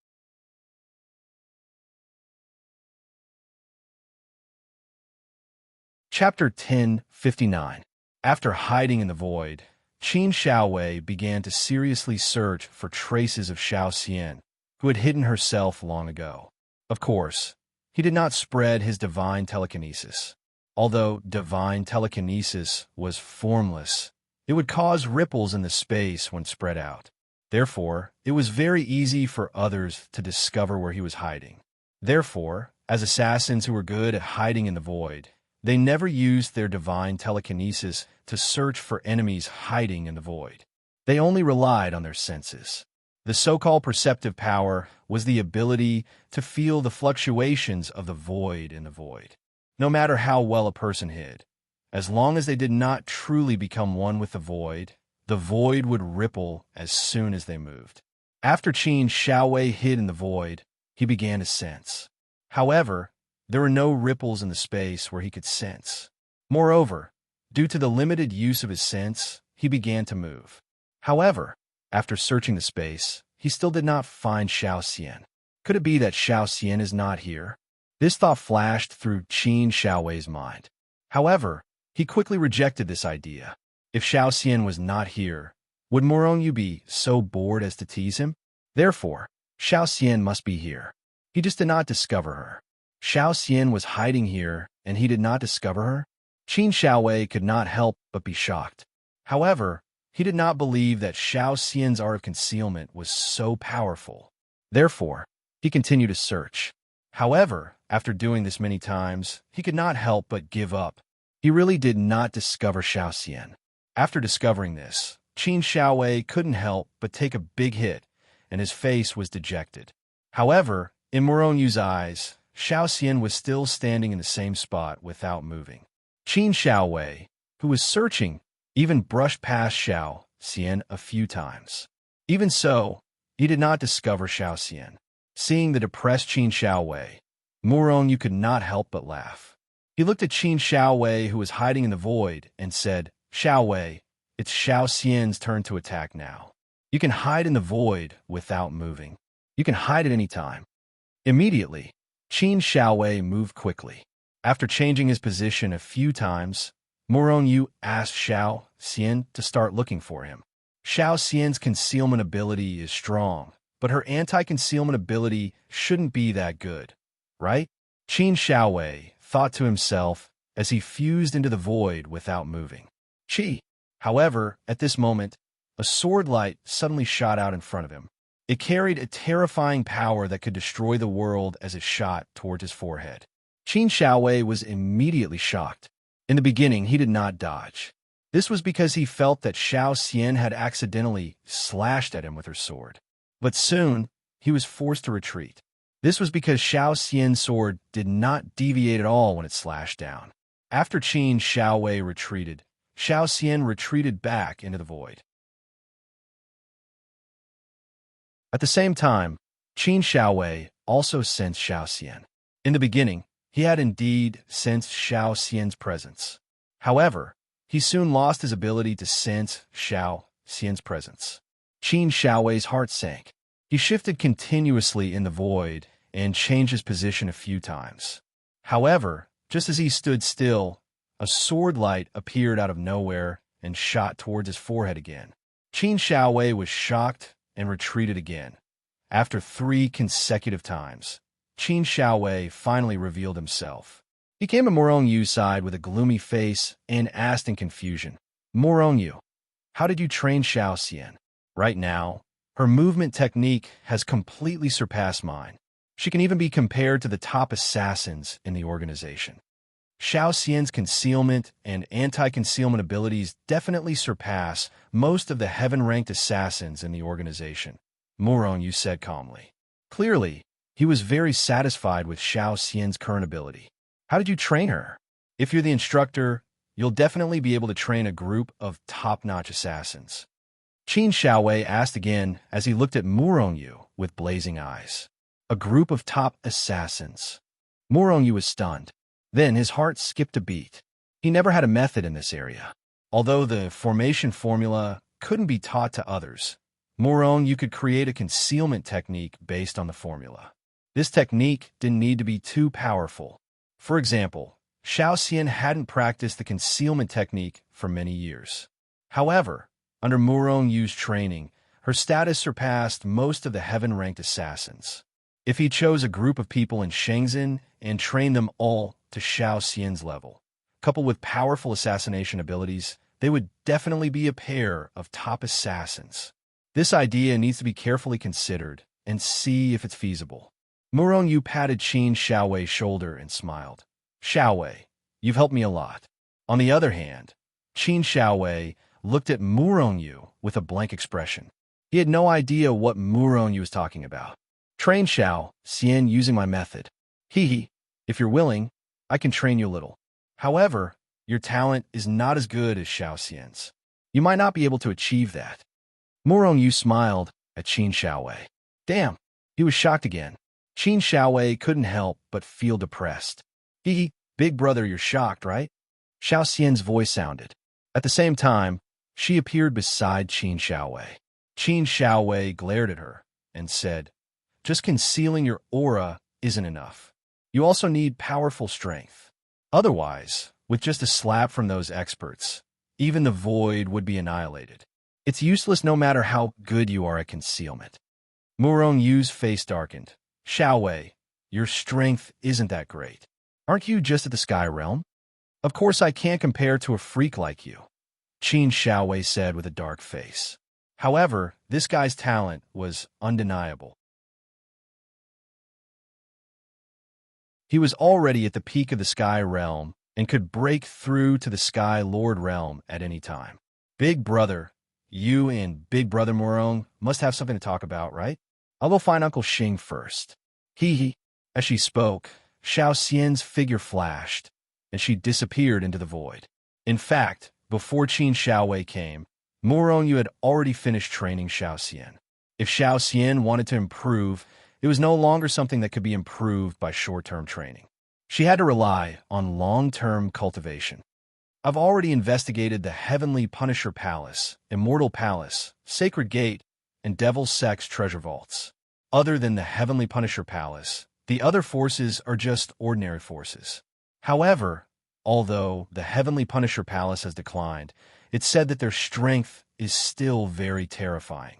Chapter 1059. After hiding in the void, Qin Xiaowei began to seriously search for traces of Xiao Xian, who had hidden herself long ago. Of course, he did not spread his divine telekinesis. Although divine telekinesis was formless, it would cause ripples in the space when spread out. Therefore, it was very easy for others to discover where he was hiding. Therefore, as assassins who were good at hiding in the void, they never used their divine telekinesis to search for enemies hiding in the void. They only relied on their senses. The so-called perceptive power was the ability to feel the fluctuations of the void in the void. No matter how well a person hid, as long as they did not truly become one with the void would ripple as soon as they moved. After Qin Xiaowei hid in the void, he began to sense. However, there were no ripples in the space where he could sense. Moreover, due to the limited use of his sense, he began to move. However, after searching the space, he still did not find Xiao Xian. Could it be that Xiao Xian is not here? This thought flashed through Qin Xiaowei's mind. However, he quickly rejected this idea. If Xiao Xian was not here, would Murongyu be so bored as to tease him? Therefore, Xiao Xian must be here. He just did not discover her. Xiao Xian was hiding here, and he did not discover her? Qin Xiaowei could not help but be shocked. However, he did not believe that Xiao Xian's art of concealment was so powerful. Therefore, he continued to search. However, after doing this many times, he could not help but give up. He really did not discover Xiao Xian. After discovering this, Qin Xiaowei couldn't help but take a big hit, and his face was dejected. However, in Murongyu's eyes, Xiao Xian was still standing in the same spot without moving. Qin Xiaowei, who was searching, even brushed past Xiao Xian a few times. Even so, he did not discover Xiao Xian. Seeing the depressed Qin Xiaowei, Murongyu could not help but laugh. He looked at Qin Xiaowei, who was hiding in the void, and said, "Xiaowei, it's Xiao Xian's turn to attack now. You can hide in the void without moving. You can hide at any time." Immediately, Qin Xiaowei moved quickly. After changing his position a few times, Murongyu asked Xiao Xian to start looking for him. Xiao Xian's concealment ability is strong, but her anti-concealment ability shouldn't be that good, right? Qin Xiaowei thought to himself as he fused into the void without moving. Qi. However, at this moment, a sword light suddenly shot out in front of him. It carried a terrifying power that could destroy the world as it shot towards his forehead. Qin Xiaowei was immediately shocked. In the beginning, he did not dodge. This was because he felt that Xiao Xian had accidentally slashed at him with her sword. But soon, he was forced to retreat. This was because Xiao Xian's sword did not deviate at all when it slashed down. After Qin Xiaowei retreated, Xiao Xian retreated back into the void. At the same time, Qin Xiaowei also sensed Xiao Xian. In the beginning, he had indeed sensed Xiao Xian's presence. However, he soon lost his ability to sense Xiao Xian's presence. Qin Xiaowei's heart sank. He shifted continuously in the void and changed his position a few times. However, just as he stood still, a sword light appeared out of nowhere and shot towards his forehead again. Qin Xiaowei was shocked and retreated again. After 3 consecutive times, Qin Xiaowei finally revealed himself. He came to Morongyu's side with a gloomy face and asked in confusion, "Morongyu, how did you train Xiao Xian?" Right now, her movement technique has completely surpassed mine. She can even be compared to the top assassins in the organization. Xiao Xian's concealment and anti-concealment abilities definitely surpass most of the heaven-ranked assassins in the organization, Morongyu said calmly. Clearly, he was very satisfied with Xiao Xian's current ability. How did you train her? If you're the instructor, you'll definitely be able to train a group of top-notch assassins. Qin Xiaowei asked again as he looked at Morongyu with blazing eyes. A group of top assassins. Morongyu was stunned. Then his heart skipped a beat. He never had a method in this area. Although the formation formula couldn't be taught to others, Morongyu could create a concealment technique based on the formula. This technique didn't need to be too powerful. For example, Xiao Xian hadn't practiced the concealment technique for many years. However, under Morongyu's training, her status surpassed most of the heaven-ranked assassins. If he chose a group of people in Shenzhen and trained them all to Xiao Xian's level, coupled with powerful assassination abilities, they would definitely be a pair of top assassins. This idea needs to be carefully considered and see if it's feasible. Morongyu patted Qin Xiaowei's shoulder and smiled. Xiaowei, you've helped me a lot. On the other hand, Qin Xiaowei looked at Morongyu with a blank expression. He had no idea what Morongyu was talking about. Train Xiao Xian using my method. Hee. If you're willing, I can train you a little. However, your talent is not as good as Xiao Xian's. You might not be able to achieve that. Morongyu smiled at Qin Xiaowei. Damn, he was shocked again. Qin Xiaowei couldn't help but feel depressed. Hee, big brother, you're shocked, right? Xiao Xian's voice sounded. At the same time, she appeared beside Qin Xiaowei. Qin Xiaowei glared at her and said, just concealing your aura isn't enough. You also need powerful strength. Otherwise, with just a slap from those experts, even the void would be annihilated. It's useless no matter how good you are at concealment. Morongyu's face darkened. Xiaowei, your strength isn't that great. Aren't you just at the Sky Realm? Of course I can't compare to a freak like you, Qin Xiaowei said with a dark face. However, this guy's talent was undeniable. He was already at the peak of the Sky Realm and could break through to the Sky Lord Realm at any time. Big brother, you and Big Brother Morong must have something to talk about, right? I'll go find Uncle Xing first. Hee. As she spoke, Xiao Xian's figure flashed, and she disappeared into the void. In fact, before Qin Xiaowei came, Morongyu had already finished training Xiao Xian. If Xiao Xian wanted to improve, it was no longer something that could be improved by short-term training. She had to rely on long-term cultivation. I've already investigated the Heavenly Punisher Palace, Immortal Palace, Sacred Gate, and Devil's Sex treasure vaults. Other than the Heavenly Punisher Palace, the other forces are just ordinary forces. However, although the Heavenly Punisher Palace has declined, it's said that their strength is still very terrifying.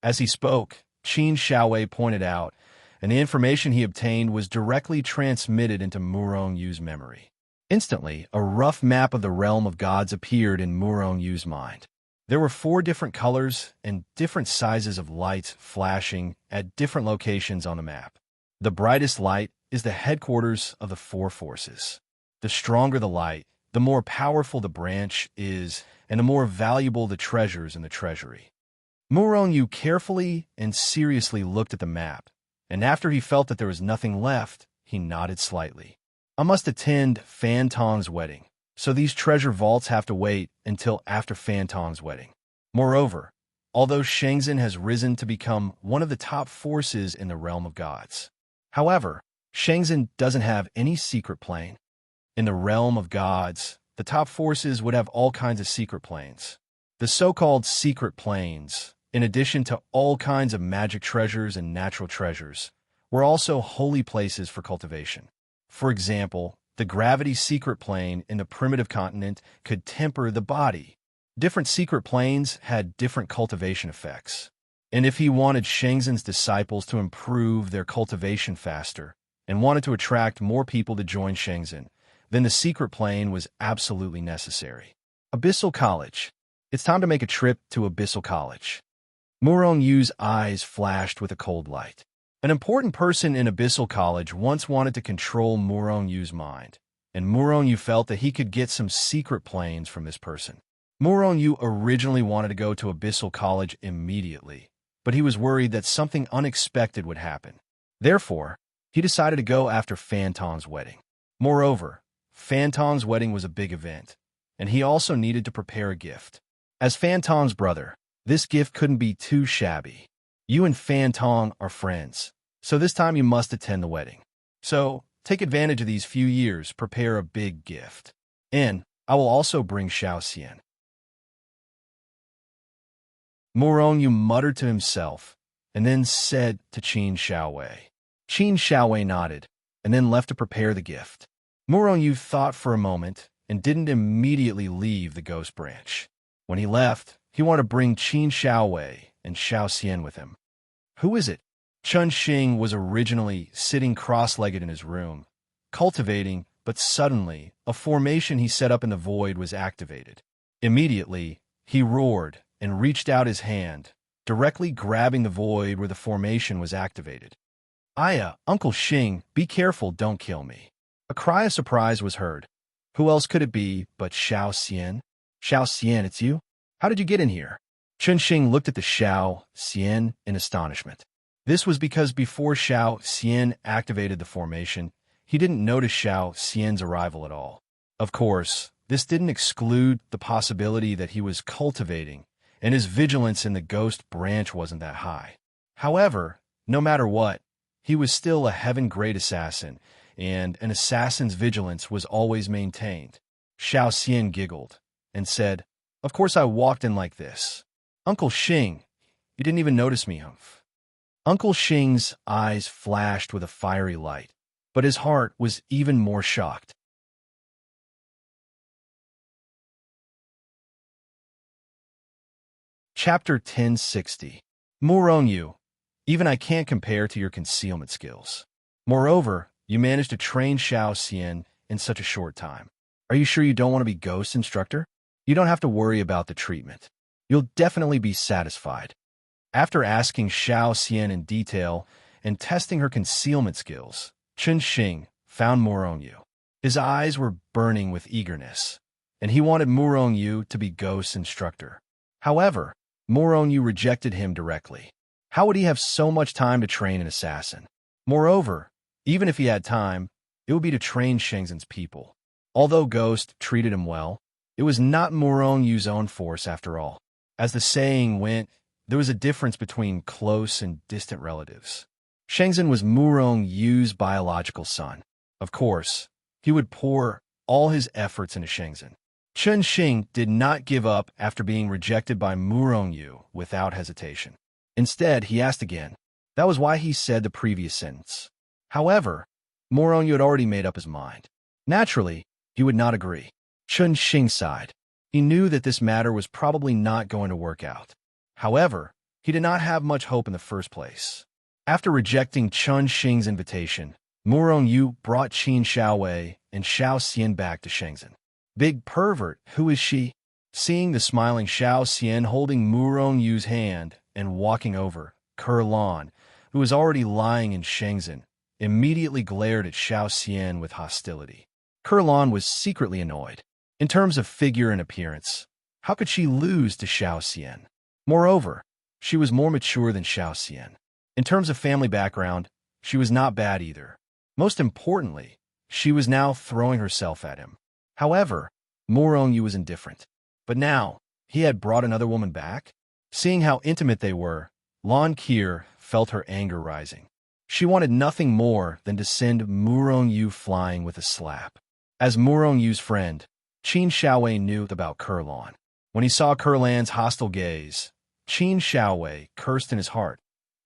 As he spoke, Qin Xiaowei pointed out, and the information he obtained was directly transmitted into Murong Yu's memory. Instantly, a rough map of the realm of gods appeared in Murong Yu's mind. There were 4 different colors and different sizes of lights flashing at different locations on the map. The brightest light is the headquarters of the 4 forces. The stronger the light, the more powerful the branch is, and the more valuable the treasures in the treasury. Murong Yu carefully and seriously looked at the map, and after he felt that there was nothing left, he nodded slightly. I must attend Fan Tong's wedding, so these treasure vaults have to wait until after Fan Tong's wedding. Moreover, although Shenzhen has risen to become one of the top forces in the realm of gods, however, Shenzhen doesn't have any secret plane. In the realm of gods, the top forces would have all kinds of secret planes. The so-called secret planes, in addition to all kinds of magic treasures and natural treasures, were also holy places for cultivation. For example, the gravity secret plane in the primitive continent could temper the body. Different secret planes had different cultivation effects. And if he wanted Shenzhen's disciples to improve their cultivation faster and wanted to attract more people to join Shenzhen, then the secret plane was absolutely necessary. Abyssal College. It's time to make a trip to Abyssal College. Murong Yu's eyes flashed with a cold light. An important person in Abyssal College once wanted to control Murong Yu's mind, and Murong Yu felt that he could get some secret planes from this person. Murong Yu originally wanted to go to Abyssal College immediately, but he was worried that something unexpected would happen. Therefore, he decided to go after Fan Tong's wedding. Moreover, Fan Tong's wedding was a big event, and he also needed to prepare a gift. As Fan Tong's brother, this gift couldn't be too shabby. You and Fan Tong are friends, so this time you must attend the wedding. So, take advantage of these few years, prepare a big gift. And I will also bring Xiao Xian. Murong Yu muttered to himself, and then said to Qin Xiaowei. Qin Xiaowei nodded, and then left to prepare the gift. Murong Yu thought for a moment, and didn't immediately leave the ghost branch. When he left, he wanted to bring Qin Xiaowei and Xiao Xian with him. Who is it? Chun Xing was originally sitting cross-legged in his room, cultivating, but suddenly, a formation he set up in the void was activated. Immediately, he roared and reached out his hand, directly grabbing the void where the formation was activated. Aya, Uncle Xing, be careful, don't kill me. A cry of surprise was heard. Who else could it be but Xiao Xian? Xiao Xian, it's you? How did you get in here? Chun Xing looked at the Xiao Xian in astonishment. This was because before Xiao Xian activated the formation, he didn't notice Xiao Xian's arrival at all. Of course, this didn't exclude the possibility that he was cultivating, and his vigilance in the ghost branch wasn't that high. However, no matter what, he was still a heaven-grade assassin, and an assassin's vigilance was always maintained. Xiao Xian giggled and said, "Of course I walked in like this. Uncle Xing, you didn't even notice me, humph." Uncle Xing's eyes flashed with a fiery light, but his heart was even more shocked. Chapter 1060. Murong Yu, even I can't compare to your concealment skills. Moreover, you managed to train Xiao Xian in such a short time. Are you sure you don't want to be ghost instructor? You don't have to worry about the treatment. You'll definitely be satisfied. After asking Xiao Xian in detail and testing her concealment skills, Chun Xing found Murong Yu. His eyes were burning with eagerness, and he wanted Murong Yu to be ghost instructor. However, Murong Yu rejected him directly. How would he have so much time to train an assassin? Moreover, even if he had time, it would be to train Shenzhen's people. Although Ghost treated him well, it was not Murong Yu's own force after all. As the saying went, there was a difference between close and distant relatives. Shenzhen was Murong Yu's biological son. Of course, he would pour all his efforts into Shenzhen. Chun Xing did not give up after being rejected by Murong Yu without hesitation. Instead, he asked again. That was why he said the previous sentence. However, Murong Yu had already made up his mind. Naturally, he would not agree. Chun Xing sighed. He knew that this matter was probably not going to work out. However, he did not have much hope in the first place. After rejecting Chun Xing's invitation, Murong Yu brought Qin Xiaowei and Xiao Xian back to Shenzhen. Big pervert, who is she? Seeing the smiling Xiao Xian holding Murong Yu's hand and walking over, Lan, who was already lying in Shenzhen, immediately glared at Xiao Xian with hostility. Lan was secretly annoyed. In terms of figure and appearance, how could she lose to Xiao Xian? Moreover, she was more mature than Xiao Xian. In terms of family background, she was not bad either. Most importantly, she was now throwing herself at him. However, Murong Yu was indifferent. But now, he had brought another woman back? Seeing how intimate they were, Lan Kier felt her anger rising. She wanted nothing more than to send Murong Yu flying with a slap. As Murong Yu's friend, Qin Xiaowei knew about Lan. When he saw Lan's hostile gaze, Qin Xiaowei cursed in his heart.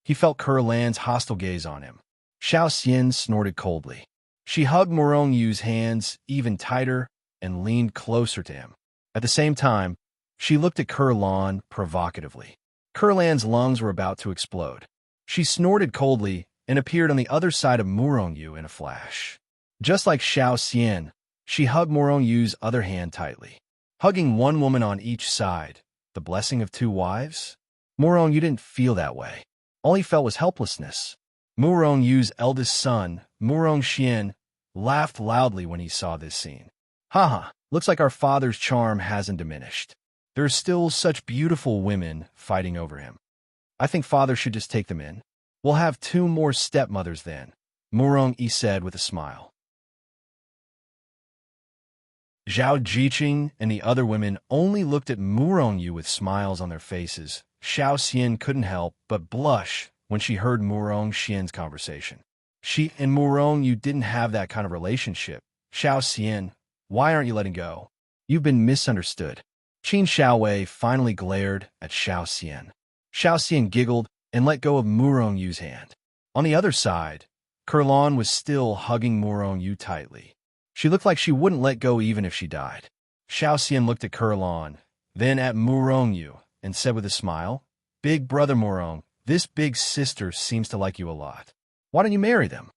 He felt Lan's hostile gaze on him. Xiao Xian snorted coldly. She hugged Murong Yu's hands even tighter and leaned closer to him. At the same time, she looked at Lan provocatively. Lan's lungs were about to explode. She snorted coldly and appeared on the other side of Murong Yu in a flash. Just like Xiao Xian, she hugged Murong Yu's other hand tightly. Hugging one woman on each side, the blessing of two wives? Murong Yu didn't feel that way. All he felt was helplessness. Murong Yu's eldest son, Murong Xian, laughed loudly when he saw this scene. Haha, looks like our father's charm hasn't diminished. There are still such beautiful women fighting over him. I think father should just take them in. We'll have 2 more stepmothers then, Murong Yi said with a smile. Zhao Jiqing and the other women only looked at Murong Yu with smiles on their faces. Xiao Xian couldn't help but blush when she heard Murong Xian's conversation. She and Murong Yu didn't have that kind of relationship. Xiao Xian, why aren't you letting go? You've been misunderstood. Qin Xiaowei finally glared at Xiao Xian. Xiao Xian giggled and let go of Murong Yu's hand. On the other side, Lan was still hugging Murong Yu tightly. She looked like she wouldn't let go even if she died. Xiao Xian looked at Lan, then at Murong Yu, and said with a smile, Big brother Murong, this big sister seems to like you a lot. Why don't you marry them?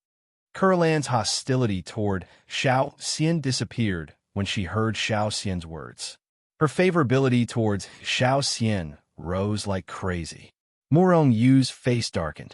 Lan's hostility toward Xiao Xian disappeared when she heard Xiao Xian's words. Her favorability towards Xiao Xian rose like crazy. Murong Yu's face darkened.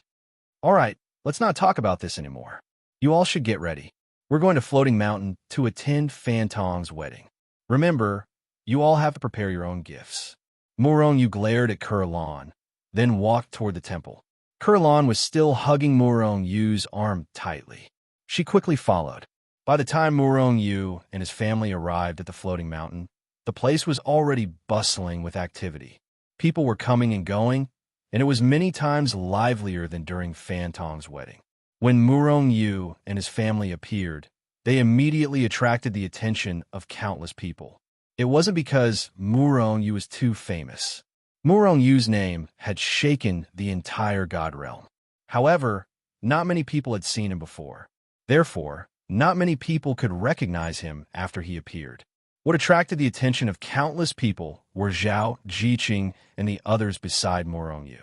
All right, let's not talk about this anymore. You all should get ready. We're going to Floating Mountain to attend Fan Tong's wedding. Remember, you all have to prepare your own gifts. Murong Yu glared at Lan, then walked toward the temple. Lan was still hugging Murong Yu's arm tightly. She quickly followed. By the time Murong Yu and his family arrived at the Floating Mountain, the place was already bustling with activity. People were coming and going, and it was many times livelier than during Fan Tong's wedding. When Murong Yu and his family appeared, they immediately attracted the attention of countless people. It wasn't because Murong Yu was too famous. Murong Yu's name had shaken the entire God realm. However, not many people had seen him before. Therefore, not many people could recognize him after he appeared. What attracted the attention of countless people were Zhao Jiqing and the others beside Murong Yu.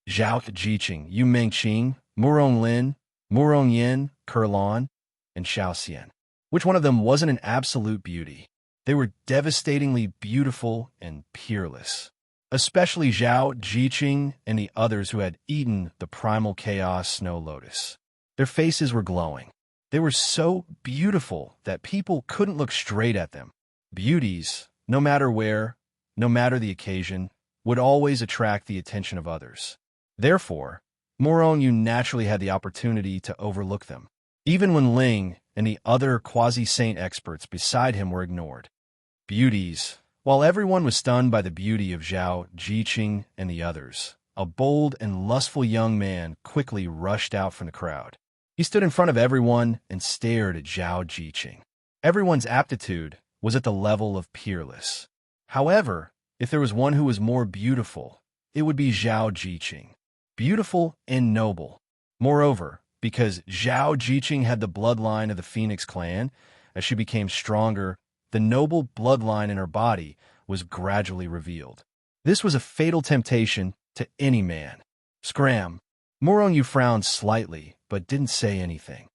Zhao Jiqing, Yu Mengqing, Murong Lin, Murong Yin, Lan, and Xiao Xian. Which one of them wasn't an absolute beauty? They were devastatingly beautiful and peerless. Especially Zhao Jiqing and the others who had eaten the primal chaos snow lotus. Their faces were glowing. They were so beautiful that people couldn't look straight at them. Beauties, no matter where, no matter the occasion, would always attract the attention of others. Therefore, Murong Yu naturally had the opportunity to overlook them, even when Ling and the other quasi-saint experts beside him were ignored. Beauties. While everyone was stunned by the beauty of Zhao Jiqing and the others, a bold and lustful young man quickly rushed out from the crowd. He stood in front of everyone and stared at Zhao Jiqing. Everyone's aptitude was at the level of peerless. However, if there was one who was more beautiful, it would be Zhao Jiqing. Beautiful and noble. Moreover, because Zhao Jiqing had the bloodline of the Phoenix clan, as she became stronger, the noble bloodline in her body was gradually revealed. This was a fatal temptation to any man. Scram. Morongyu frowned slightly, but didn't say anything.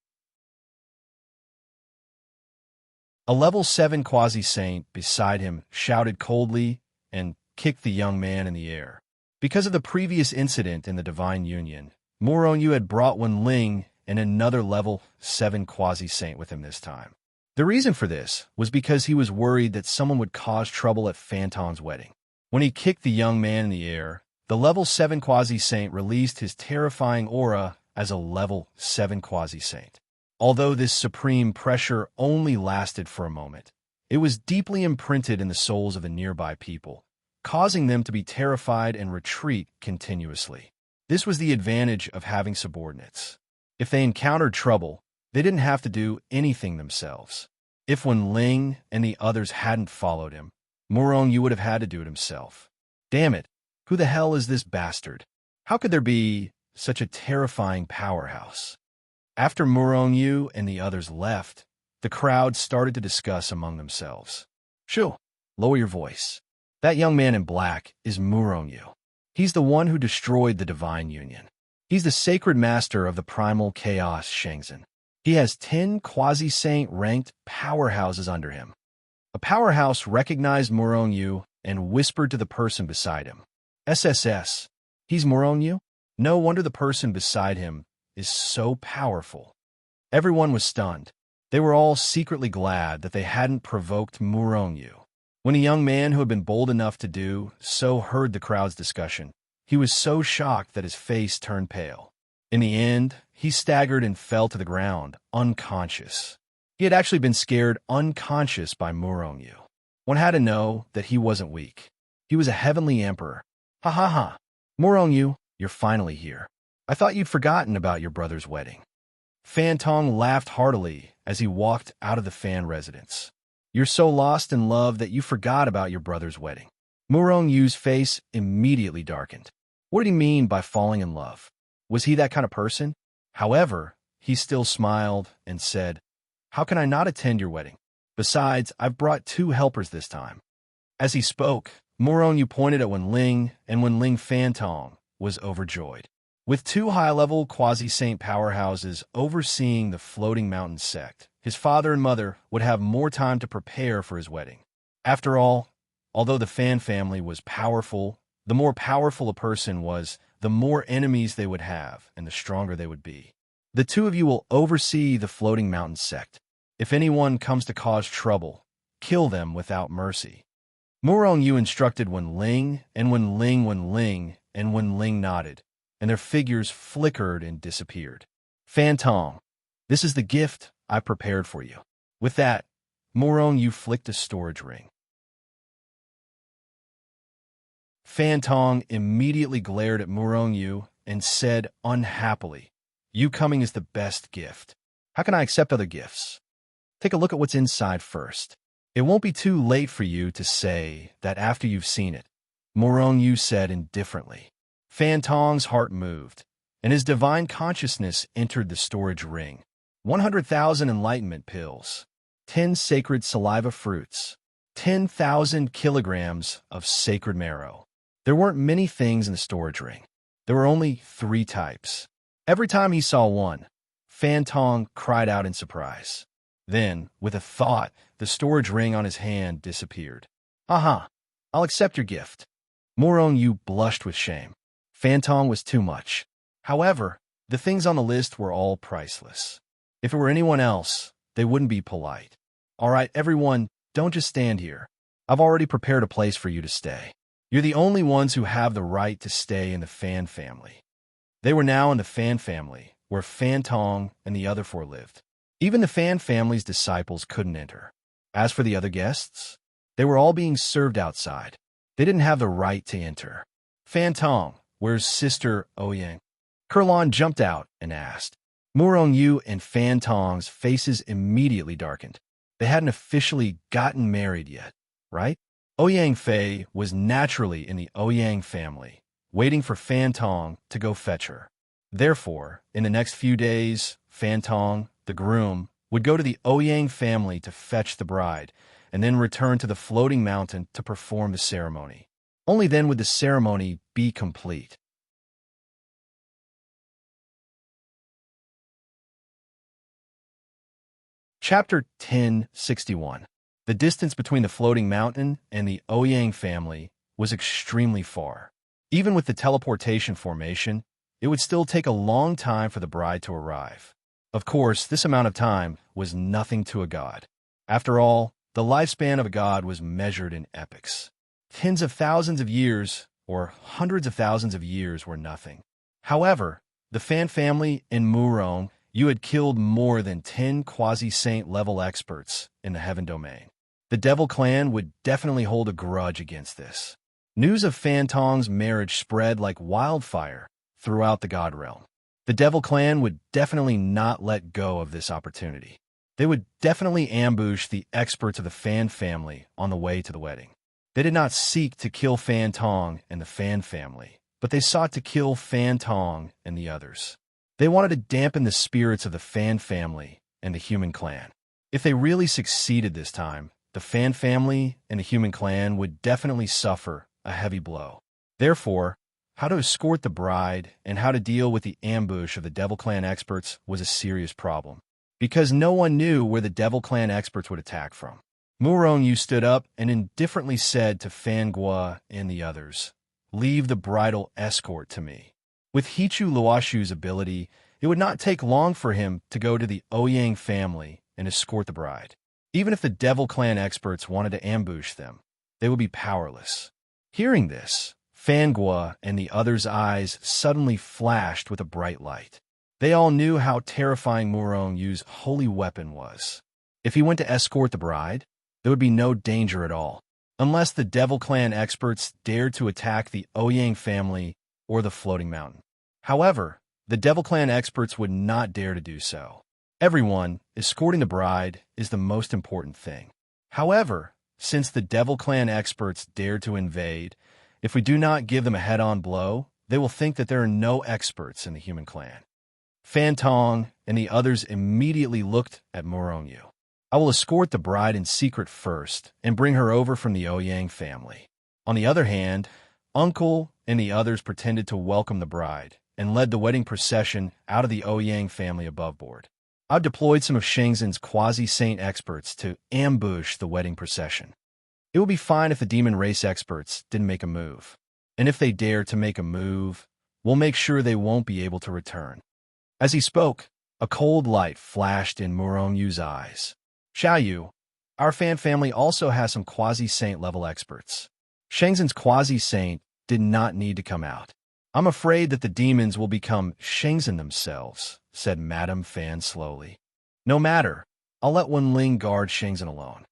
A level 7 quasi-saint beside him shouted coldly and kicked the young man in the air. Because of the previous incident in the Divine Union, Morongyu had brought Wenling and another level 7 quasi-saint with him this time. The reason for this was because he was worried that someone would cause trouble at Fantong's wedding. When he kicked the young man in the air, the level 7 quasi-saint released his terrifying aura as a level 7 quasi-saint. Although this supreme pressure only lasted for a moment, it was deeply imprinted in the souls of the nearby people, causing them to be terrified and retreat continuously. This was the advantage of having subordinates. If they encountered trouble, they didn't have to do anything themselves. If Wenling and the others hadn't followed him, Morongyu would have had to do it himself. Damn it, who the hell is this bastard? How could there be such a terrifying powerhouse? After Morongyu and the others left, the crowd started to discuss among themselves. Shoo, lower your voice. That young man in black is Morongyu. He's the one who destroyed the Divine Union. He's the sacred master of the primal chaos Shenzhen. He has 10 quasi-saint ranked powerhouses under him. A powerhouse recognized Morongyu and whispered to the person beside him. SSS, he's Morongyu? No wonder the person beside him is so powerful. Everyone was stunned. They were all secretly glad that they hadn't provoked Morongyu. When a young man who had been bold enough to do so heard the crowd's discussion, he was so shocked that his face turned pale. In the end, he staggered and fell to the ground, unconscious. He had actually been scared unconscious by Morongyu. One had to know that he wasn't weak. He was a heavenly emperor. Ha ha ha. Morongyu, you're finally here. I thought you'd forgotten about your brother's wedding. Fantong laughed heartily as he walked out of the fan residence. You're so lost in love that you forgot about your brother's wedding. Morongyu's face immediately darkened. What did he mean by falling in love? Was he that kind of person? However, he still smiled and said, How can I not attend your wedding? Besides, I've brought 2 helpers this time. As he spoke, Morongyu pointed at Wenling, and Wenling Fantong was overjoyed. With 2 high-level quasi-saint powerhouses overseeing the floating mountain sect, his father and mother would have more time to prepare for his wedding. After all, although the Fan family was powerful, the more powerful a person was, the more enemies they would have and the stronger they would be. The 2 of you will oversee the floating mountain sect. If anyone comes to cause trouble, kill them without mercy. Morongyu instructed Wenling, and Wenling nodded, and their figures flickered and disappeared. Fantong, this is the gift I prepared for you. With that, Morongyu flicked a storage ring. Fantong immediately glared at Morongyu and said unhappily, You coming is the best gift. How can I accept other gifts? Take a look at what's inside first. It won't be too late for you to say that after you've seen it, Morongyu said indifferently. Fantong's heart moved, and his divine consciousness entered the storage ring. 100,000 enlightenment pills, 10 sacred saliva fruits, 10,000 kilograms of sacred marrow. There weren't many things in the storage ring. There were only 3 types. Every time he saw one, Fantong cried out in surprise. Then, with a thought, the storage ring on his hand disappeared. Aha, I'll accept your gift. Morongyu blushed with shame. Fantong was too much. However, the things on the list were all priceless. If it were anyone else, they wouldn't be polite. All right, everyone, don't just stand here. I've already prepared a place for you to stay. You're the only ones who have the right to stay in the Fan family. They were now in the Fan family, where Fantong and the other 4 lived. Even the Fan family's disciples couldn't enter. As for the other guests, they were all being served outside. They didn't have the right to enter. Fantong, where's Sister Ouyang? Kurlan jumped out and asked. Morongyu and Fantong's faces immediately darkened. They hadn't officially gotten married yet, right? Ouyang Fei was naturally in the Ouyang family, waiting for Fantong to go fetch her. Therefore, in the next few days, Fantong, the groom, would go to the Ouyang family to fetch the bride, and then return to the floating mountain to perform the ceremony. Only then would the ceremony be complete. Chapter 1061. The distance between the floating mountain and the Ouyang family was extremely far. Even with the teleportation formation, it would still take a long time for the bride to arrive. Of course, this amount of time was nothing to a god. After all, the lifespan of a god was measured in epochs. Tens of thousands of years, or hundreds of thousands of years, were nothing. However, the Fan family in Murong, you had killed more than 10 quasi-saint level experts in the Heaven Domain. The Devil Clan would definitely hold a grudge against this. News of Fan Tong's marriage spread like wildfire throughout the God Realm. The Devil Clan would definitely not let go of this opportunity. They would definitely ambush the experts of the Fan family on the way to the wedding. They did not seek to kill Fan Tong and the Fan family, but they sought to kill Fan Tong and the others. They wanted to dampen the spirits of the Fan family and the human clan. If they really succeeded this time, the Fan family and the human clan would definitely suffer a heavy blow. Therefore, how to escort the bride and how to deal with the ambush of the Devil Clan experts was a serious problem, because no one knew where the Devil Clan experts would attack from. Murong Yu stood up and indifferently said to Fangua and the others, "Leave the bridal escort to me." With Hichu Luoshu's ability, it would not take long for him to go to the Ouyang family and escort the bride. Even if the Devil Clan experts wanted to ambush them, they would be powerless. Hearing this, Fangua and the others' eyes suddenly flashed with a bright light. They all knew how terrifying Murong Yu's holy weapon was. If he went to escort the bride, there would be no danger at all, unless the Devil Clan experts dared to attack the Ouyang family or the floating mountain. However, the Devil Clan experts would not dare to do so. Everyone, escorting the bride is the most important thing. However, since the Devil Clan experts dared to invade, if we do not give them a head-on blow, they will think that there are no experts in the human clan. Fan Tong and the others immediately looked at Murong Yu. "I will escort the bride in secret first and bring her over from the Ouyang family." On the other hand, Uncle and the others pretended to welcome the bride and led the wedding procession out of the Ouyang family above board. I've deployed some of Shengzhen's quasi-saint experts to ambush the wedding procession. It will be fine if the demon race experts didn't make a move. And if they dare to make a move, we'll make sure they won't be able to return. As he spoke, a cold light flashed in Murong Yu's eyes. "Xiao Yu, our Fan family also has some quasi-saint level experts. Shengzhen's quasi-saint did not need to come out. I'm afraid that the demons will become Shengzhen themselves," said Madame Fan slowly. "No matter, I'll let Wenling guard Shengzhen alone."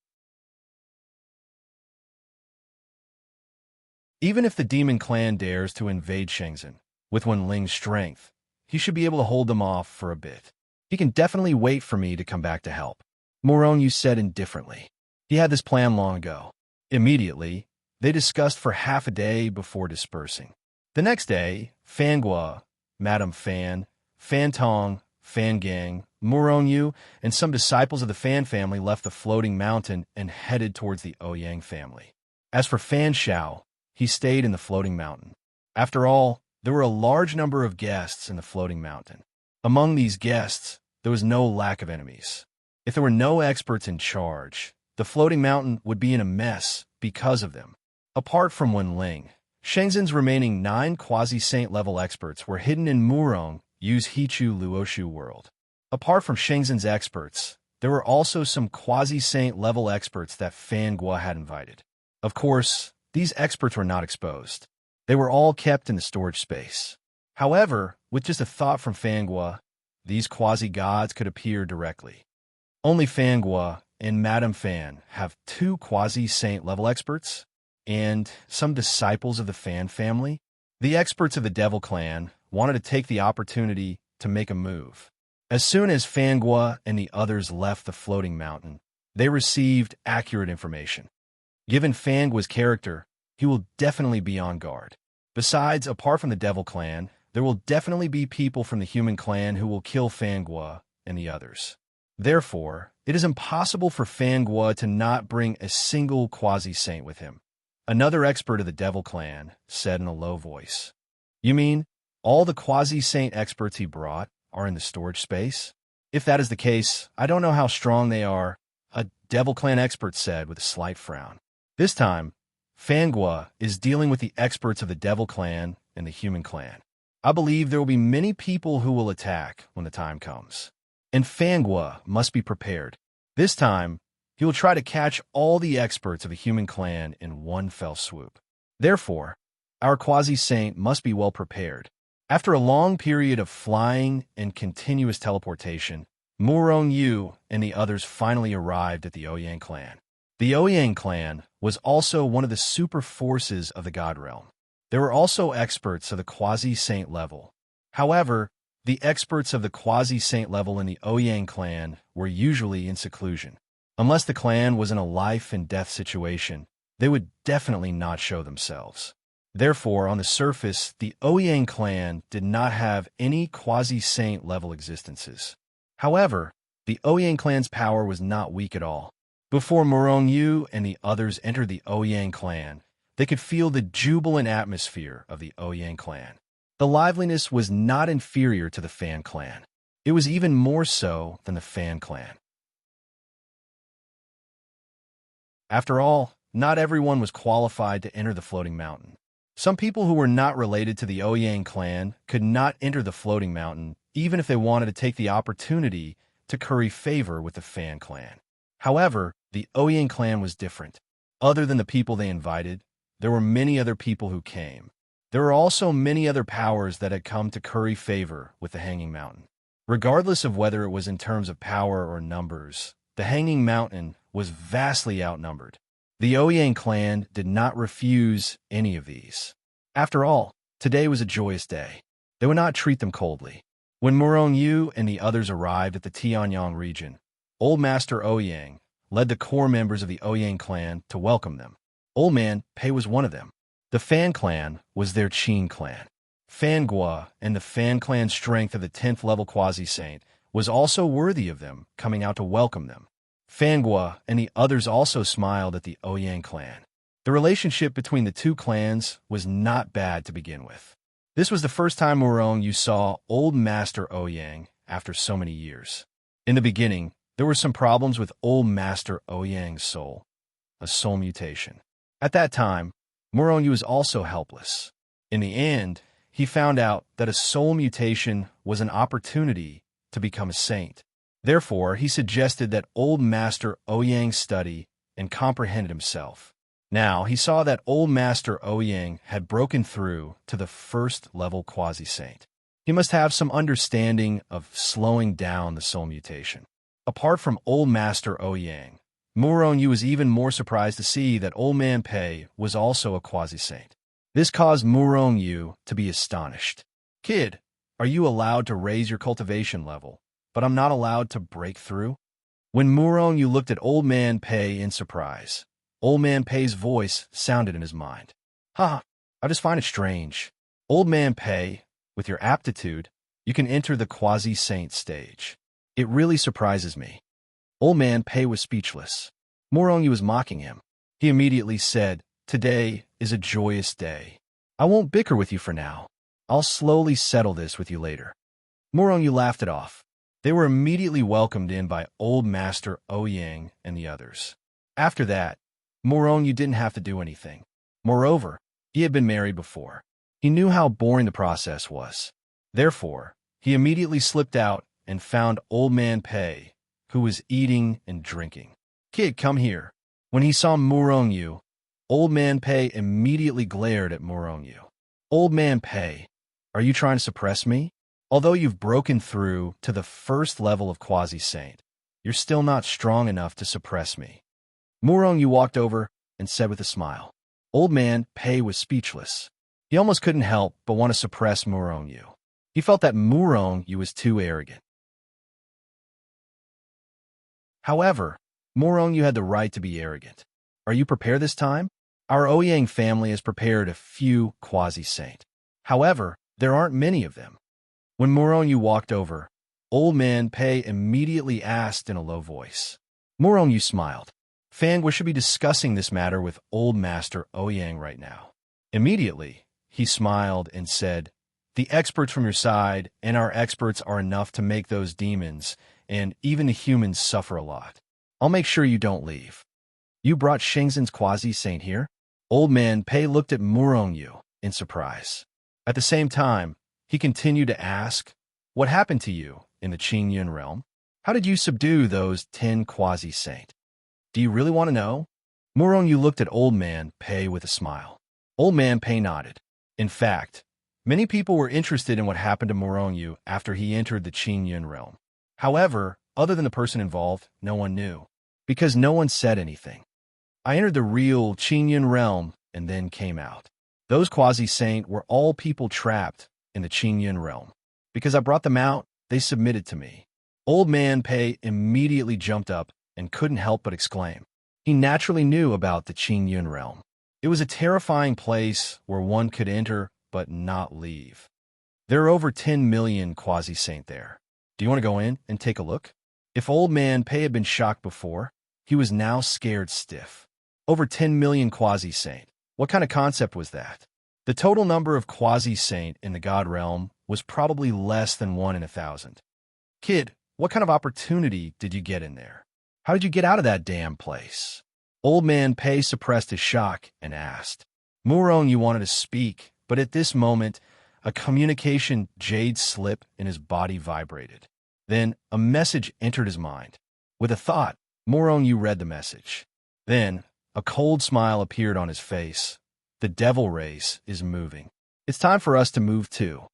Even if the demon clan dares to invade Shengzhen, with Wenling's strength, he should be able to hold them off for a bit. He can definitely wait for me to come back to help, Murong Yu said indifferently. He had this plan long ago. Immediately, they discussed for half a day before dispersing. The next day, Fangua, Madame Fan, Fan Tong, Fan Gang, Murong Yu, and some disciples of the Fan family left the floating mountain and headed towards the Ouyang family. As for Fan Shao, he stayed in the floating mountain. After all, there were a large number of guests in the floating mountain. Among these guests, there was no lack of enemies. If there were no experts in charge, the floating mountain would be in a mess because of them. Apart from Wenling, Shengzhen's remaining 9 quasi-saint level experts were hidden in Murong Yu's Hichu Luoshu world. Apart from Shengzhen's experts, there were also some quasi-saint level experts that Fangua had invited. Of course, these experts were not exposed. They were all kept in the storage space. However, with just a thought from Fangua, these quasi-gods could appear directly. Only Fangua and Madame Fan have 2 quasi-saint level experts, and some disciples of the Fan family. The experts of the Devil Clan wanted to take the opportunity to make a move. As soon as Fangua and the others left the floating mountain, they received accurate information. Given Fangua's character, he will definitely be on guard. Besides, apart from the Devil Clan, there will definitely be people from the human clan who will kill Fangua and the others. Therefore, it is impossible for Fangua to not bring a single quasi-saint with him. Another expert of the Devil Clan said in a low voice. You mean all the quasi-saint experts he brought are in the storage space? If that is the case, I don't know how strong they are, a Devil Clan expert said with a slight frown. This time, Fangua is dealing with the experts of the Devil Clan and the Human Clan. I believe there will be many people who will attack when the time comes. And Fangua must be prepared. This time, he will try to catch all the experts of a Human Clan in one fell swoop. Therefore, our quasi-saint must be well prepared. After a long period of flying and continuous teleportation, Murong Yu and the others finally arrived at the Ouyang clan. The Ouyang clan was also one of the super forces of the God Realm. There were also experts of the quasi-saint level. However, the experts of the quasi-saint level in the Ouyang clan were usually in seclusion. Unless the clan was in a life-and-death situation, they would definitely not show themselves. Therefore, on the surface, the Ouyang clan did not have any quasi-saint level existences. However, the Ouyang clan's power was not weak at all. Before Murong Yu and the others entered the Ouyang clan, they could feel the jubilant atmosphere of the Ouyang clan. The liveliness was not inferior to the Fan clan. It was even more so than the Fan clan. After all, not everyone was qualified to enter the floating mountain. Some people who were not related to the Ouyang clan could not enter the floating mountain even if they wanted to take the opportunity to curry favor with the Fan clan. However, the Ouyang clan was different. Other than the people they invited, there were many other people who came. There were also many other powers that had come to curry favor with the Hanging Mountain. Regardless of whether it was in terms of power or numbers, the Hanging Mountain was vastly outnumbered. The Ouyang clan did not refuse any of these. After all, today was a joyous day. They would not treat them coldly. When Murong Yu and the others arrived at the Tianyang region, Old Master Ouyang led the core members of the Ouyang clan to welcome them. Old Man Pei was one of them. The Fan clan was their Qin clan. Fangua and the Fan clan's strength of the 10th level quasi-saint was also worthy of them coming out to welcome them. Fangua and the others also smiled at the Ouyang clan. The relationship between the two clans was not bad to begin with. This was the first time Murong Yu saw Old Master Ouyang after so many years. In the beginning, there were some problems with Old Master Ouyang's soul, a soul mutation. At that time, Murong Yu was also helpless. In the end, he found out that a soul mutation was an opportunity to become a saint. Therefore, he suggested that Old Master Ouyang study and comprehend himself. Now, he saw that Old Master Ouyang had broken through to the first level quasi-saint. He must have some understanding of slowing down the soul mutation. Apart from Old Master Ouyang, Murong Yu was even more surprised to see that Old Man Pei was also a quasi-saint. This caused Murong Yu to be astonished. Kid, are you allowed to raise your cultivation level, but I'm not allowed to break through? When Murong Yu looked at Old Man Pei in surprise, Old Man Pei's voice sounded in his mind. Ha! I just find it strange. Old Man Pei, with your aptitude, you can enter the quasi-saint stage. It really surprises me. Old Man Pei was speechless. Murong Yu was mocking him. He immediately said, Today is a joyous day. I won't bicker with you for now. I'll slowly settle this with you later. Murong Yu laughed it off. They were immediately welcomed in by Old Master Ouyang and the others. After that, Murong Yu didn't have to do anything. Moreover, he had been married before. He knew how boring the process was. Therefore, he immediately slipped out and found Old Man Pei, who was eating and drinking. Kid, come here. When he saw Murong Yu, Old Man Pei immediately glared at Murong Yu. Old Man Pei, are you trying to suppress me? Although you've broken through to the first level of quasi-saint, you're still not strong enough to suppress me. Murong Yu walked over and said with a smile. Old Man Pei was speechless. He almost couldn't help but want to suppress Murong Yu. He felt that Murong Yu was too arrogant. However, Murong Yu had the right to be arrogant. Are you prepared this time? Our Ouyang family has prepared a few quasi-saint. However, there aren't many of them. When Murong Yu walked over, Old Man Pei immediately asked in a low voice. Morong Yu smiled. Fangwa should be discussing this matter with Old Master Ouyang right now. Immediately, he smiled and said, the experts from your side and our experts are enough to make those demons and even the humans suffer a lot. I'll make sure you don't leave. You brought Shengzhen's quasi-saint here? Old Man Pei looked at Morong Yu in surprise. At the same time, he continued to ask, what happened to you in the Qingyun realm? How did you subdue those 10 quasi-saint? Do you really want to know? Morong Yu looked at Old Man Pei with a smile. Old Man Pei nodded. In fact, many people were interested in what happened to Morong Yu after he entered the Qingyun realm. However, other than the person involved, no one knew, because no one said anything. I entered the real Qingyun realm and then came out. Those quasi-saint were all people trapped in the Qingyun realm. Because I brought them out, they submitted to me. Old Man Pei immediately jumped up and couldn't help but exclaim. He naturally knew about the Qingyun realm. It was a terrifying place where one could enter but not leave. There are over 10 million quasi-saint there. Do you want to go in and take a look? If Old Man Pei had been shocked before, he was now scared stiff. Over 10 million quasi-saint. What kind of concept was that? The total number of quasi-saint in the God realm was probably less than 1 in 1,000. Kid, what kind of opportunity did you get in there? How did you get out of that damn place? Old Man Pei suppressed his shock and asked. Morong Yu wanted to speak, but at this moment, a communication jade slip in his body vibrated. Then a message entered his mind. With a thought, Morong Yu read the message. Then a cold smile appeared on his face. The devil race is moving. It's time for us to move too.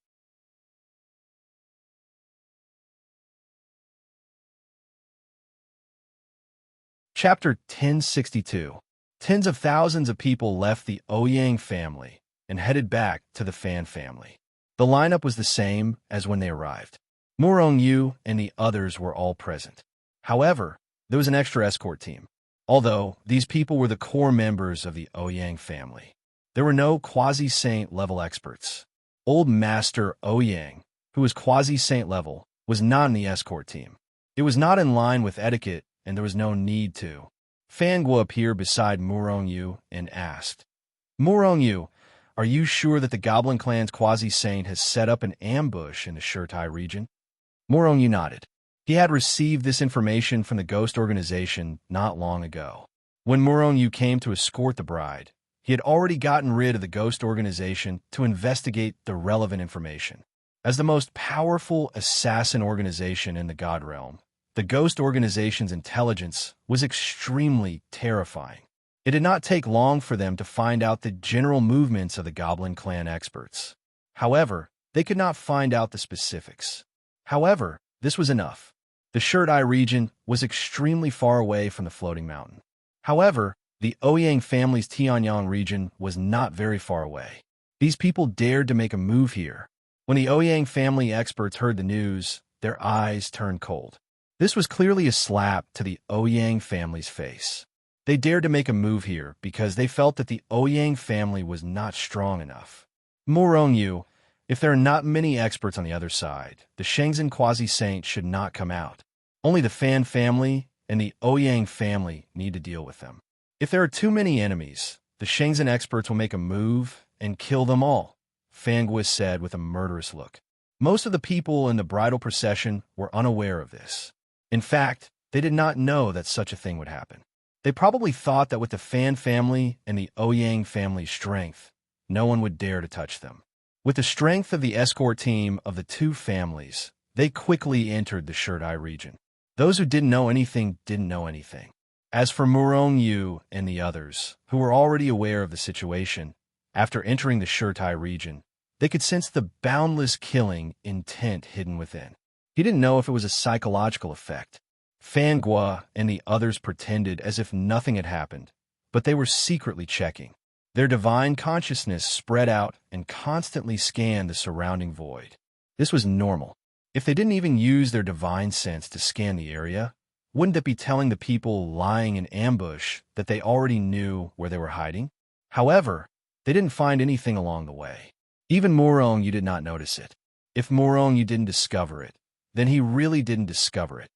Chapter 1062. Tens of thousands of people left the Ouyang family and headed back to the Fan family. The lineup was the same as when they arrived. Morong Yu and the others were all present. However, there was an extra escort team. Although these people were the core members of the Ouyang family, there were no quasi-saint level experts. Old Master Ouyang, who was quasi-saint level, was not in the escort team. It was not in line with etiquette, and there was no need to. Fangwa appeared beside Morong Yu and asked, Morong Yu, are you sure that the Goblin Clan's quasi-saint has set up an ambush in the Shurtai region? Morong Yu nodded. He had received this information from the Ghost organization not long ago. When Morong Yu came to escort the bride, he had already gotten rid of the Ghost organization to investigate the relevant information. As the most powerful assassin organization in the God realm, the Ghost organization's intelligence was extremely terrifying. It did not take long for them to find out the general movements of the Goblin Clan experts. However, they could not find out the specifics. However, this was enough. The Shurtai region was extremely far away from the floating mountain. However, the Ouyang family's Tianyang region was not very far away. These people dared to make a move here. When the Ouyang family experts heard the news, their eyes turned cold. This was clearly a slap to the Ouyang family's face. They dared to make a move here because they felt that the Ouyang family was not strong enough. Morong Yu, if there are not many experts on the other side, the Shengzhen quasi-saint should not come out. Only the Fan family and the Ouyang family need to deal with them. If there are too many enemies, the Shengzhen experts will make a move and kill them all, Fangwa said with a murderous look. Most of the people in the bridal procession were unaware of this. In fact, they did not know that such a thing would happen. They probably thought that with the Fan family and the Ouyang family's strength, no one would dare to touch them. With the strength of the escort team of the two families, they quickly entered the Shurtai region. Those who didn't know anything didn't know anything. As for Morong Yu and the others, who were already aware of the situation, after entering the Shurtai region, they could sense the boundless killing intent hidden within. He didn't know if it was a psychological effect. Fangua and the others pretended as if nothing had happened, but they were secretly checking. Their divine consciousness spread out and constantly scanned the surrounding void. This was normal. If they didn't even use their divine sense to scan the area, wouldn't it be telling the people lying in ambush that they already knew where they were hiding? However, they didn't find anything along the way. Even Morong Yu did not notice it. If Morong Yu didn't discover it, then he really didn't discover it.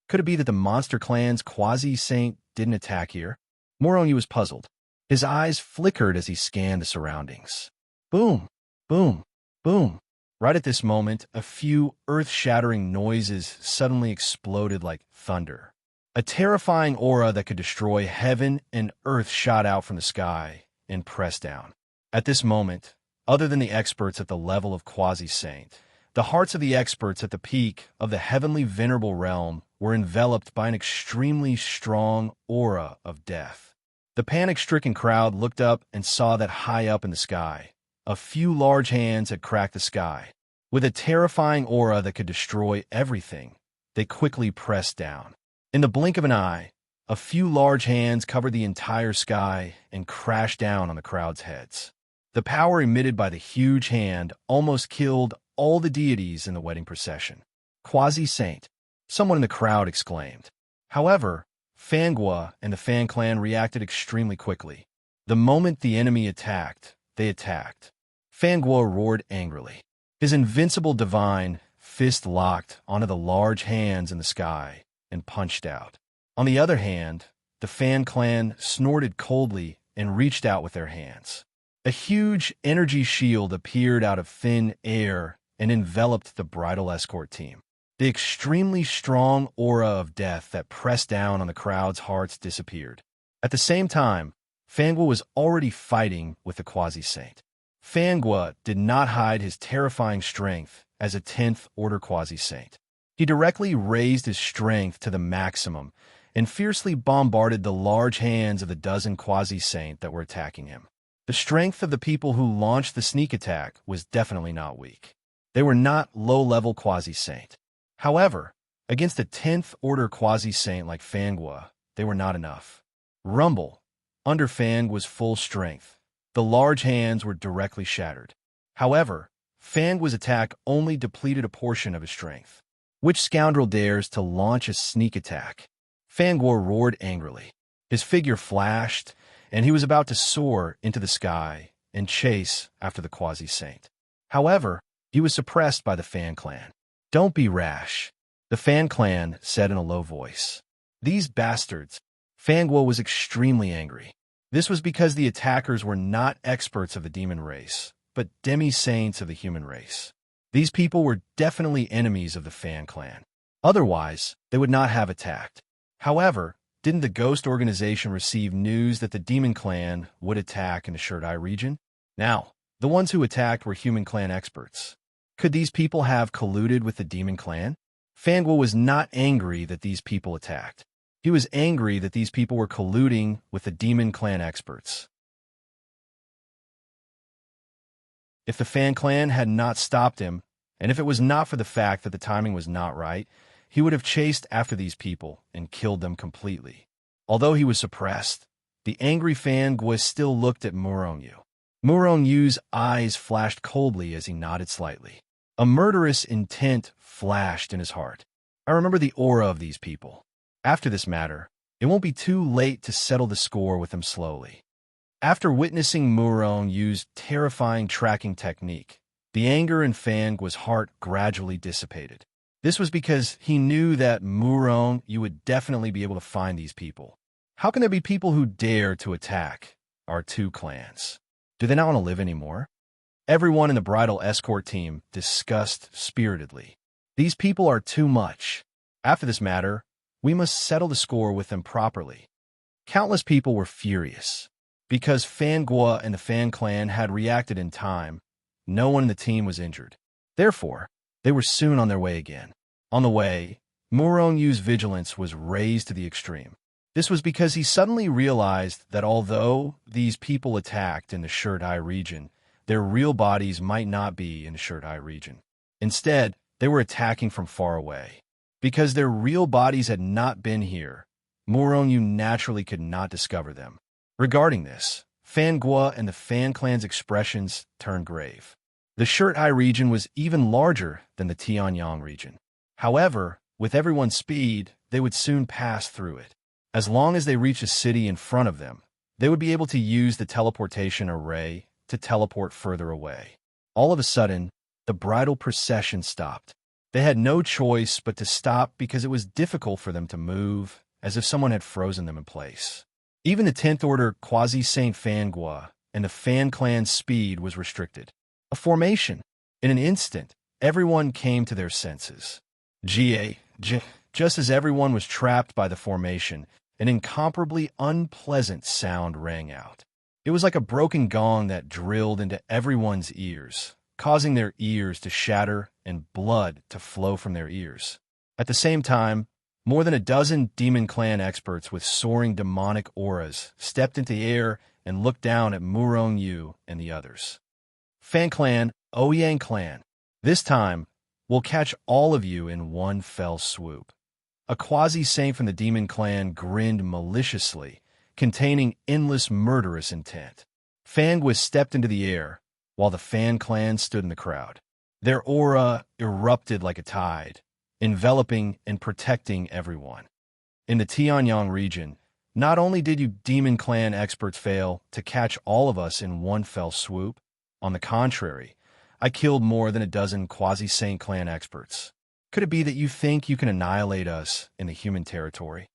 Could it be that the monster clan's quasi-saint didn't attack here? Moroni was puzzled. His eyes flickered as he scanned the surroundings. Boom, boom, boom. Right at this moment, a few earth-shattering noises suddenly exploded like thunder. A terrifying aura that could destroy heaven and earth shot out from the sky and pressed down. At this moment, other than the experts at the level of quasi-saint, the hearts of the experts at the peak of the heavenly venerable realm were enveloped by an extremely strong aura of death. The panic-stricken crowd looked up and saw that high up in the sky, a few large hands had cracked the sky. With a terrifying aura that could destroy everything, they quickly pressed down. In the blink of an eye, a few large hands covered the entire sky and crashed down on the crowd's heads. The power emitted by the huge hand almost killed all the deities in the wedding procession. Quasi-saint, someone in the crowd exclaimed. However, Fangua and the Fan clan reacted extremely quickly. The moment the enemy attacked, they attacked. Fangua roared angrily. His invincible divine fist locked onto the large hands in the sky and punched out. On the other hand, the Fan clan snorted coldly and reached out with their hands. A huge energy shield appeared out of thin air and enveloped the bridal escort team. The extremely strong aura of death that pressed down on the crowd's hearts disappeared. At the same time, Fangua was already fighting with the quasi-saint. Fangua did not hide his terrifying strength as a 10th Order quasi-saint. He directly raised his strength to the maximum and fiercely bombarded the large hands of the dozen quasi-saint that were attacking him. The strength of the people who launched the sneak attack was definitely not weak. They were not low-level quasi-saint. However, against a 10th Order quasi-saint like Fangua, they were not enough. Rumble, under Fangua's full strength, the large hands were directly shattered. However, Fangua's attack only depleted a portion of his strength. Which scoundrel dares to launch a sneak attack? Fangua roared angrily. His figure flashed, and he was about to soar into the sky and chase after the quasi-saint. However, he was suppressed by the Fan clan. Don't be rash, the Fan clan said in a low voice. These bastards. Fangua was extremely angry. This was because the attackers were not experts of the demon race, but demi-saints of the human race. These people were definitely enemies of the Fan clan. Otherwise, they would not have attacked. However, didn't the Ghost organization receive news that the Demon Clan would attack in the Shirt Eye region? Now, the ones who attacked were Human Clan experts. Could these people have colluded with the Demon Clan? Fangua was not angry that these people attacked. He was angry that these people were colluding with the Demon Clan experts. If the Fan clan had not stopped him, and if it was not for the fact that the timing was not right, he would have chased after these people and killed them completely. Although he was suppressed, the angry Fangua still looked at Muronyu. Murongyu's eyes flashed coldly as he nodded slightly. A murderous intent flashed in his heart. I remember the aura of these people. After this matter, it won't be too late to settle the score with them slowly. After witnessing Murongyu's terrifying tracking technique, the anger in Fangua's heart gradually dissipated. This was because he knew that Muronyu would definitely be able to find these people. How can there be people who dare to attack our two clans? Do they not want to live anymore? Everyone in the bridal escort team discussed spiritedly. These people are too much. After this matter, we must settle the score with them properly. Countless people were furious. Because Fangua and the Fan clan had reacted in time, no one in the team was injured. Therefore, they were soon on their way again. On the way, Murongyu's vigilance was raised to the extreme. This was because he suddenly realized that although these people attacked in the Shirt Eye region, their real bodies might not be in the Shirt Eye region. Instead, they were attacking from far away. Because their real bodies had not been here, Muronyu naturally could not discover them. Regarding this, Fangua and the Fan clan's expressions turned grave. The Shirt Eye region was even larger than the Tianyang region. However, with everyone's speed, they would soon pass through it. As long as they reached a city in front of them, they would be able to use the teleportation array to teleport further away. All of a sudden, the bridal procession stopped. They had no choice but to stop because it was difficult for them to move, as if someone had frozen them in place. Even the 10th Order Quasi-Saint Fangua and the Fan Clan's speed was restricted. A formation. In an instant, everyone came to their senses. Just as everyone was trapped by the formation, an incomparably unpleasant sound rang out. It was like a broken gong that drilled into everyone's ears, causing their ears to shatter and blood to flow from their ears. At the same time, more than a dozen Demon Clan experts with soaring demonic auras stepped into the air and looked down at Murong Yu and the others. Fan Clan, Ouyang Clan. This time, we'll catch all of you in one fell swoop. A quasi-saint from the Demon Clan grinned maliciously, containing endless murderous intent. Fangua stepped into the air, while the Fan Clan stood in the crowd. Their aura erupted like a tide, enveloping and protecting everyone. In the Tianyang region, not only did you Demon Clan experts fail to catch all of us in one fell swoop, on the contrary, I killed more than a dozen quasi-saint clan experts. Could it be that you think you can annihilate us in the human territory?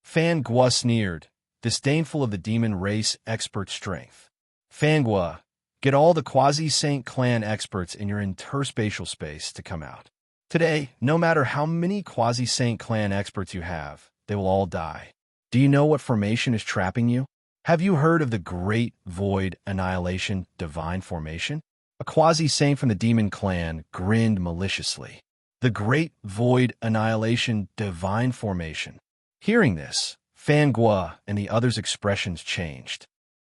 Fangua sneered, disdainful of the demon race expert strength. Fangua, get all the quasi-saint clan experts in your interspatial space to come out. Today, no matter how many quasi-saint clan experts you have, they will all die. Do you know what formation is trapping you? Have you heard of the Great Void Annihilation Divine Formation? A quasi-saint from the Demon Clan grinned maliciously. The Great Void Annihilation Divine Formation. Hearing this, Fangua and the others' expressions changed.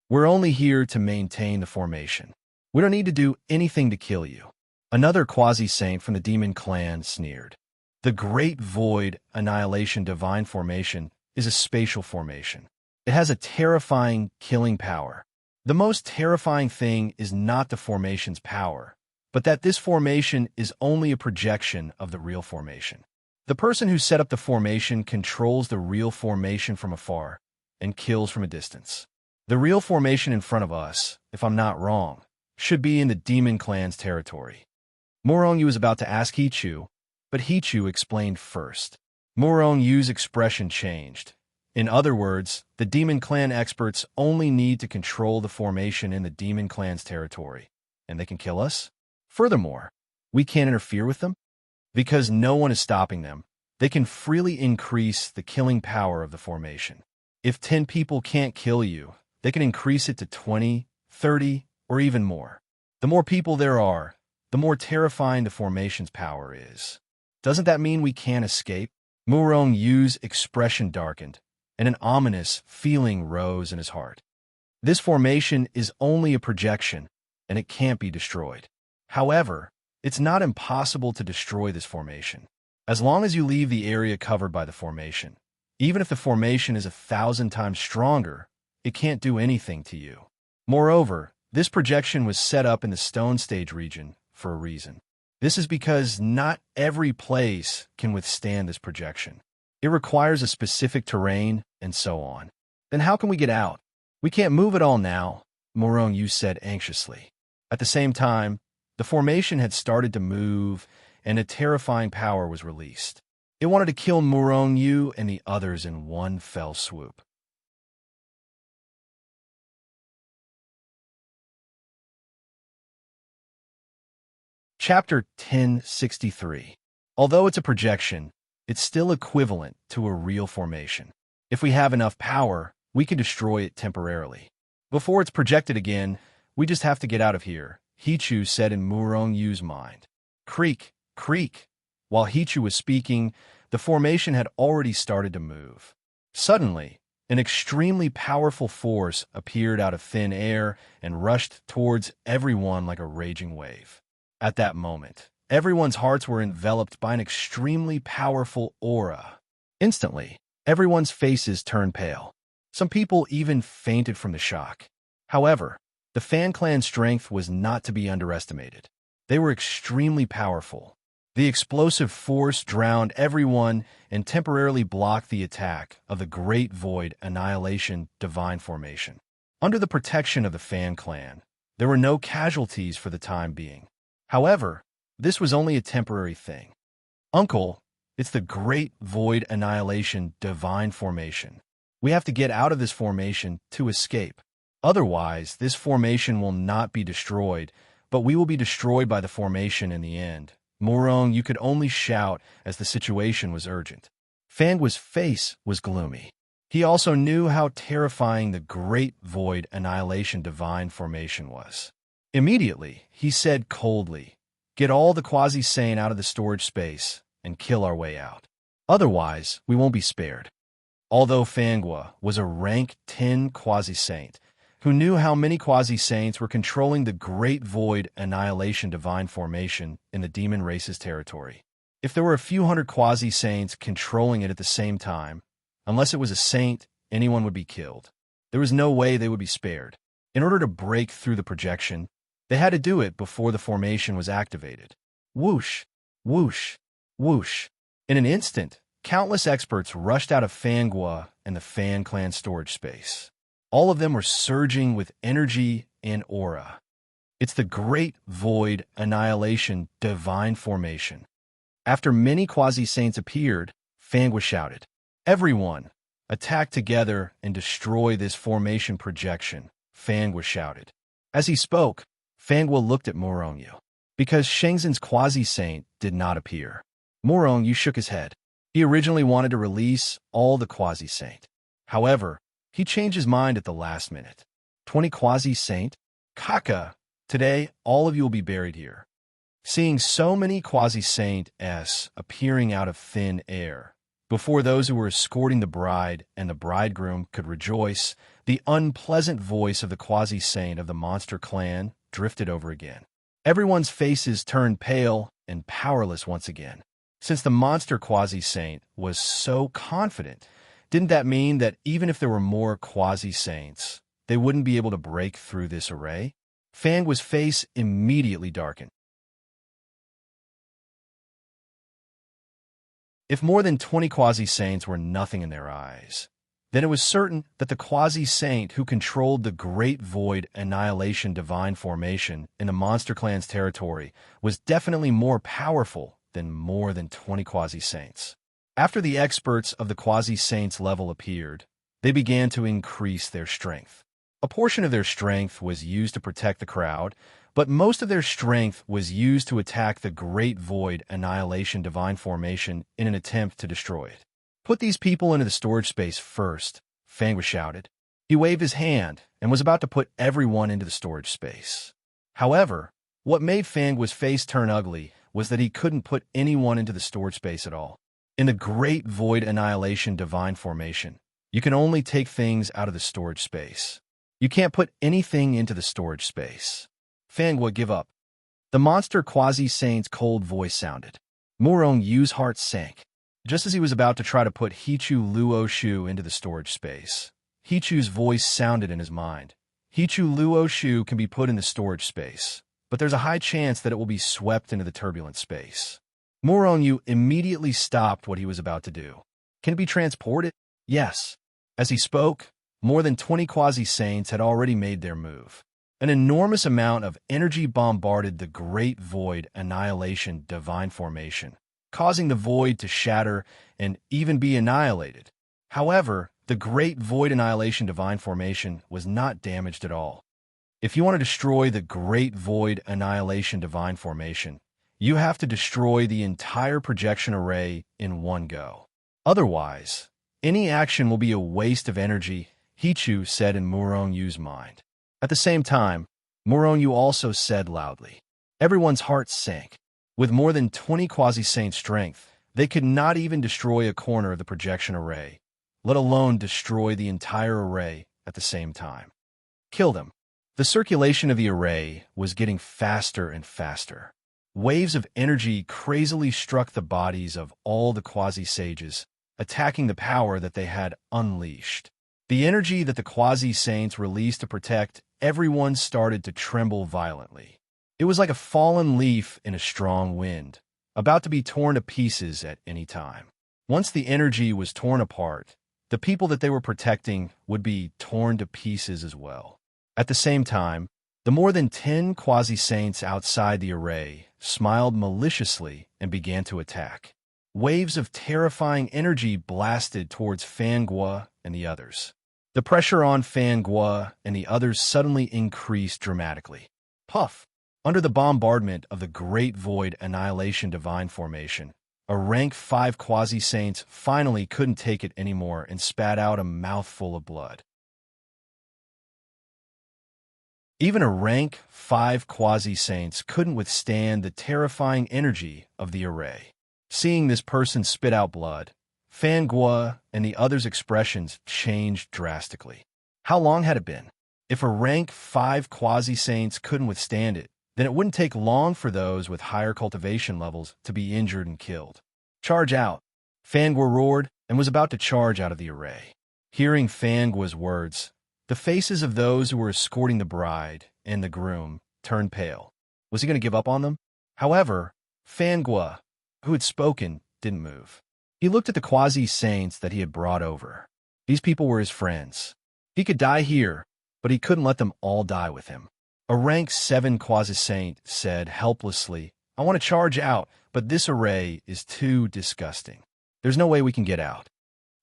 We're only here to maintain the formation. We don't need to do anything to kill you. Another quasi-saint from the Demon Clan sneered. The Great Void Annihilation Divine Formation is a spatial formation. It has a terrifying killing power. The most terrifying thing is not the formation's power, but that this formation is only a projection of the real formation. The person who set up the formation controls the real formation from afar and kills from a distance. The real formation in front of us, if I'm not wrong, should be in the Demon Clan's territory. Murong Yu was about to ask Hichu, but Hichu explained first. Murong Yu's expression changed. In other words, the Demon Clan experts only need to control the formation in the Demon Clan's territory, and they can kill us? Furthermore, we can't interfere with them? Because no one is stopping them, they can freely increase the killing power of the formation. If 10 people can't kill you, they can increase it to 20, 30, or even more. The more people there are, the more terrifying the formation's power is. Doesn't that mean we can't escape? Murong Yu's expression darkened, and an ominous feeling rose in his heart. This formation is only a projection, and it can't be destroyed. However, it's not impossible to destroy this formation. As long as you leave the area covered by the formation, even if the formation is 1,000 times stronger, it can't do anything to you. Moreover, this projection was set up in the Stone Stage region for a reason. This is because not every place can withstand this projection. It requires a specific terrain, and so on. Then how can we get out? We can't move at all now, Murong Yu said anxiously. At the same time, the formation had started to move, and a terrifying power was released. It wanted to kill Murong Yu and the others in one fell swoop. Chapter 1063. Although it's a projection, it's still equivalent to a real formation. If we have enough power, we can destroy it temporarily. Before it's projected again, we just have to get out of here, Hichu said in Murong Yu's mind. Creak, creak. While Hichu was speaking, the formation had already started to move. Suddenly, an extremely powerful force appeared out of thin air and rushed towards everyone like a raging wave. At that moment, everyone's hearts were enveloped by an extremely powerful aura. Instantly, everyone's faces turned pale. Some people even fainted from the shock. However, the Fan Clan's strength was not to be underestimated. They were extremely powerful. The explosive force drowned everyone and temporarily blocked the attack of the Great Void Annihilation Divine Formation. Under the protection of the Fan clan, there were no casualties for the time being. However, this was only a temporary thing. Uncle, it's the Great Void Annihilation Divine Formation. We have to get out of this formation to escape. Otherwise, this formation will not be destroyed, but we will be destroyed by the formation in the end. Morong, you could only shout as the situation was urgent. Fangua's face was gloomy. He also knew how terrifying the Great Void Annihilation Divine Formation was. Immediately, he said coldly, "Get all the quasi-sane out of the storage space and kill our way out. Otherwise, we won't be spared." Although Fangua was a rank 10 quasi-saint, who knew how many quasi-saints were controlling the Great Void Annihilation Divine Formation in the demon race's territory. If there were a few hundred quasi-saints controlling it at the same time, unless it was a saint, anyone would be killed. There was no way they would be spared. In order to break through the projection, they had to do it before the formation was activated. Whoosh, whoosh, whoosh. In an instant, countless experts rushed out of Fangua and the Fan clan storage space. All of them were surging with energy and aura. It's the Great Void Annihilation Divine Formation. After many quasi-saints appeared, Fangua shouted, "Everyone, attack together and destroy this formation projection," Fangua shouted. As he spoke, Fangua looked at Morongyu. Because Shengzhen's quasi-saint did not appear, Morongyu shook his head. He originally wanted to release all the quasi-saint. However, he changed his mind at the last minute. 20 quasi-saint? Kaka, today all of you will be buried here. Seeing so many quasi-saints appearing out of thin air, before those who were escorting the bride and the bridegroom could rejoice, the unpleasant voice of the quasi-saint of the monster clan drifted over again. Everyone's faces turned pale and powerless once again. Since the monster quasi-saint was so confident, didn't that mean that even if there were more quasi-saints, they wouldn't be able to break through this array? Fangua's face immediately darkened. If more than 20 quasi-saints were nothing in their eyes, then it was certain that the quasi-saint who controlled the Great Void Annihilation Divine Formation in the Monster Clan's territory was definitely more powerful than more than 20 quasi-saints. After the experts of the quasi-saints level appeared, they began to increase their strength. A portion of their strength was used to protect the crowd, but most of their strength was used to attack the Great Void Annihilation Divine Formation in an attempt to destroy it. "Put these people into the storage space first," Fangua shouted. He waved his hand and was about to put everyone into the storage space. However, what made Fangua's face turn ugly was that he couldn't put anyone into the storage space at all. In the Great Void Annihilation Divine Formation, you can only take things out of the storage space. You can't put anything into the storage space. Fangua, give up. The monster quasi-saint's cold voice sounded. Morong's heart sank. Just as he was about to try to put Hichu Luo Shu into the storage space, Hichu's voice sounded in his mind. Hichu Luo Shu can be put in the storage space, but there's a high chance that it will be swept into the turbulent space. Morongyu immediately stopped what he was about to do. Can it be transported? Yes. As he spoke, more than 20 quasi-saints had already made their move. An enormous amount of energy bombarded the Great Void Annihilation Divine Formation, causing the void to shatter and even be annihilated. However, the Great Void Annihilation Divine Formation was not damaged at all. If you want to destroy the Great Void Annihilation Divine Formation, you have to destroy the entire projection array in one go. Otherwise, any action will be a waste of energy, Hichu said in Murongyu's mind. At the same time, Morongyu also said loudly. Everyone's hearts sank. With more than 20 quasi-saint strength, they could not even destroy a corner of the projection array, let alone destroy the entire array at the same time. Kill them. The circulation of the array was getting faster and faster. Waves of energy crazily struck the bodies of all the quasi-sages, attacking the power that they had unleashed. The energy that the quasi-saints released to protect everyone started to tremble violently. It was like a fallen leaf in a strong wind, about to be torn to pieces at any time. Once the energy was torn apart, the people that they were protecting would be torn to pieces as well. At the same time, the more than 10 quasi-saints outside the array smiled maliciously and began to attack. Waves of terrifying energy blasted towards Fangua and the others. The pressure on Fangua and the others suddenly increased dramatically. Puff! Under the bombardment of the Great Void Annihilation Divine Formation, a rank 5 quasi-saints finally couldn't take it anymore and spat out a mouthful of blood. Even a rank 5 quasi-saints couldn't withstand the terrifying energy of the array. Seeing this person spit out blood, Fangua and the others' expressions changed drastically. How long had it been? If a rank 5 quasi-saints couldn't withstand it, then it wouldn't take long for those with higher cultivation levels to be injured and killed. Charge out! Fangua roared and was about to charge out of the array. Hearing Fangua's words, the faces of those who were escorting the bride and the groom turned pale. Was he going to give up on them? However, Fangua, who had spoken, didn't move. He looked at the quasi-saints that he had brought over. These people were his friends. He could die here, but he couldn't let them all die with him. A rank 7 quasi-saint said helplessly, I want to charge out, but this array is too disgusting. There's no way we can get out.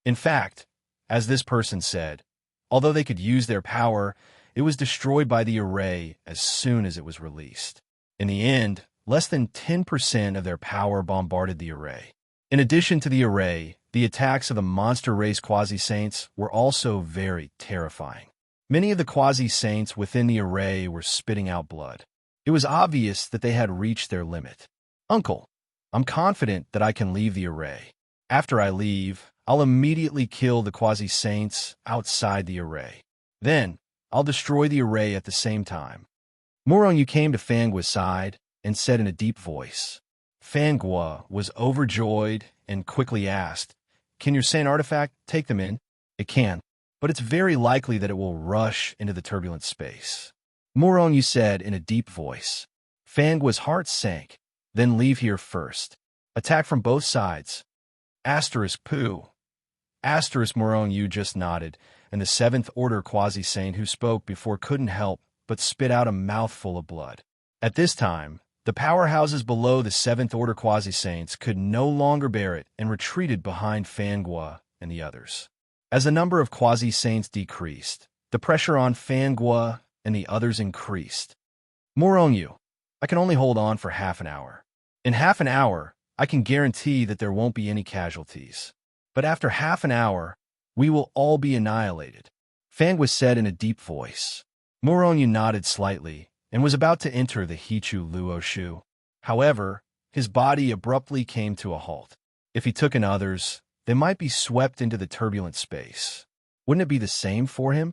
In fact, as this person said, although they could use their power, it was destroyed by the array as soon as it was released. In the end, less than 10% of their power bombarded the array. In addition to the array, the attacks of the monster race quasi-saints were also very terrifying. Many of the quasi-saints within the array were spitting out blood. It was obvious that they had reached their limit. Uncle, I'm confident that I can leave the array. After I leave, I'll immediately kill the quasi-saints outside the array. Then, I'll destroy the array at the same time. Moronyu came to Fangua's side and said in a deep voice. Fangua was overjoyed and quickly asked, Can your Saint artifact take them in? It can, but it's very likely that it will rush into the turbulent space. Moronyu said in a deep voice. Fangua's heart sank. Then leave here first. Attack from both sides. Asterisk poo. Asterisk Moronyu just nodded, and the 7th Order quasi-saint who spoke before couldn't help but spit out a mouthful of blood. At this time, the powerhouses below the 7th Order quasi-saints could no longer bear it and retreated behind Fangua and the others. As the number of quasi-saints decreased, the pressure on Fangua and the others increased. Moronyu, I can only hold on for half an hour. In half an hour, I can guarantee that there won't be any casualties. But after half an hour, we will all be annihilated. Fangua said in a deep voice. Moronyu nodded slightly and was about to enter the Hichu Luoshu. However, his body abruptly came to a halt. If he took in others, they might be swept into the turbulent space. Wouldn't it be the same for him?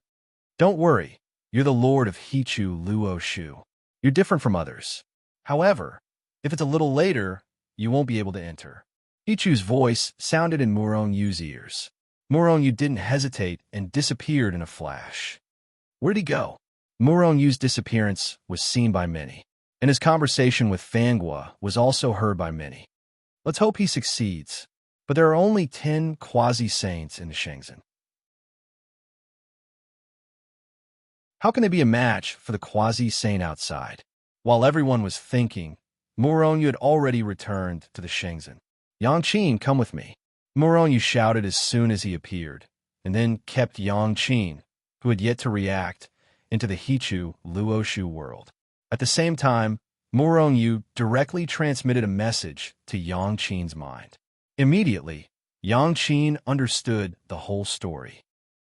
Don't worry, you're the Lord of Hichu Luoshu. You're different from others. However, if it's a little later, you won't be able to enter. Hichu's voice sounded in Moronyu's ears. Moronyu didn't hesitate and disappeared in a flash. Where'd he go? Moronyu's disappearance was seen by many, and his conversation with Fangua was also heard by many. Let's hope he succeeds, but there are only 10 quasi-saints in the Shenzhen. How can they be a match for the quasi-saint outside? While everyone was thinking, Moronyu had already returned to the Shenzhen. Yangqin, come with me. Moronyu shouted as soon as he appeared, and then kept Yangqin, who had yet to react, into the Hichu Luoshu world. At the same time, Moronyu directly transmitted a message to Yangqin's mind. Immediately, Yangqin understood the whole story.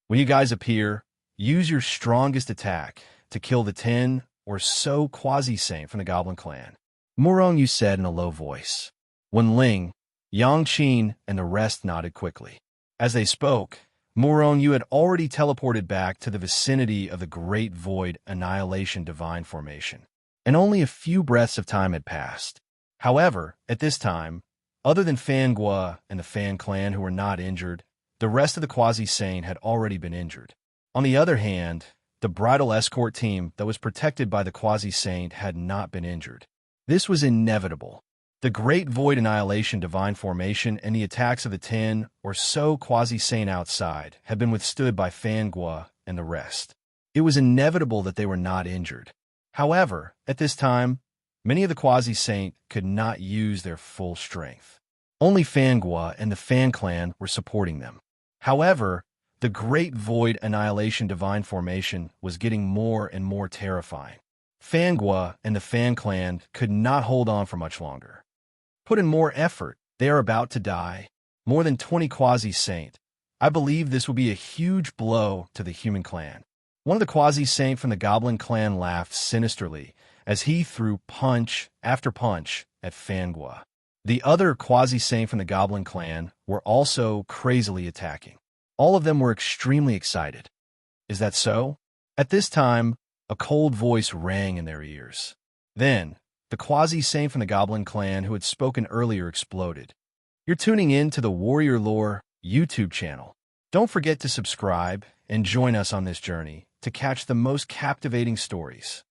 When you guys appear, use your strongest attack to kill the 10 or so quasi-saint from the Goblin clan. Moronyu said in a low voice. When Ling, Yangqin, and the rest nodded quickly. As they spoke, Moronyu had already teleported back to the vicinity of the Great Void Annihilation Divine Formation, and only a few breaths of time had passed. However, at this time, other than Fangua and the Fan clan who were not injured, the rest of the quasi-saint had already been injured. On the other hand, the bridal escort team that was protected by the quasi-saint had not been injured. This was inevitable. The Great Void Annihilation Divine Formation and the attacks of the 10 or so quasi-saint outside had been withstood by Fangua and the rest. It was inevitable that they were not injured. However, at this time, many of the quasi-saint could not use their full strength. Only Fangua and the Fan Clan were supporting them. However, the Great Void Annihilation Divine Formation was getting more and more terrifying. Fangua and the Fan Clan could not hold on for much longer. Put in more effort, they are about to die. More than 20 quasi-saint. I believe this will be a huge blow to the human clan. One of the quasi-saint from the Goblin clan laughed sinisterly as he threw punch after punch at Fangua. The other quasi-saint from the Goblin clan were also crazily attacking. All of them were extremely excited. Is that so? At this time, a cold voice rang in their ears. Then, the quasi-saint from the Goblin clan who had spoken earlier exploded. You're tuning in to the Warrior Lore YouTube channel. Don't forget to subscribe and join us on this journey to catch the most captivating stories.